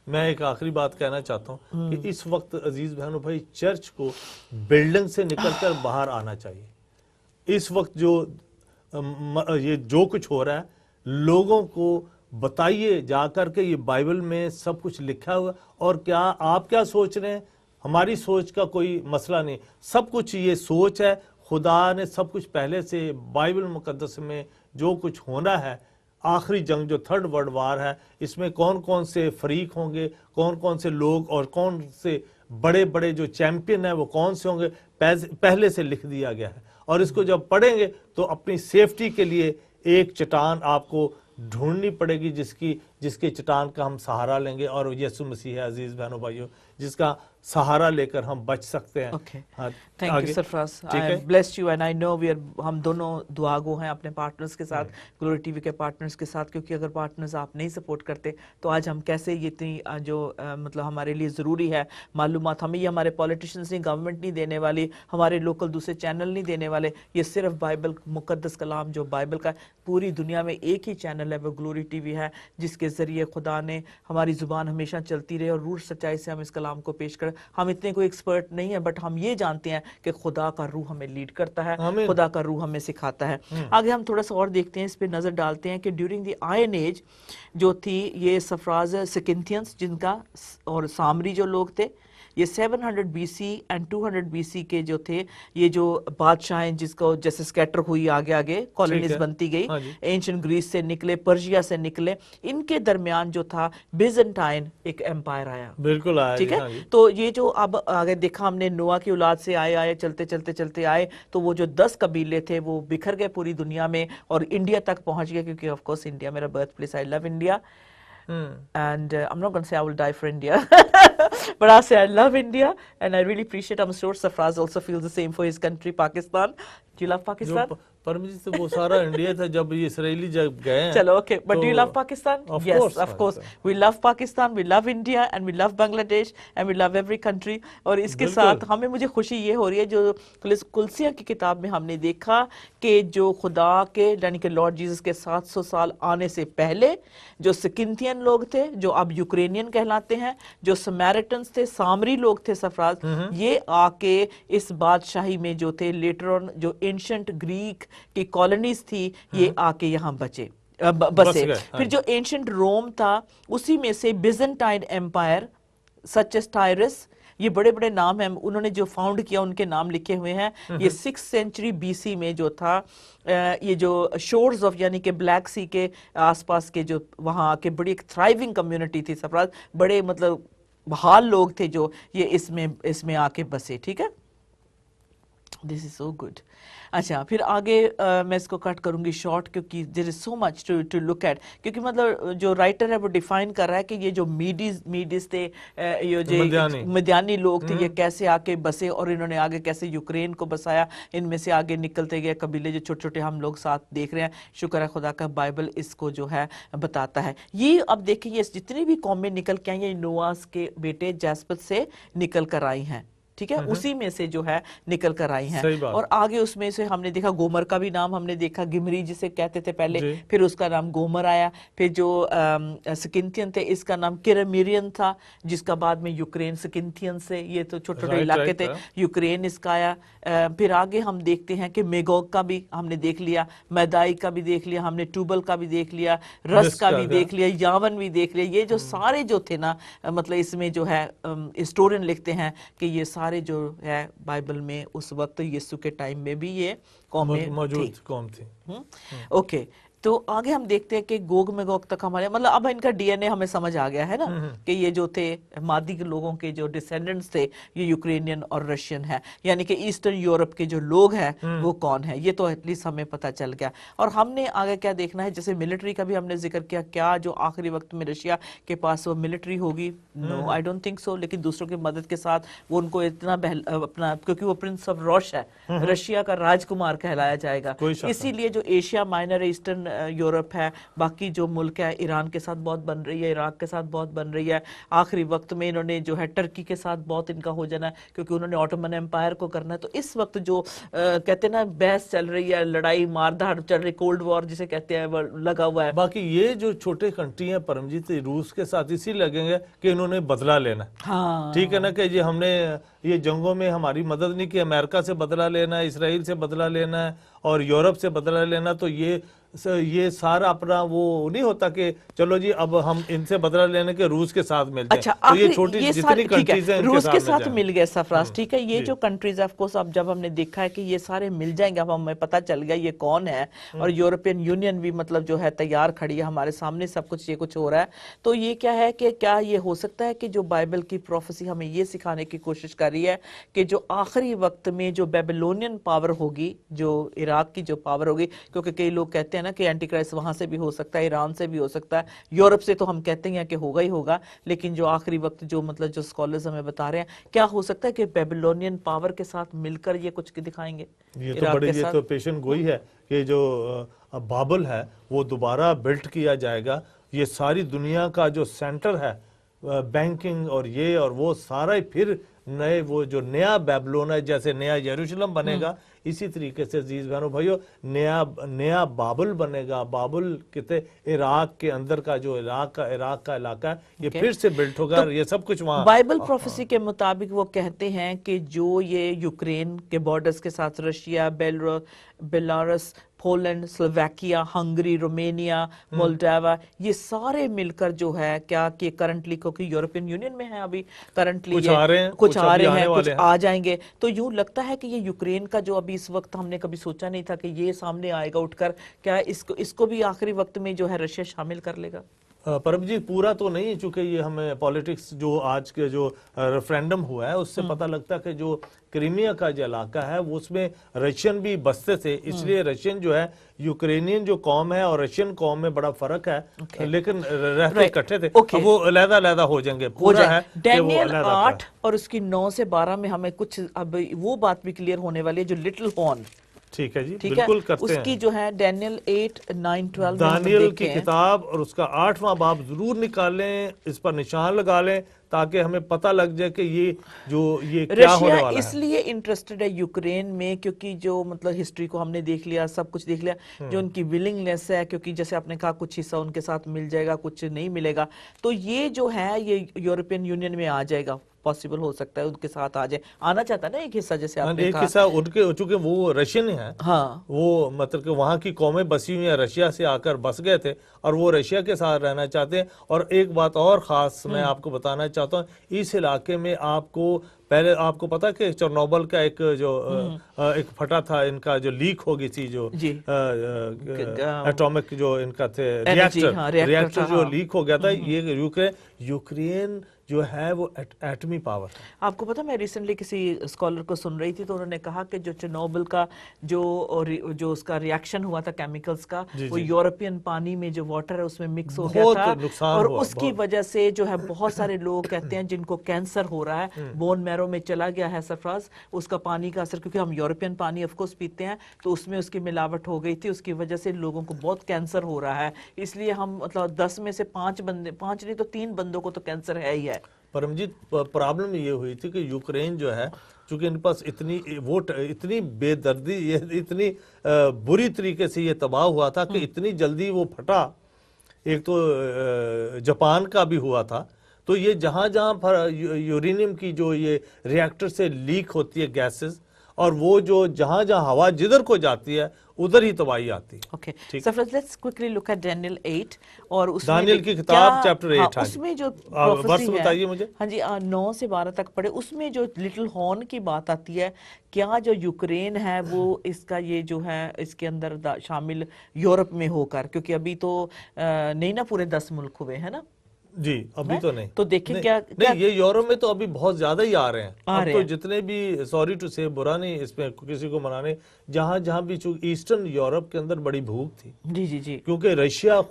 میں ایک آخری بات کہنا چاہتا ہوں کہ اس وقت عزیز بہنوں بھائی چرچ کو بلڈنگ سے نکل کر باہر آنا چاہیے. اس وقت یہ جو کچھ ہو رہا ہے لوگوں کو بتائیے جا کر کے یہ بائبل میں سب کچھ لکھا ہوا اور کیا آپ کیا سوچ رہے ہیں. ہماری سوچ کا کوئی مسئلہ نہیں, سب کچھ یہ سوچ ہے. خدا نے سب کچھ پہلے سے بائبل مقدس میں جو کچھ ہونا ہے, آخری جنگ جو تھرڈ ورلڈ وار ہے, اس میں کون کون سے فریق ہوں گے, کون کون سے لوگ اور کون سے بڑے بڑے جو چیمپئن ہیں وہ کون سے ہوں گے, پہلے سے لکھ دیا گیا ہے. اور اس کو جب پڑھیں گے تو اپنی سیفٹی کے لیے ایک چٹان آپ کو ڈھونڈنی پڑے گی جس کے چٹان کا ہم سہارا لیں گے, اور یسوع مسیح ہے عزیز بہنوں بھائیوں, جس کا سہارا لے کر ہم بچ سکتے ہیں. Thank you Sarfaraz, I blessed you and I know ہم دونوں دعا گو ہیں اپنے پارٹنرز کے ساتھ, گلوری ٹی وی کے پارٹنرز کے ساتھ, کیونکہ اگر پارٹنرز آپ نہیں سپورٹ کرتے تو آج ہم کیسے یہ اتنی جو مطلب ہمارے لیے ضروری ہے معلومات, ہمیں یہ ہمارے پولیٹیشنز نہیں, گورنمنٹ نہیں دینے والی, ہمارے لوکل دوسرے چینل نہیں دینے والے, یہ صرف بائبل مقدس کلام جو بائبل کا پوری دنیا میں ایک ہی چینل ہے, وہ گلوری ٹی وی ہے, جس کے ذریعے خدا نے ہماری زبان ہمیشہ چلتی رہے اور روح سچائی سے ہم اس کلام کو پیش کریں. ہم اتنے کوئی ایکسپرٹ نہیں ہیں, بٹ ہم یہ جانتے ہیں کہ خدا کا روح ہمیں لیڈ کرتا ہے, خدا کا روح ہمیں سکھاتا ہے. آگے ہم تھوڑا سا اور دیکھتے ہیں, اس پہ نظر ڈالتے ہیں کہ ڈیورنگ دی آئرن ایج جو تھی یہ سفراز سکنتھینس جن کا اور سامری جو لوگ تھے, یہ 700 B C and 200 B C کے جو تھے, یہ جو بادشاہیں جس کو جیسے سکیٹر ہوئی آگے آگے کالونیز بنتی گئی, اینشنٹ گریس سے نکلے, پرشیا سے نکلے, ان کے درمیان جو تھا بیزنٹائن ایک ایمپائر آیا. بالکل آیا, ٹھیک ہے. تو یہ جو اب آگے دیکھا ہم نے نوح کی اولاد سے آئے چلتے آئے, تو وہ جو 10 قبیلے تھے وہ بکھر گئے پوری دنیا میں اور انڈیا تک پہنچ گئے, کیونکہ آف کورس انڈیا میرا birth place, I love India. And I'm not going to say I will die for India, but I'll say I love India and I really appreciate. I'm sure Safraz also feels the same for his country, Pakistan. Do you love Pakistan? پرمجیت سے وہ سارا انڈیا تھا جب یہ اسرائیلی جب گئے ہیں. چلو okay, but do you love Pakistan? Yes of course we love Pakistan, we love India and we love Bangladesh and we love every country. اور اس کے ساتھ ہمیں مجھے خوشی یہ ہو رہی ہے جو کلسیہ کی کتاب میں ہم نے دیکھا کہ جو خدا کے یعنی کہ لارڈ جیزس کے 700 سال آنے سے پہلے جو سکنتھین لوگ تھے, جو اب یوکرینین کہلاتے ہیں, جو سمیرٹنز تھے, سامری لوگ تھے سفراز, یہ آ کے اس بادشاہی میں جو تھے لیٹر آن جو اینشنٹ گریک کی کالونیز تھی یہ آ کے یہاں بسے. پھر جو اینشنٹ روم تھا اسی میں سے Byzantine empire such as Tyrus, یہ بڑے بڑے نام ہیں, انہوں نے جو فاؤنڈ کیا ان کے نام لکھے ہوئے ہیں. یہ 6th سینچری بی سی میں جو تھا, یہ جو شورز آف یعنی کہ بلیک سی کے آس پاس کے جو وہاں کے بڑی ایک تھرائیونگ کمیونٹی تھی سفراز, بڑے مطلب بحال لوگ تھے جو یہ اس میں آ کے بسے. ٹھیک ہے, دس از سو گڈ. اچھا پھر آگے میں اس کو کٹ کروں گی شارٹ, کیونکہ دیر از سو مچ ٹو لک ایٹ, کیونکہ مطلب جو رائٹر ہے وہ ڈیفائن کر رہا ہے کہ یہ جو میڈیز تھے, یہ جو مدیانی لوگ تھے, یہ کیسے آ کے بسے اور انہوں نے آگے کیسے یوکرین کو بسایا, ان میں سے آگے نکلتے گئے قبیلے جو چھوٹے چھوٹے ہم لوگ ساتھ دیکھ رہے ہیں. شکر ہے خدا کا بائبل اس کو جو ہے بتاتا ہے. یہ اب دیکھیں یہ جتنی بھی قومیں نکل کے آئی ہیں, یہ نواس کے بیٹے جاسپت سے نکل کر آئی ہیں. ٹھیک ہے, اسی میں سے جو ہے نکل کر آئی ہیں. اور آگے اس میں سے ہم نے دیکھا گومر کا بھی نام ہم نے دیکھا, گمری جسے کہتے تھے پہلے, پھر اس کا نام گومر آیا. پھر جو سکنتھین تھے اس کا نام کرمیرین تھا, جس کا بعد میں یوکرین سکنتھین سے, یہ تو چھوٹے چھوٹے علاقے تھے, یوکرین اس کا آیا. پھر آگے ہم دیکھتے ہیں کہ میگوگ کا بھی ہم نے دیکھ لیا, میدائی کا بھی دیکھ لیا ہم نے, ٹوبل کا بھی دیکھ لیا, رس کا بھی دیکھ لیا, یاون بھی دیکھ لیا. یہ جو سارے جو تھے نا, مطلب اس میں جو ہے ہسٹورین لکھتے ہیں کہ یہ سارے جو ہے بائبل میں اس وقت یسوع کے ٹائم میں بھی یہ قومیں موجود تھی. اوکے, تو آگے ہم دیکھتے ہیں کہ گوگ میگوگ تک ہمارے مطلب اب ان کا ڈی این اے ہمیں سمجھ آ گیا ہے نا, کہ یہ جو تھے مادی کے لوگوں کے جو ڈیسینڈنٹس تھے یہ یوکرینین اور رشین ہے, یعنی کہ ایسٹرن یورپ کے جو لوگ ہیں وہ کون ہیں, یہ تو ایٹ لیسٹ ہمیں پتہ چل گیا. اور ہم نے آگے کیا دیکھنا ہے, جیسے ملٹری کا بھی ہم نے ذکر کیا, کیا جو آخری وقت میں رشیا کے پاس وہ ملٹری ہوگی, نو آئی ڈونٹ تھنک سو, لیکن دوسروں کی مدد کے ساتھ وہ ان کو اتنا اپنا, کیونکہ وہ پرنس آف روش ہے, رشیا کا راجکمار کہلایا جائے گا, اسی لیے جو ایشیا مائنر ایسٹرن یورپ ہے، باقی جو ملک ہے، ایران کے ساتھ بہت بن رہی ہے، عراق کے ساتھ بہت بن رہی ہے، آخری وقت میں انہوں نے جو ہے ٹرکی کے ساتھ بہت ان کا ہو جانا ہے کیونکہ انہوں نے آٹومن امپائر کو کرنا ہے. تو اس وقت جو کہتے ہیں نا بحث چل رہی ہے، لڑائی مار دھاڑ چل رہی، کولڈ وار جسے کہتے ہیں، وہ لگا ہوا ہے. باقی یہ جو چھوٹے کنٹری ہیں پرمجیت، روس کے ساتھ اسی لگیں گے کہ انہوں نے بدلہ لینا ہے. ہاں ٹھیک ہے نا، کہ یہ ہم نے یہ جنگوں میں ہماری مدد نہیں کی، امریکہ سے بدلہ لینا ہے، اسرائیل سے بدلہ لینا ہے اور یورپ سے بدلہ لینا. تو یہ سارا اپنا وہ نہیں ہوتا کہ چلو جی اب ہم ان سے بدلہ لینے کے روس کے ساتھ مل جائیں. اچھا تو یہ آخری چھوٹی یہ جتنی سارے ٹھیک کنٹریز ہیں ہے، ان روس کے کے ساتھ مل گئے سرفراز. ٹھیک ہے، یہ جی. جو کنٹریز آف کورس اب جب ہم نے دیکھا ہے کہ یہ سارے مل جائیں گے، اب ہمیں پتہ چل گیا یہ کون ہے، اور یورپین یونین بھی مطلب جو ہے تیار کھڑی ہے ہمارے سامنے، سب کچھ یہ کچھ ہو رہا ہے. تو یہ کیا ہے کہ کیا یہ ہو سکتا ہے کہ جو بائبل کی پروفیسی ہمیں یہ سکھانے کی کوشش کر رہی ہے کہ جو آخری وقت میں جو بیبلونین پاور ہوگی، جو عراق کی جو پاور ہوگی، کیونکہ کئی لوگ کہتے ہیں نا کہ اینٹی کرائسٹ وہاں سے بھی ہو سکتا ہے، ایران سے بھی ہو سکتا ہے، یورپ سے تو ہم کہتے ہیں کہ ہوگا ہی ہوگا، لیکن جو آخری وقت جو مطلب جو اسکالرز ہمیں بتا رہے ہیں، کیا ہو سکتا ہے کہ بیبلونین پاور کے ساتھ مل کر یہ کچھ دکھائیں گے یہ تو بڑی یہ تو پیشن گوئی ہے کہ جو بابل ہے وہ دوبارہ بلٹ کیا جائے گا. یہ ساری دنیا کا جو سینٹر ہے بینکنگ اور یہ اور وہ سارا ہی پھر نئے وہ جو نیا بیبلون ہے، جیسے نیا یروشلم بنے گا، اسی طریقے سے عزیز بہنوں بھائیو نیا بابل بنے گا. بابل کہتے عراق کے اندر کا جو عراق کا علاقہ ہے یہ پھر سے بلٹ ہوگا. یہ سب کچھ وہاں بائبل پروفیسی کے مطابق وہ کہتے ہیں کہ جو یہ یوکرین کے بارڈرز کے ساتھ Russia, Belarus, Poland, Slovakia, Hungary, Romania, Moldova, یہ سارے مل کر جو ہے کیا کہ کرنٹلی کیونکہ یورپین یونین میں ہیں ابھی کرنٹلی، کچھ آ رہے ہیں، کچھ آ رہے ہیں، کچھ آ جائیں گے. تو یوں لگتا ہے کہ یہ یوکرین کا جو ابھی اس وقت ہم نے کبھی سوچا نہیں تھا کہ یہ سامنے آئے گا اٹھ کر، کیا اس کو بھی آخری وقت میں جو ہے رشیا شامل کر لے گا؟ پرم جی پورا تو نہیں، چونکہ یہ ہمیں پالیٹکس جو آج کے جو ریفرینڈم ہوا ہے اس سے پتہ لگتا ہے کہ جو کریمیا کا جو علاقہ ہے وہ اس میں رشین بھی بستے تھے، اس لیے رشین جو ہے یوکرینین جو قوم ہے اور رشین قوم میں بڑا فرق ہے، لیکن رہتے اکٹھے تھے. وہ علیحدہ ہو جائیں گے. پورا ہے ڈینیل 8 اور اس کی 9 سے 12 میں ہمیں کچھ اب وہ بات بھی کلیئر ہونے والی ہے جو لٹل ہارن. ٹھیک ہے جی، بالکل کرتے ہیں. اس کی جو ہے ڈینیل 8، 9، 12 دانیل کی کتاب اور اس کا 8واں باب ضرور نکالیں، اس پر نشان لگا لیں تاکہ ہمیں پتہ لگ جائے کہ یہ کیا ہونے والا ہے. اس لیے انٹرسٹڈ ہے یوکرین میں کیونکہ جو مطلب ہسٹری کو ہم نے دیکھ لیا، سب کچھ دیکھ لیا، جو ان کی ولنگنیس ہے، کیونکہ جیسے آپ نے کہا کچھ حصہ ان کے ساتھ مل جائے گا، کچھ نہیں ملے گا، تو یہ جو ہے یہ یورپین یونین میں آ جائے گا. پاسبل ہو سکتا ہے ان کے ساتھ آ جائے، آنا چاہتا ہے نا ایک حصہ، جیسے آپ نے کہا ایک حصہ ان کے، چونکہ وہ رشین ہیں، وہ مطلب کہ وہاں کی قومیں بسی ہوئی ہیں، رشیا سے آ کر بس گئے تھے اور وہ رشیا کے ساتھ رہنا چاہتے ہیں. اور ایک بات اور خاص میں آپ کو بتانا چاہتا ہوں، اس علاقے میں آپ کو پہلے آپ کو پتا کہ چرنوبل کا ایک جو ایک پھٹا تھا ان کا جو لیک ہو گئی تھی، جو ایٹامک جو ان کا تھے ریاکٹر جو لیک ہو گیا تھا، یہ یوکرین جو ہے وہ ایٹمی پاور ہے. آپ کو پتا میں ریسنٹلی کسی اسکالر کو سن رہی تھی تو انہوں نے کہا کہ جو چرنوبل کا جو اس کا ریاکشن ہوا تھا کیمیکلز کا، وہ یورپین پانی میں جو واٹر ہے اس میں مکس ہو گیا تھا، اور اس کی وجہ سے جو ہے بہت سارے لوگ کہتے ہیں جن کو کینسر ہو رہا ہے، بون میرو میں چلا گیا ہے سرفراز اس کا پانی کا اثر، کیونکہ ہم یورپین پانی آف کورس پیتے ہیں تو اس میں اس کی ملاوٹ ہو گئی تھی، اس کی وجہ سے لوگوں کو بہت کینسر ہو رہا ہے. اس لیے ہم مطلب 10 میں سے 5 نہیں تو 3 بندوں کو تو کینسر ہے ہی ہے. پرمجیت پرابلم یہ ہوئی تھی کہ یوکرین جو ہے چونکہ ان پاس اتنی بے دردی، اتنی بری طریقے سے یہ تباہ ہوا تھا کہ اتنی جلدی وہ پھٹا. ایک تو جاپان کا بھی ہوا تھا، تو یہ جہاں یورینیم کی جو یہ ریاکٹر سے لیک ہوتی ہے گیسز، اور وہ جو جہاں ہوا جدھر کو جاتی ہے ادھر ہی تباہی آتی ہے. Okay Sarfraz, let's quickly look at Daniel 8 اور اس میں دانیل کی کتاب چیپٹر 8 اس میں جو پروفیسی ہے، بتائیے مجھے. ہاں جی 9 سے 12 تک پڑھے، اس میں جو لٹل ہارن کی بات آتی ہے، کیا جو یوکرین ہے وہ اس کا یہ جو ہے اس کے اندر شامل یورپ میں ہو کر، کیونکہ ابھی تو نہیں نا پورے 10 ملک ہوئے ہیں نا. جی ابھی تو نہیں، تو دیکھیں کیا نہیں یہ یورپ میں تو ابھی بہت زیادہ ہی آ رہے ہیں. اب تو جتنے بھی، سوری ٹو سے برا نہیں اس میں کسی کو منانے، جہاں بھی ایسٹرن یورپ کے اندر بڑی بھوک تھی. جی کیونکہ رشیا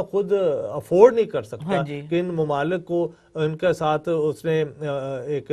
خود افورڈ نہیں کر سکتا کہ ان ممالک کو ان کے ساتھ اس نے ایک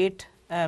8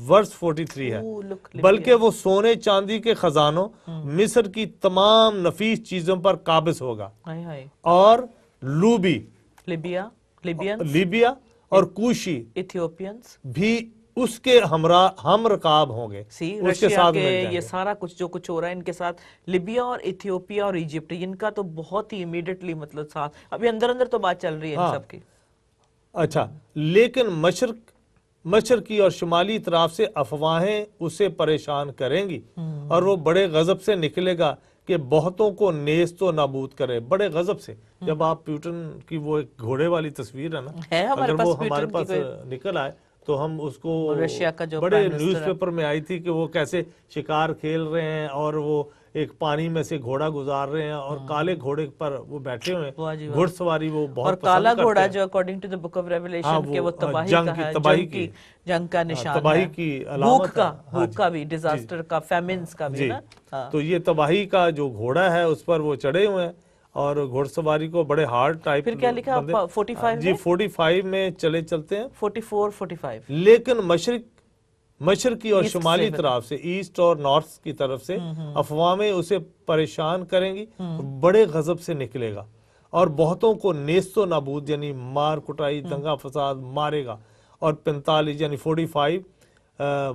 ورس 43 ہے، look, بلکہ وہ سونے چاندی کے خزانوں مصر کی تمام نفیس چیزوں پر قابض ہوگا، اور لوبی لیبیا اور کوشی ایتھیوپینس بھی اس کے ہمراہ ہم رکاب ہوں گے، اس کے رشیا ساتھ کے مل جائیں یہ گے۔ سارا کچھ جو کچھ ہو رہا ہے ان کے ساتھ لیبیا اور ایتھیوپیا اور ایجپٹ، ان کا تو بہت ہی امیڈیٹلی مطلب ساتھ ابھی اندر اندر تو بات چل رہی ہے ان سب کی۔ اچھا، لیکن مشرقی اور شمالی طرف سے افواہیں اسے پریشان کریں گی، اور وہ بڑے غضب سے نکلے گا کہ بہتوں کو نیست و نابود کرے۔ بڑے غضب سے، جب آپ پیوٹن کی وہ ایک گھوڑے والی تصویر ہے نا، اگر وہ ہمارے پاس نکل آئے تو ہم اس کو، رشیا کا جو بڑے نیوز پیپر میں آئی تھی کہ وہ کیسے شکار کھیل رہے ہیں اور وہ ایک پانی میں سے گھوڑا گزار رہے ہیں اور کالے گھوڑے پر وہ بیٹھے ہوئے ہیں، گھڑ سواری وہ بہت اور پسند کالا کرتے گھوڑا ہیں، جو according to the book of Revelation کہ وہ تباہی کا ہے، جنگ کا نشان ہے، تباہی کی علامت ہے، بھوک کا بھی، ڈیزاسٹر کا، فیمنز کا بھی نا۔ تو یہ تباہی کا جو گھوڑا ہے اس پر وہ چڑھے ہوئے ہیں، اور گھوڑ سواری کو بڑے ہارڈ ٹائپ، پھر کیا لکھا 45 جی 45 میں چلتے ہیں، 44 45 لیکن مشرقی اور شمالی طرف سے، ایسٹ اور نارتھ کی طرف سے افواہیں اسے پریشان کریں گی، بڑے غضب سے نکلے گا اور بہتوں کو نیست و نابود یعنی مار کٹائی دنگا فساد مارے گا۔ اور 45 یعنی 45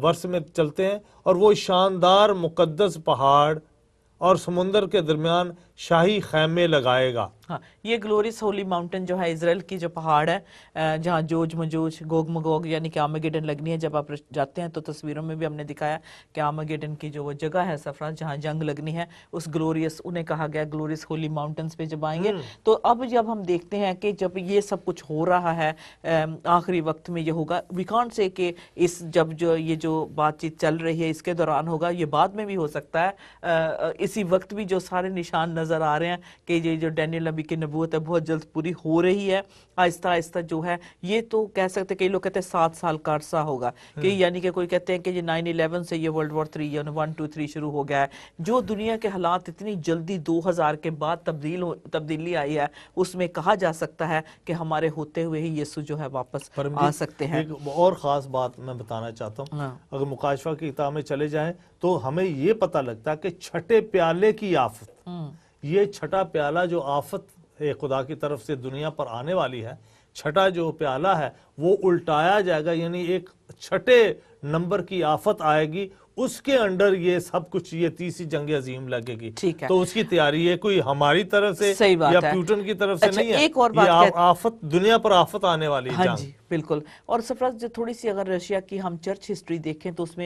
ورس میں چلتے ہیں، اور وہ شاندار مقدس پہاڑ اور سمندر کے درمیان شاہی خیمے لگائے گا۔ ہاں، یہ گلوریس ہولی ماؤنٹین جو ہے اسرائیل کی جو پہاڑ ہے جہاں جوج مجوج گوگ مگوگ یعنی کہ آرمیگیڈن لگنی ہے، جب آپ جاتے ہیں تو تصویروں میں بھی ہم نے دکھایا کہ آرمیگیڈن کی جو وہ جگہ ہے سفرا جہاں جنگ لگنی ہے، اس گلوریس انہیں کہا گیا گلوریس ہولی ماؤنٹینز پہ جب آئیں گے۔ تو اب جب ہم دیکھتے ہیں کہ جب یہ سب کچھ ہو رہا ہے آخری وقت میں یہ ہوگا، وی کانٹ سے کہ اس جب جو یہ جو بات چیت چل رہی ہے اس کے دوران ہوگا، یہ بعد میں بھی ہو سکتا ہے، اسی وقت بھی جو سارے نشان نظر آ رہے ہیں کہ یہ جو ڈینیل نبی کی نبوت ہے بہت جلد پوری ہو رہی ہے، آہستہ آہستہ جو ہے یہ تو کہہ سکتے ہیں، کئی لوگ کہتے ہیں 7 سال کا عرصہ ہوگا، کہ یعنی کہ کوئی کہتے ہیں کہ یہ 9/11 سے یہ ورلڈ وار 3 یعنی 1 2 3 شروع ہو گیا ہے۔ جو دنیا کے حالات اتنی جلدی 2000 کے بعد تبدیلی آئی ہے، اس میں کہا جا سکتا ہے کہ ہمارے ہوتے ہوئے ہی یسوع جو ہے واپس آ سکتے ہیں۔ ایک اور خاص بات میں بتانا چاہتا ہوں، اگر مکاشفہ کی کتاب میں چلے جائیں تو ہمیں یہ پتہ لگتا ہے کہ چھٹے پیالے کی آفت، یہ چھٹا پیالہ جو آفت خدا کی طرف سے دنیا پر آنے والی ہے، چھٹا جو پیالہ ہے وہ الٹایا جائے گا، یعنی ایک چھٹے نمبر کی آفت آئے گی، اس کے انڈر یہ سب کچھ، یہ تیسری جنگ عظیم لگے گی۔ تو اس کی تیاری یہ کوئی ہماری طرف سے یا پیوٹن کی طرف سے نہیں ہے، یہ آفت دنیا پر آفت آنے والی ہاں جنگ۔ جی بالکل۔ اور سفراز جو تھوڑی سی اگر رشیا کی ہم چرچ ہسٹری دیکھیں تو اس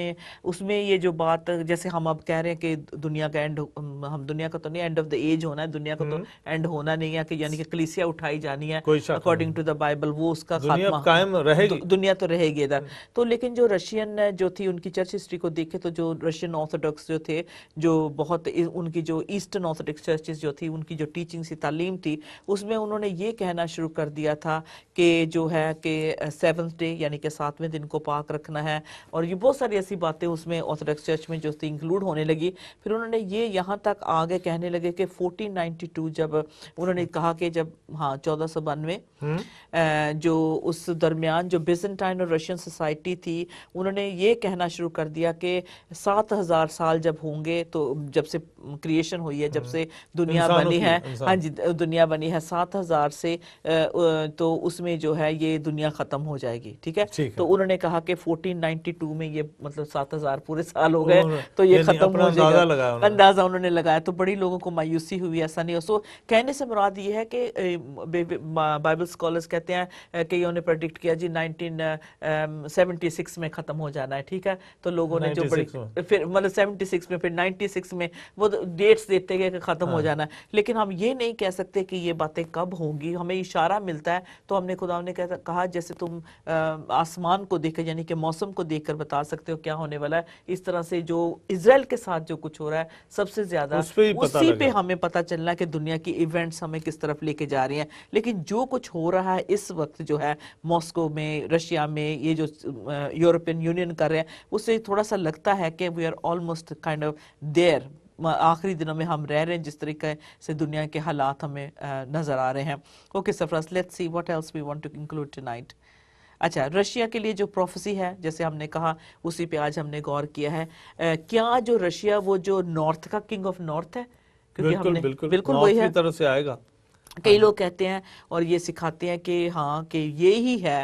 میں یہ جو بات، جیسے ہم اب کہہ رہے ہیں کہ دنیا کا اینڈ، ہم دنیا کا تو نہیں اینڈ آف دا ایج ہونا ہے، دنیا کا تو اینڈ ہونا نہیں ہے، کہ یعنی کہ کلیسیا اٹھائی جانی ہے اکارڈنگ ٹو دا بائبل، وہ اس کا خاتمہ قائم رہے گی، دنیا تو رہے گی ادھر۔ تو لیکن جو رشین جو تھی ان کی چرچ ہسٹری کو دیکھے تو جو رشین آرتھوڈاکس جو تھے، جو بہت ان کی جو ایسٹرن آرتھوڈاکس چرچز جو تھی، ان کی جو ٹیچنگ سی تعلیم تھی، اس میں انہوں نے یہ کہنا شروع کر دیا تھا کہ جو ہے کہ 7th ڈے یعنی کہ 7ویں دن کو پاک رکھنا ہے، اور یہ بہت ساری ایسی باتیں اس میں آرتھوڈاکس چرچ میں جو تھی انکلوڈ ہونے لگی۔ پھر انہوں نے یہ یہاں تک آگے کہنے لگے کہ 1492 جب انہوں نے کہا کہ جب 1492 جو اس درمیان جو بیزنٹائن اور رشین سوسائٹی تھی، انہوں نے یہ کہنا شروع کر دیا کہ 7000 سال جب ہوں گے، تو جب سے کریشن ہوئی ہے، جب سے دنیا بنی ہے، ہاں جی دنیا بنی ہے 7000 سے، تو اس میں جو ہے یہ دنیا ختم ہو جائے گی، ٹھیک ہے۔ تو انہوں نے کہا کہ 1492 میں یہ مطلب 7000 پورے سال ہو گئے تو یہ ختم ہو جائے گا، اندازہ انہوں نے لگایا۔ تو بڑی لوگوں کو مایوسی ہوئی، ایسا نہیں ہو سو کہنے سے مراد یہ ہے کہ بائبل اسکالرز کہتے ہیں کہ انہوں نے پریڈکٹ کیا جی 1976 میں ختم ہو جانا ہے، ٹھیک ہے۔ تو لوگوں نے جو بڑی پھر مطلب 76 میں، پھر 96 میں، وہ ڈیٹس دیتے گئے کہ ختم ہو جانا ہے، لیکن ہم یہ نہیں کہہ سکتے کہ یہ باتیں کب ہوں گی، ہمیں اشارہ ملتا ہے۔ تو ہم نے خدا نے کہا جیسے تم آسمان کو دیکھ کر یعنی کہ موسم کو دیکھ کر بتا سکتے ہو کیا ہونے والا ہے، اس طرح سے جو اسرائیل کے ساتھ جو کچھ ہو رہا ہے سب سے زیادہ اسی پہ ہمیں پتہ چلنا ہے کہ دنیا کی ایونٹس ہمیں کس طرف لے کے جا رہی ہیں۔ لیکن جو کچھ ہو رہا ہے اس وقت جو ہے ماسکو میں، رشیا میں، یہ جو یورپین یونین کر رہے ہیں، اس سے تھوڑا سا لگتا ہے کہ we are almost kind of there, آخری دنوں میں ہم رہ رہے ہیں جس طریقے سے دنیا کے حالات ہمیں نظر آ رہے ہیں۔ Okay Sarfaraz, let's see what else we want to conclude tonight. اچھا رشیا کے لیے جو پروفیسی ہے جیسے ہم نے کہا اسی پہ آج ہم نے غور کیا ہے. کیا جو رشیا وہ جو نارتھ کا کنگ آف نارتھ ہے؟ کیونکہ ہم نے بالکل وہی ہے. کی طرف سے آئے گا. کئی لوگ کہتے ہیں اور یہ سکھاتے ہیں کہ ہاں کہ یہی ہے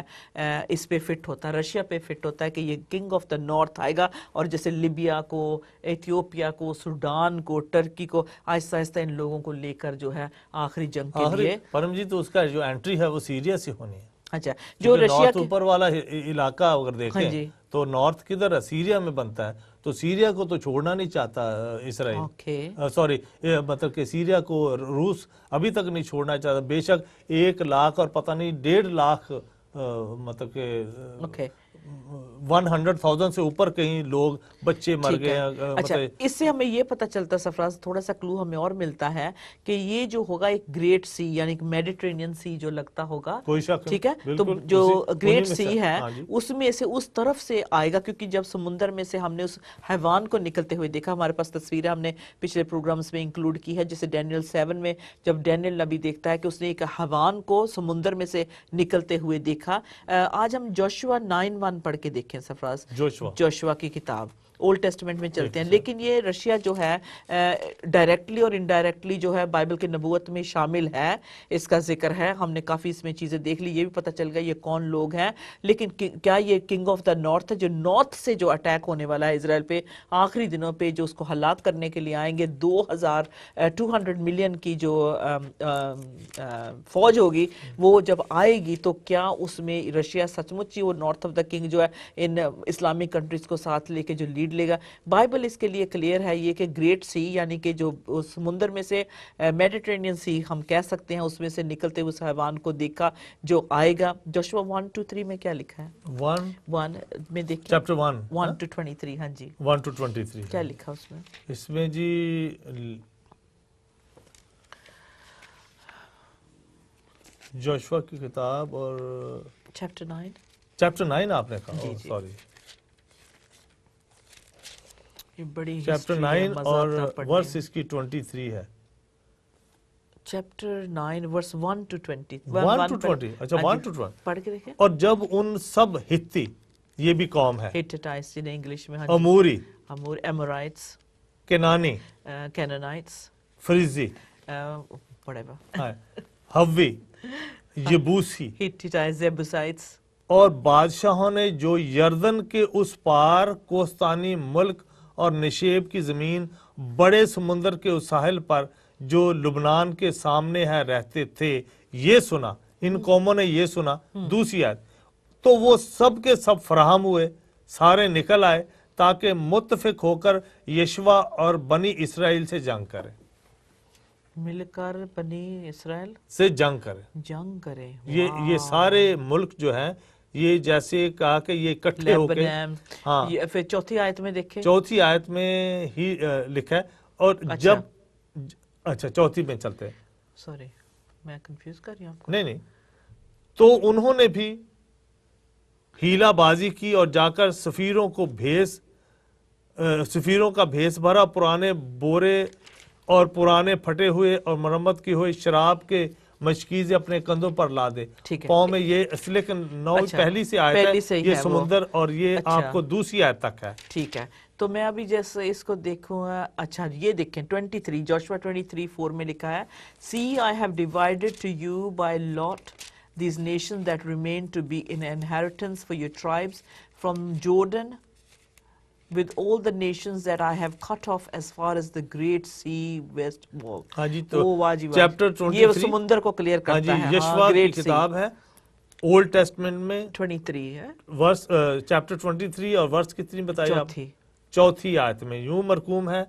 اس پہ فٹ ہوتا ہے، رشیا پہ فٹ ہوتا ہے کہ یہ کنگ آف دا نارتھ آئے گا اور جیسے لیبیا کو، ایتھیوپیا کو، سوڈان کو، ٹرکی کو آہستہ آہستہ ان لوگوں کو لے کر جو ہے آخری جنگ کے لیے. پرم جی تو اس کا جو انٹری ہے وہ سیریا سے ہونی ہے. اچھا جو رشیا کے اوپر والا علاقہ اگر دیکھیں تو نارتھ کدھر ہے؟ سیریا میں بنتا ہے. تو سیریا کو تو چھوڑنا نہیں چاہتا اسرائیل، سوری مطلب کہ سیریا کو روس ابھی تک نہیں چھوڑنا چاہتا. بے شک 1 لاکھ اور پتہ نہیں 1.5 لاکھ مطلب کہ 100,000 سے اوپر کہیں لوگ بچے مر گئے. اچھا اس سے ہمیں یہ پتہ چلتا سرفراز، تھوڑا سا کلو ہمیں اور ملتا ہے کہ یہ جو ہوگا ایک گریٹ سی یعنی میڈیٹرینین سی جو لگتا ہوگا، ٹھیک ہے، تو جو گریٹ سی ہے اس میں سے اس طرف سے آئے گا، کیونکہ جب سمندر میں سے ہم نے اس حیوان کو نکلتے ہوئے دیکھا، ہمارے پاس تصویریں ہم نے پچھلے پروگرامز میں انکلوڈ کی ہے، جیسے ڈینیل 7 میں جب ڈینیل نبی دیکھتا ہے کہ اس نے ایک حیوان کو سمندر میں سے نکلتے ہوئے دیکھا. آج ہم جوشوا 9:1 پڑھ کے دیکھیں سرفراز، جوشوا کی کتاب اولڈ ٹیسٹمنٹ میں چلتے ہیں. لیکن یہ رشیا جو ہے ڈائریکٹلی اور انڈائریکٹلی جو ہے بائبل کے نبوت میں شامل ہے، اس کا ذکر ہے. ہم نے کافی اس میں چیزیں دیکھ لی، یہ بھی پتہ چل گیا یہ کون لوگ ہیں. لیکن کیا یہ کنگ آف دا نارتھ ہے جو نارتھ سے جو اٹیک ہونے والا ہے اسرائیل پہ آخری دنوں پہ، جو اس کو ہلاک کرنے کے لیے آئیں گے؟ 200 ملین کی جو فوج ہوگی وہ جب آئے گی تو کیا اس میں رشیا سچ مچ ہی وہ نارتھ آف دا کنگ جو ہے ان اسلامک کنٹریز کو ساتھ لے کے جو لیڈ لے گا؟ بائبل اس کے لیے کلیئر ہے یہ کہ گریٹ سی یعنی کہ جو سمندر میں سے میڈیٹرینین سی ہم کہہ سکتے ہیں، اس میں سے نکلتے اس حیوان کو دیکھا جو آئے گا. جوشوا 1-3 میں کیا لکھا ہے؟ 1 میں دیکھیں چیپٹر 1-23. ہاں جی 1-23 کیا لکھا اس میں؟ اس میں جی جوشوا کی کتاب اور چیپٹر 9 آپ نے کہا، سوری چیپٹر 9 اور ورس اس کی 23 ہے. چیپٹر 9 ورس 1-20. 1-20 اچھا 1-20 پڑھ کے دیکھیں. اور جب ان سب ہتی، یہ بھی قوم ہے، ہٹائٹس جنہیں انگلش میں، اموری، ایمورائٹس، کنانی، کینانائٹس، فریزی، پڑھے با، ہوی، یبوسی، ہٹائٹس، یبوسائٹس، اور بادشاہوں نے جو یردن کے اس پار کوستانی ملک اور نشیب کی زمین بڑے سمندر کے اس ساحل پر جو لبنان کے سامنے ہے رہتے تھے، یہ سنا. ان قوموں نے یہ سنا. دوسری آیت، تو وہ سب کے سب فراہم ہوئے، سارے نکل آئے تاکہ متفق ہو کر یشوا اور بنی اسرائیل سے جنگ کریں. مل کر بنی اسرائیل سے جنگ کریں. یہ سارے ملک جو ہیں، یہ جیسے کہا کہ یہ اکٹھے ہو کے، ہاں پھر چوتھی آیت میں دیکھیں، چوتھی آیت میں ہی لکھا ہے. اور جب اچھا چوتھی میں چلتے ہیں، سوری میں کنفیوز کر رہی ہوں آپ کو. نہیں تو انہوں نے بھی ہیلا بازی کی اور جا کر سفیروں کا بھیس بھرا، پرانے بورے اور پرانے پھٹے ہوئے اور مرمت کی ہوئی شراب کے مشکیزیں اپنے کندھوں پر لا دے. پاؤں میں یہ لیکن 9 پہلی سے آیت ہے، یہ سمندر، اور یہ آپ کو دوسری آیت تک ہے. ٹھیک ہے، تو میں ابھی جیسے اس کو دیکھوں. اچھا یہ دیکھیں 23 جوشوا 23:4 میں لکھا ہے، See I have divided to you by lot these nations that remain to be in inheritance for your tribes from Jordan with all the nations that I have cut off as far as the great sea west wall. ہاں جی، تو چیپٹر 23 یہ سمندر کو کلیئر کرتا ہے. یشوا کی کتاب ہے اولڈ ٹیسٹمنٹ میں 23 ہے، ورس چیپٹر 23 اور ورس کتنی بتائی آپ؟ چوتھی آیت میں یوں مرقوم ہے،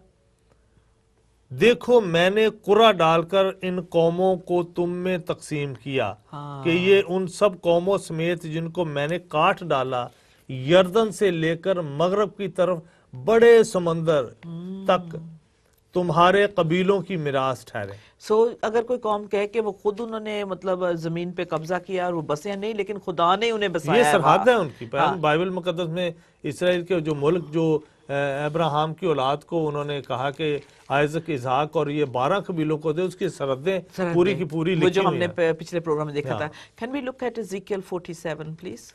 دیکھو میں نے قرعہ ڈال کر ان قوموں کو تم میں تقسیم کیا کہ یہ ان سب قوموں سمیت جن کو میں نے کاٹ ڈالا یردن سے لے کر مغرب کی طرف بڑے سمندر تک تمہارے قبیلوں کی میراث ٹھہرے. اگر کوئی قوم کہے کہ وہ خود انہوں نے مطلب زمین پہ قبضہ کیا اور وہ بسے نہیں، لیکن خدا نے انہیں بسایا. یہ سرحد ہے ان کی. بائبل مقدس میں اسرائیل کے جو ملک، جو ابراہیم کی اولاد کو انہوں نے کہا کہ آئزک، اسحاق اور یہ 12 قبیلوں کو دے، اس کی سرحدیں پوری کی پوری لکھی ہوئی ہیں. جو ہم نے پچھلے پروگرام میں دیکھا تھا. Can we look at Ezekiel 47 please?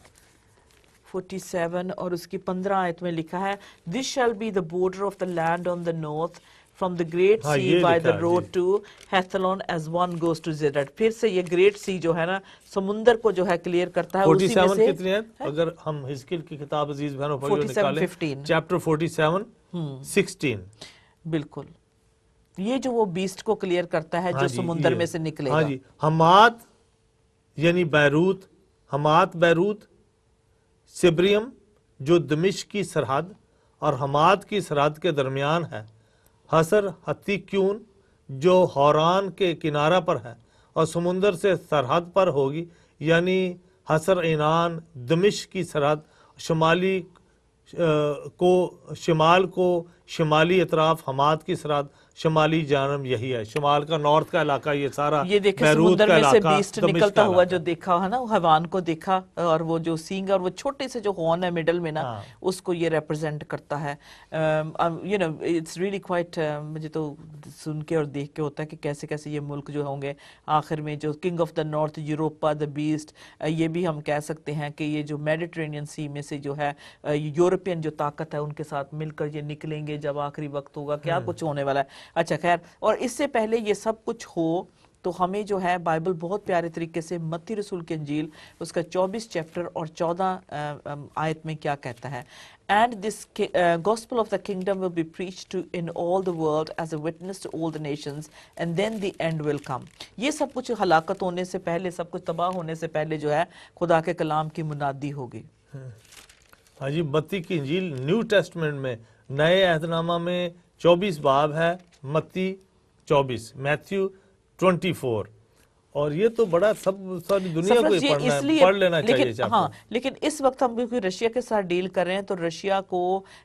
47 اور اس کی 15 آیت میں لکھا ہے this shall be the border of the land on the north from the great ہاں، sea یہ by لکھا the ہے، road to Hethlon as one goes to Zedad. پھر سے یہ گریٹ سی جو ہے نا سمندر کو جو ہے کلیئر کرتا ہے اسی میں 47 سے کتنی ہے؟ اگر ہم حزقیل کی کتاب عزیز بہنوں بھائیوں 47 نکالیں 15 چیپٹر 47 16 بالکل یہ جو وہ بیسٹ کو کلیئر کرتا ہے ہاں جو جی، سمندر یہ- میں سے نکلے ہاں گا. جی، حمات یعنی بیروت، حمات بیروت، سبریم جو دمشق کی سرحد اور حمات کی سرحد کے درمیان ہے، حسر ہتیکیون جو ہوران کے کنارہ پر ہے اور سمندر سے سرحد پر ہوگی، یعنی حسر عینان دمشق کی سرحد، شمالی شمال کو شمالی اطراف حمات کی سرحد، شمالی جانب یہی ہے، شمال کا نارتھ کا علاقہ یہ سارا یہ دیکھیں بیروت سمندر کا میں سے علاقہ، بیسٹ دمشق نکلتا کا ہوا علاقہ۔ جو دیکھا ہے نا حیوان کو دیکھا اور وہ جو سینگ اور وہ چھوٹے سے جو ہارن ہے مڈل میں نا ہاں۔ اس کو یہ ریپرزینٹ کرتا ہے. You know it's really quite مجھے تو سن کے اور دیکھ کے ہوتا ہے کہ کیسے کیسے یہ ملک جو ہوں گے آخر میں جو king of the north Europa the best, یہ بھی ہم کہہ سکتے ہیں کہ یہ جو میڈیٹرینین سی میں سے جو ہے یورپین جو طاقت ہے ان کے ساتھ مل کر یہ نکلیں گے جب آخری وقت ہوگا، کیا کچھ ہونے والا ہے. اچھا خیر، اور اس سے پہلے یہ سب کچھ ہو تو ہمیں جو ہے بائبل بہت پیارے طریقے سے متی رسول کی انجیل اس کا 24 چیپٹر اور 14 آیت میں کیا کہتا ہے. And this gospel of the kingdom will be preached to in all the world as a witness to all the nations and then the end will come. یہ سب کچھ ہلاکت ہونے سے پہلے، سب کچھ تباہ ہونے سے پہلے جو ہے خدا کے کلام کی منادی ہوگی. ہاں جی، متی کی انجیل نیو ٹیسٹمنٹ میں نئے عہد نامہ میں 24 باب ہے، متی 24، میتھیو 24، اور یہ تو بڑا سب ساری دنیا کو سفرس ہی یہ پڑھنا اس ہے، لیے پڑھ لینا چاہیے لیکن ہاں چیپٹر۔ لیکن اس وقت ہم کیونکہ رشیا کے ساتھ ڈیل کر رہے ہیں تو رشیا کو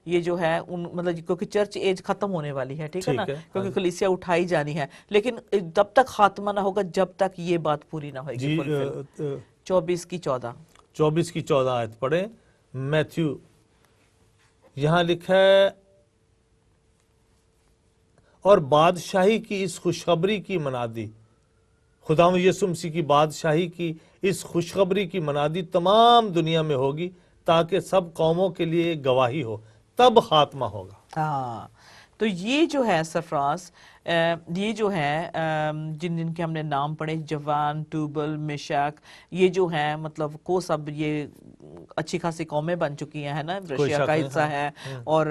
یہ جو ہے مطلب کیونکہ چرچ ایج ختم ہونے والی ہے، ٹھیک ہے نا، کیونکہ کلیسیا اٹھائی جانی ہے، لیکن تب تک خاتمہ نہ ہوگا جب تک یہ بات پوری نہ ہوئے گی. جی 24 کی 14 24 کی 14 آیت پڑھیں، میتھیو، یہاں لکھا ہے اور بادشاہی کی اس خوشخبری کی منادی، خداوند یسوع مسیح کی بادشاہی کی اس خوشخبری کی منادی تمام دنیا میں ہوگی تاکہ سب قوموں کے لیے گواہی ہو، تب خاتمہ ہوگا۔ ہاں تو یہ جو ہے سرفراز، یہ جو ہے جن کے ہم نے نام پڑھے، جوان، ٹوبل، میشاک، یہ جو ہیں مطلب کو سب یہ اچھی خاصی قومیں بن چکی ہیں نا، رشیا کا حصہ ہے اور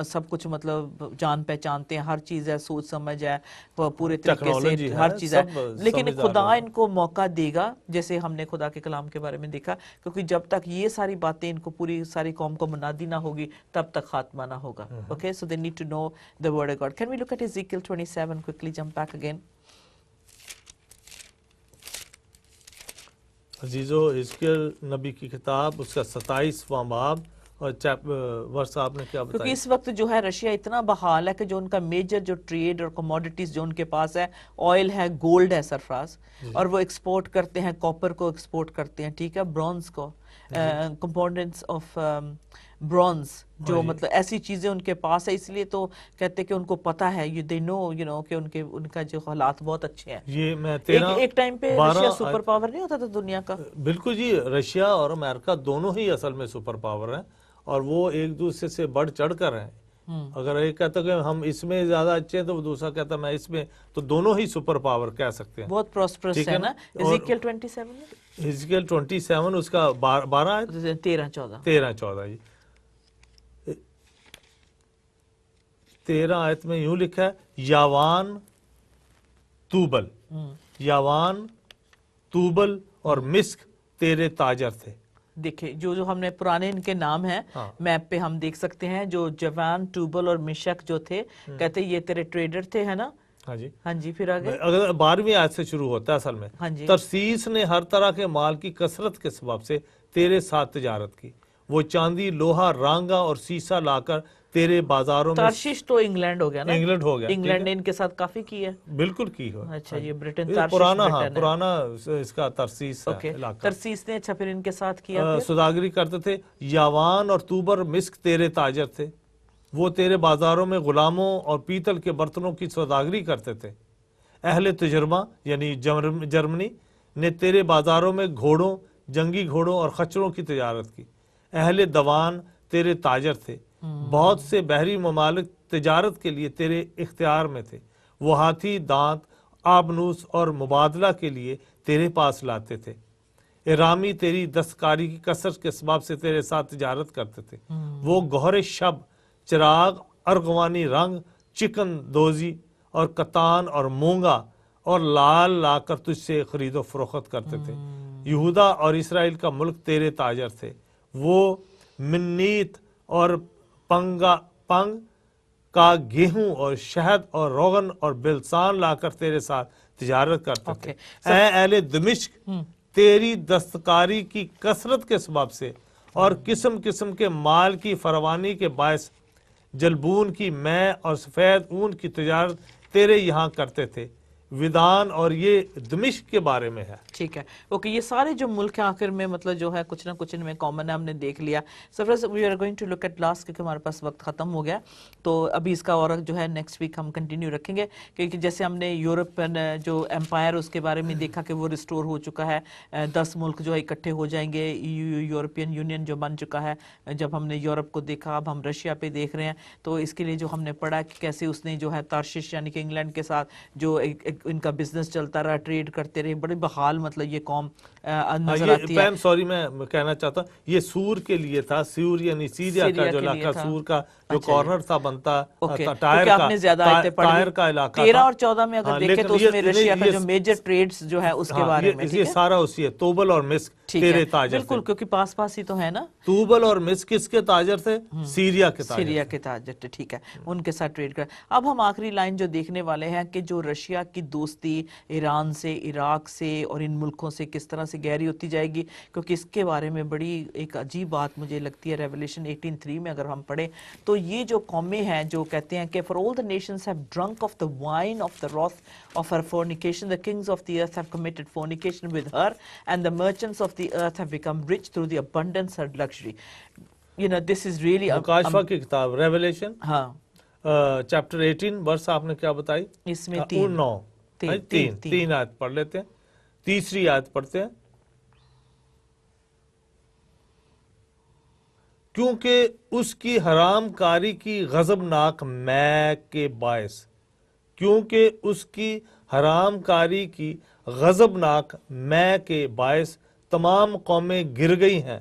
سب کچھ مطلب جان پہچانتے ہیں، ہر چیز ہے، سوچ سمجھ ہے پورے طریقے سے، ہر چیز ہے، لیکن خدا ان کو موقع دے گا جیسے ہم نے خدا کے کلام کے بارے میں دیکھا، کیونکہ جب تک یہ ساری باتیں ان کو پوری ساری قوم کو منادی نہ ہوگی تب تک خاتمہ نہ ہوگا. Okay, so they need to know the word of God. Can we look at Ezekiel 27 quickly, jump back again? عزیزو، حزقیل نبی کی کتاب اس کا 27واں باب اور ورس آپ نے کیا بتایا؟ کیونکہ اس وقت جو ہے رشیا اتنا بحال ہے کہ جو ان کا میجر جو ٹریڈ اور کموڈیٹیز جو ان کے پاس ہے، آئل ہے، گولڈ ہے سرفراز، اور وہ ایکسپورٹ کرتے ہیں، کاپر کو ایکسپورٹ کرتے ہیں، ٹھیک ہے، برونز کو، کمپوننٹس آف برونز، جو مطلب ایسی چیزیں ان کے پاس ہے، اس لیے تو کہتے ہیں کہ ان کو پتہ ہے، they know you know کہ ان کا جو حالات بہت اچھے ہیں. یہ میں ایک ٹائم پہ رشیا سپر پاور نہیں ہوتا تھا دنیا کا؟ بالکل جی، رشیا اور امریکہ دونوں ہی اصل میں سپر پاور ہیں اور وہ ایک دوسرے سے بڑھ چڑھ کر ہیں. اگر ایک کہتا کہ ہم اس میں زیادہ اچھے ہیں تو دوسرا کہتا میں اس میں، تو دونوں ہی سپر پاور کہہ سکتے ہیں. بہت پراسپرس ہے نا. ایزیکیل 27 میں ایزیکیل 27 اس کا 12 آیت 13-14 جی. 13 آیت میں یوں لکھا ہے، یاوان، توبل، یاوان، توبل اور مسک تیرے تاجر تھے. دیکھیں جو ہم نے پرانے ان کے نام ہیں میپ پہ ہم دیکھ سکتے ہیں، جو جوان، ٹوبل اور مشک جو تھے، کہتے یہ تیرے ٹریڈر تھے، ہے نا. ہاں جی پھر آگے اگر 12ویں آیت سے شروع ہوتا ہے اصل میں، ترسیس نے ہر طرح کے مال کی کثرت کے سبب سے تیرے ساتھ تجارت کی، وہ چاندی، لوہا، رانگا اور سیسا لا کر تیرے بازاروں میں. ترشیش تو انگلینڈ ہو گیا نا. انگلینڈ ہو گیا. انگلینڈ نے ان کے ساتھ کافی کی ہے. بالکل کی ہو. اچھا یہ برٹن، پرانا اس کا ترسیس علاقہ. ترسیس نے اچھا پھر ان کے ساتھ کیا، سوداگری کرتے تھے. یاوان اور توبر مسک تیرے تاجر تھے، وہ تیرے بازاروں میں غلاموں اور پیتل کے برتنوں کی سوداگری کرتے تھے. اہل تجربہ یعنی جرمنی نے تیرے بازاروں میں گھوڑوں، جنگی گھوڑوں اور خچروں کی تجارت کی. اہل دوان تیرے تاجر تھے، بہت سے بحری ممالک تجارت کے لیے تیرے اختیار میں تھے، وہ ہاتھی، دانت، آبنوس اور مبادلہ کے لیے تیرے پاس لاتے تھے۔ ارامی تیری دستکاری کی کثرت کے اسباب سے تیرے ساتھ تجارت کرتے تھے، وہ گوہر شب، چراغ، ارغوانی رنگ، چکن دوزی اور کتان اور مونگا اور لال لا کر تجھ سے خرید و فروخت کرتے تھے۔ یہودا اور اسرائیل کا ملک تیرے تاجر تھے، وہ منیت اور پنگ کا گیہوں اور شہد اور روغن اور بلسان لا کر تیرے ساتھ تجارت کرتے تھے۔ اے اہل دمشق، تیری دستکاری کی کثرت کے سبب سے اور قسم قسم کے مال کی فراوانی کے باعث جلبون کی میں اور سفید اون کی تجارت تیرے یہاں کرتے تھے۔ ودان اور یہ دمشق کے بارے میں ہے۔ ٹھیک ہے، اوکے، یہ سارے جو ملک ہیں آخر میں مطلب جو ہے کچھ نہ کچھ ان میں کامن ہے، ہم نے دیکھ لیا۔ سفرز we are going to look at last, کیونکہ ہمارے پاس وقت ختم ہو گیا، تو ابھی اس کا اور جو ہے نیکسٹ ویک ہم کنٹینیو رکھیں گے، کیونکہ جیسے ہم نے یورپین جو امپائر اس کے بارے میں دیکھا کہ وہ ریسٹور ہو چکا ہے، 10 ملک جو ہے اکٹھے ہو جائیں گے، یورپین یونین جو بن چکا ہے۔ جب ہم نے یورپ کو دیکھا، اب ہم رشیا پہ دیکھ رہے ہیں، تو اس کے لیے جو ہم نے پڑھا کہ کیسے اس نے جو ہے تارشش یعنی کہ انگلینڈ کے ساتھ جو ان کا بزنس چلتا رہا، ٹریڈ کرتے رہے، بڑی بحال مطلب یہ قوم نظر آتی ہے۔ سوری میں کہنا چاہتا ہوں، یہ سور کے لیے تھا، سور یعنی سیریا کا جو علاقہ، سور کا جو کارنر تھا بنتا ٹائر آپ نے زیادہ آیتیں پڑھ لی، کا علاقہ 13 اور 14 میں اگر دیکھیں تو اس میں رشیا کا جو میجر ٹریڈز جو ہے اس کے بارے میں یہ سارا اسی ہے۔ توبل اور مسک تیرے تاجر، بالکل، کیونکہ پاس پاس ہی تو ہے نا۔ توبل اور مسک کس کے تاجر تھے؟ سیریا کے تاجر، سیریا کے تاجر تھے، ٹھیک ہے، ان کے ساتھ ٹریڈ کر۔ اب ہم آخری لائن جو دیکھنے والے ہیں کہ جو رشیا کی دوستی ایران سے، عراق سے اور ان ملکوں سے کس طرح سے گہری ہوتی جائے گی، کیونکہ اس کے بارے میں بڑی ایک عجیب بات مجھے لگتی ہے۔ ریولیشن 18:3 میں اگر ہم پڑھیں تو یہ جو قومیں ہیں جو کہتے ہیں کہ for all the nations have drunk of the wine of the wrath of her fornication, the kings of the earth have committed fornication with her, and the merchants of the earth have become rich through the abundance of luxury. You know, this is really مکاشفہ کی کتاب ریولیشن، ہاں، چیپٹر 18 ورس آپ نے کیا بتائی؟ اس میں 9 آیت پڑھ لیتے ہیں، تیسری آیت پڑھتے ہیں۔ کیونکہ اس کی حرام کاری کی غضبناک میں کے باعث، کیونکہ اس کی حرام کاری کی غضبناک میں کے باعث تمام قومیں گر گئی ہیں،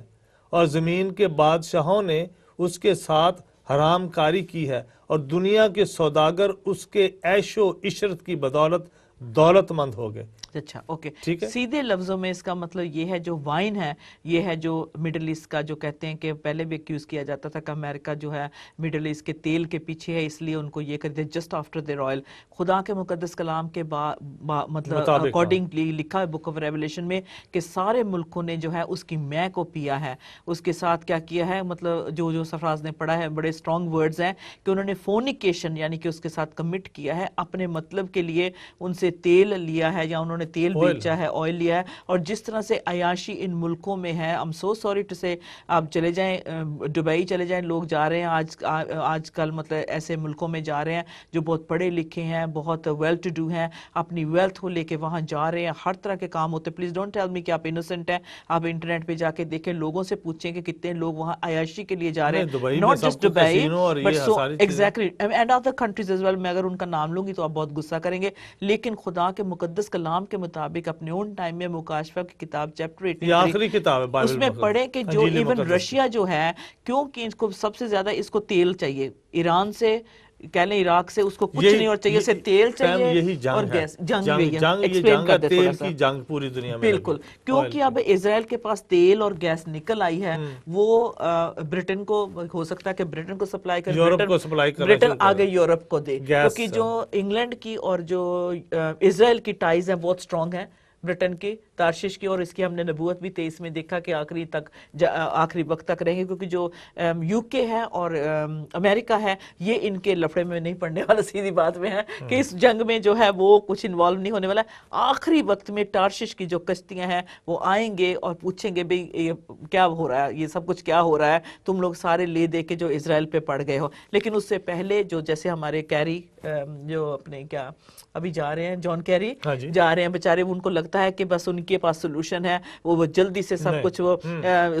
اور زمین کے بادشاہوں نے اس کے ساتھ حرام کاری کی ہے، اور دنیا کے سوداگر اس کے عیش و عشرت کی بدولت دولت مند ہو گئے۔ اچھا، اوکے، سیدھے لفظوں میں اس کا مطلب یہ ہے جو وائن ہے، یہ ہے جو مڈل ایسٹ کا، جو کہتے ہیں کہ پہلے بھی ایکیوز کیا جاتا تھا کہ امریکہ جو ہے مڈل ایسٹ کے تیل کے پیچھے ہے، اس لیے ان کو یہ کرتے جسٹ آفٹر دیئر آئل۔ خدا کے مقدس کلام کے مطلب اکارڈنگلی لکھا ہے بک آف ریولیشن میں کہ سارے ملکوں نے جو ہے اس کی میں کو پیا ہے، اس کے ساتھ کیا کیا ہے، مطلب جو سفراز نے پڑھا ہے، بڑے اسٹرانگ ورڈز ہیں کہ انہوں نے فورنیکیشن یعنی کہ اس کے ساتھ کمٹ کیا ہے، اپنے مطلب کے لیے ان سے تیل لیا ہے یا انہوں نے تیل بیچا ہے، آئل لیا ہے، اور جس طرح سے عیاشی ان ملکوں میں ہے۔ I'm so sorry to say، آپ چلے جائیں دبئی چلے جائیں، لوگ جا رہے ہیں آج کل مطلب ایسے ملکوں میں جا رہے ہیں جو بہت پڑھے لکھے ہیں، بہت ویل ٹو ڈو ہیں، اپنی ویلتھ کو لے کے وہاں جا رہے ہیں، ہر طرح کے کام ہوتے ہیں۔ پلیز ڈونٹ ٹیل می کہ آپ انوسنٹ ہیں، آپ انٹرنیٹ پہ جا کے دیکھیں، لوگوں سے پوچھیں کہ کتنے لوگ وہاں عیاشی کے لیے جا رہے ہیں، not just Dubai but so exactly and other countries as well. میں اگر ان کا نام لوں گی تو آپ بہت غصہ کریں گے، لیکن خدا کے مقدس کلام کے مطابق اپنے اون ٹائم میں مکاشفہ کی کتاب چیپٹر 18 آخری کتاب ہے اس میں پڑھیں کہ جو ایون رشیا جو ہے، کیونکہ اس کو سب سے زیادہ اس کو تیل چاہیے، ایران سے کہہ لیں عراق سے اس کو کچھ نہیں اور چاہیے، اسے تیل چاہیے اور گیس۔ جنگ پوری دنیا میں بالکل، کیونکہ اب اسرائیل کے پاس تیل اور گیس نکل آئی ہے، وہ برٹن کو ہو سکتا ہے کہ برٹن کو سپلائی کرے، برٹن آگے یورپ کو دے، کیونکہ جو انگلینڈ کی اور جو اسرائیل کی ٹائز ہیں بہت اسٹرانگ ہیں، برٹن کی، تارشش کی، اور اس کی ہم نے نبوت بھی 23 میں دیکھا کہ آخری وقت تک رہیں گے، کیونکہ جو یو کے ہے اور امریکہ ہے یہ ان کے لفڑے میں نہیں پڑنے والا، سیدھی بات میں ہے کہ اس جنگ میں جو ہے وہ کچھ انوالو نہیں ہونے والا ہے۔ آخری وقت میں تارشش کی جو کشتیاں ہیں وہ آئیں گے اور پوچھیں گے بھئی کیا ہو رہا ہے، یہ سب کچھ کیا ہو رہا ہے، تم لوگ سارے لے دے کے جو اسرائیل پہ پڑ گئے ہو۔ لیکن اس سے پہلے جو جیسے ہمارے کیری جو اپنے کیا ابھی جا رہے ہیں، جان کیری جا رہے ہیں بیچارے، ان کو لگتا ہے کہ بس ان کے پاس سولوشن ہے, وہ جلدی سے سب کچھ وہ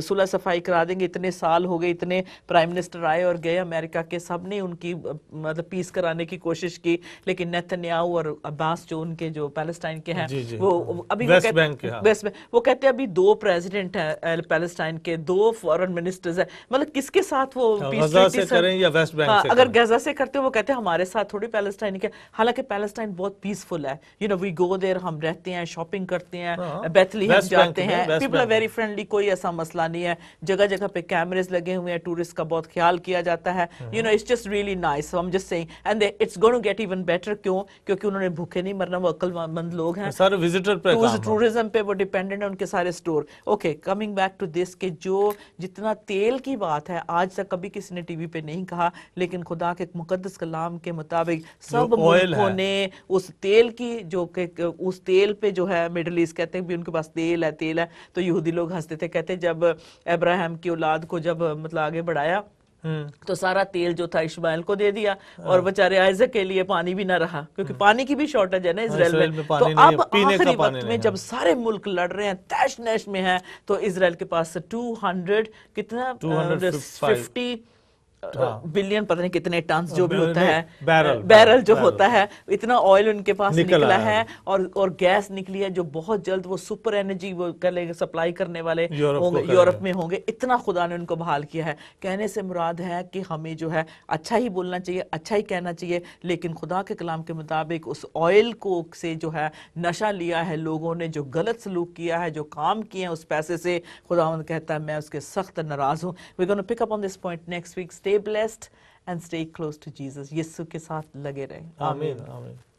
صلح صفائی کرا دیں گے. اتنے سال ہو گئے, اتنے پرائم منسٹر آئے اور گئے امریکہ کے, سب نے ان کی مطلب پیس کرانے کی کوشش کی, لیکن نیتنیاہو اور عباس جو ان کے جو پیلسٹائن کے ہیں, وہ ابھی وہ کہتے ہیں ابھی 2 پریزیڈنٹ ہیں پیلسٹائن کے, 2 فورن منسٹرز ہیں, مطلب کس کے ساتھ وہ غزہ سے کریں یا ویسٹ بینک سے اگر غزہ سے کرتے وہ کہتے ہیں ہمارے ساتھ تھوڑی پیلسٹائن کے. حالانکہ پیلسٹائن بہت پیسفل ہے, یو نو وی گو دیر, ہم رہتے ہیں, شاپنگ کرتے ہیں, بیتھلیہم جاتے ہیں, پیپل آر ویری فرینڈلی, کوئی ایسا مسئلہ نہیں ہے. جگہ جگہ پہ کیمرز لگے ہوئے ہیں, ٹورسٹ کا بہت خیال کیا جاتا ہے, you know it's just really nice. ہم just seeing and it's gonna get even better. کیوں؟ کیونکہ انہوں نے بھوکے نہیں مرنا, وہ عقل مند لوگ ہیں, سارے وزٹر پہ ٹورزم پہ وہ ڈیپینڈنٹ ہیں, ان کے سارے store. Okay, coming back to this, کہ جو جتنا تیل کی بات ہے آج تک کبھی کسی نے ٹی وی پہ نہیں کہا, لیکن خدا کے مقدس کلام کے مطابق سب ملکوں نے اس تیل کی جو کہ اس تیل پہ جو ہے, مڈل ایسٹ کہتے ہیں بھی ان کے پاس تیل ہے, تیل ہے, تو یہودی لوگ ہنستے تھے, کہتے جب ابراہیم کی اولاد کو جب مطلب آگے بڑھایا تو سارا تیل جو تھا اشمائیل کو دے دیا, اور بیچارے آئزک کے لیے پانی بھی نہ رہا, کیونکہ پانی کی بھی شارٹیج ہے نا اسرائیل میں. تو اب آخری وقت میں جب سارے ملک لڑ رہے ہیں, تیش نیش میں ہیں, تو اسرائیل کے پاس 200 کتنا 250 بلین پتہ نہیں کتنے ٹنز جو بھی ہوتا ہے, بیرل جو ہوتا ہے, اتنا آئل ان کے پاس نکلا ہے, اور گیس نکلی ہے جو بہت جلد وہ سپر انرجی وہ سپلائی کرنے والے یورپ میں ہوں گے. اتنا خدا نے ان کو بحال کیا ہے. کہنے سے مراد ہے کہ ہمیں جو ہے اچھا ہی بولنا چاہیے, اچھا ہی کہنا چاہیے, لیکن خدا کے کلام کے مطابق اس آئل کو سے جو ہے نشہ لیا ہے لوگوں نے, جو غلط سلوک کیا ہے, جو کام کیے ہیں اس پیسے سے, خداوند کہتا ہے میں اس کے سخت ناراض ہوں. We're going to pick up on this point next week. Stay blessed and stay close to Jesus. یسوع کے ساتھ لگے رہیں. آمین.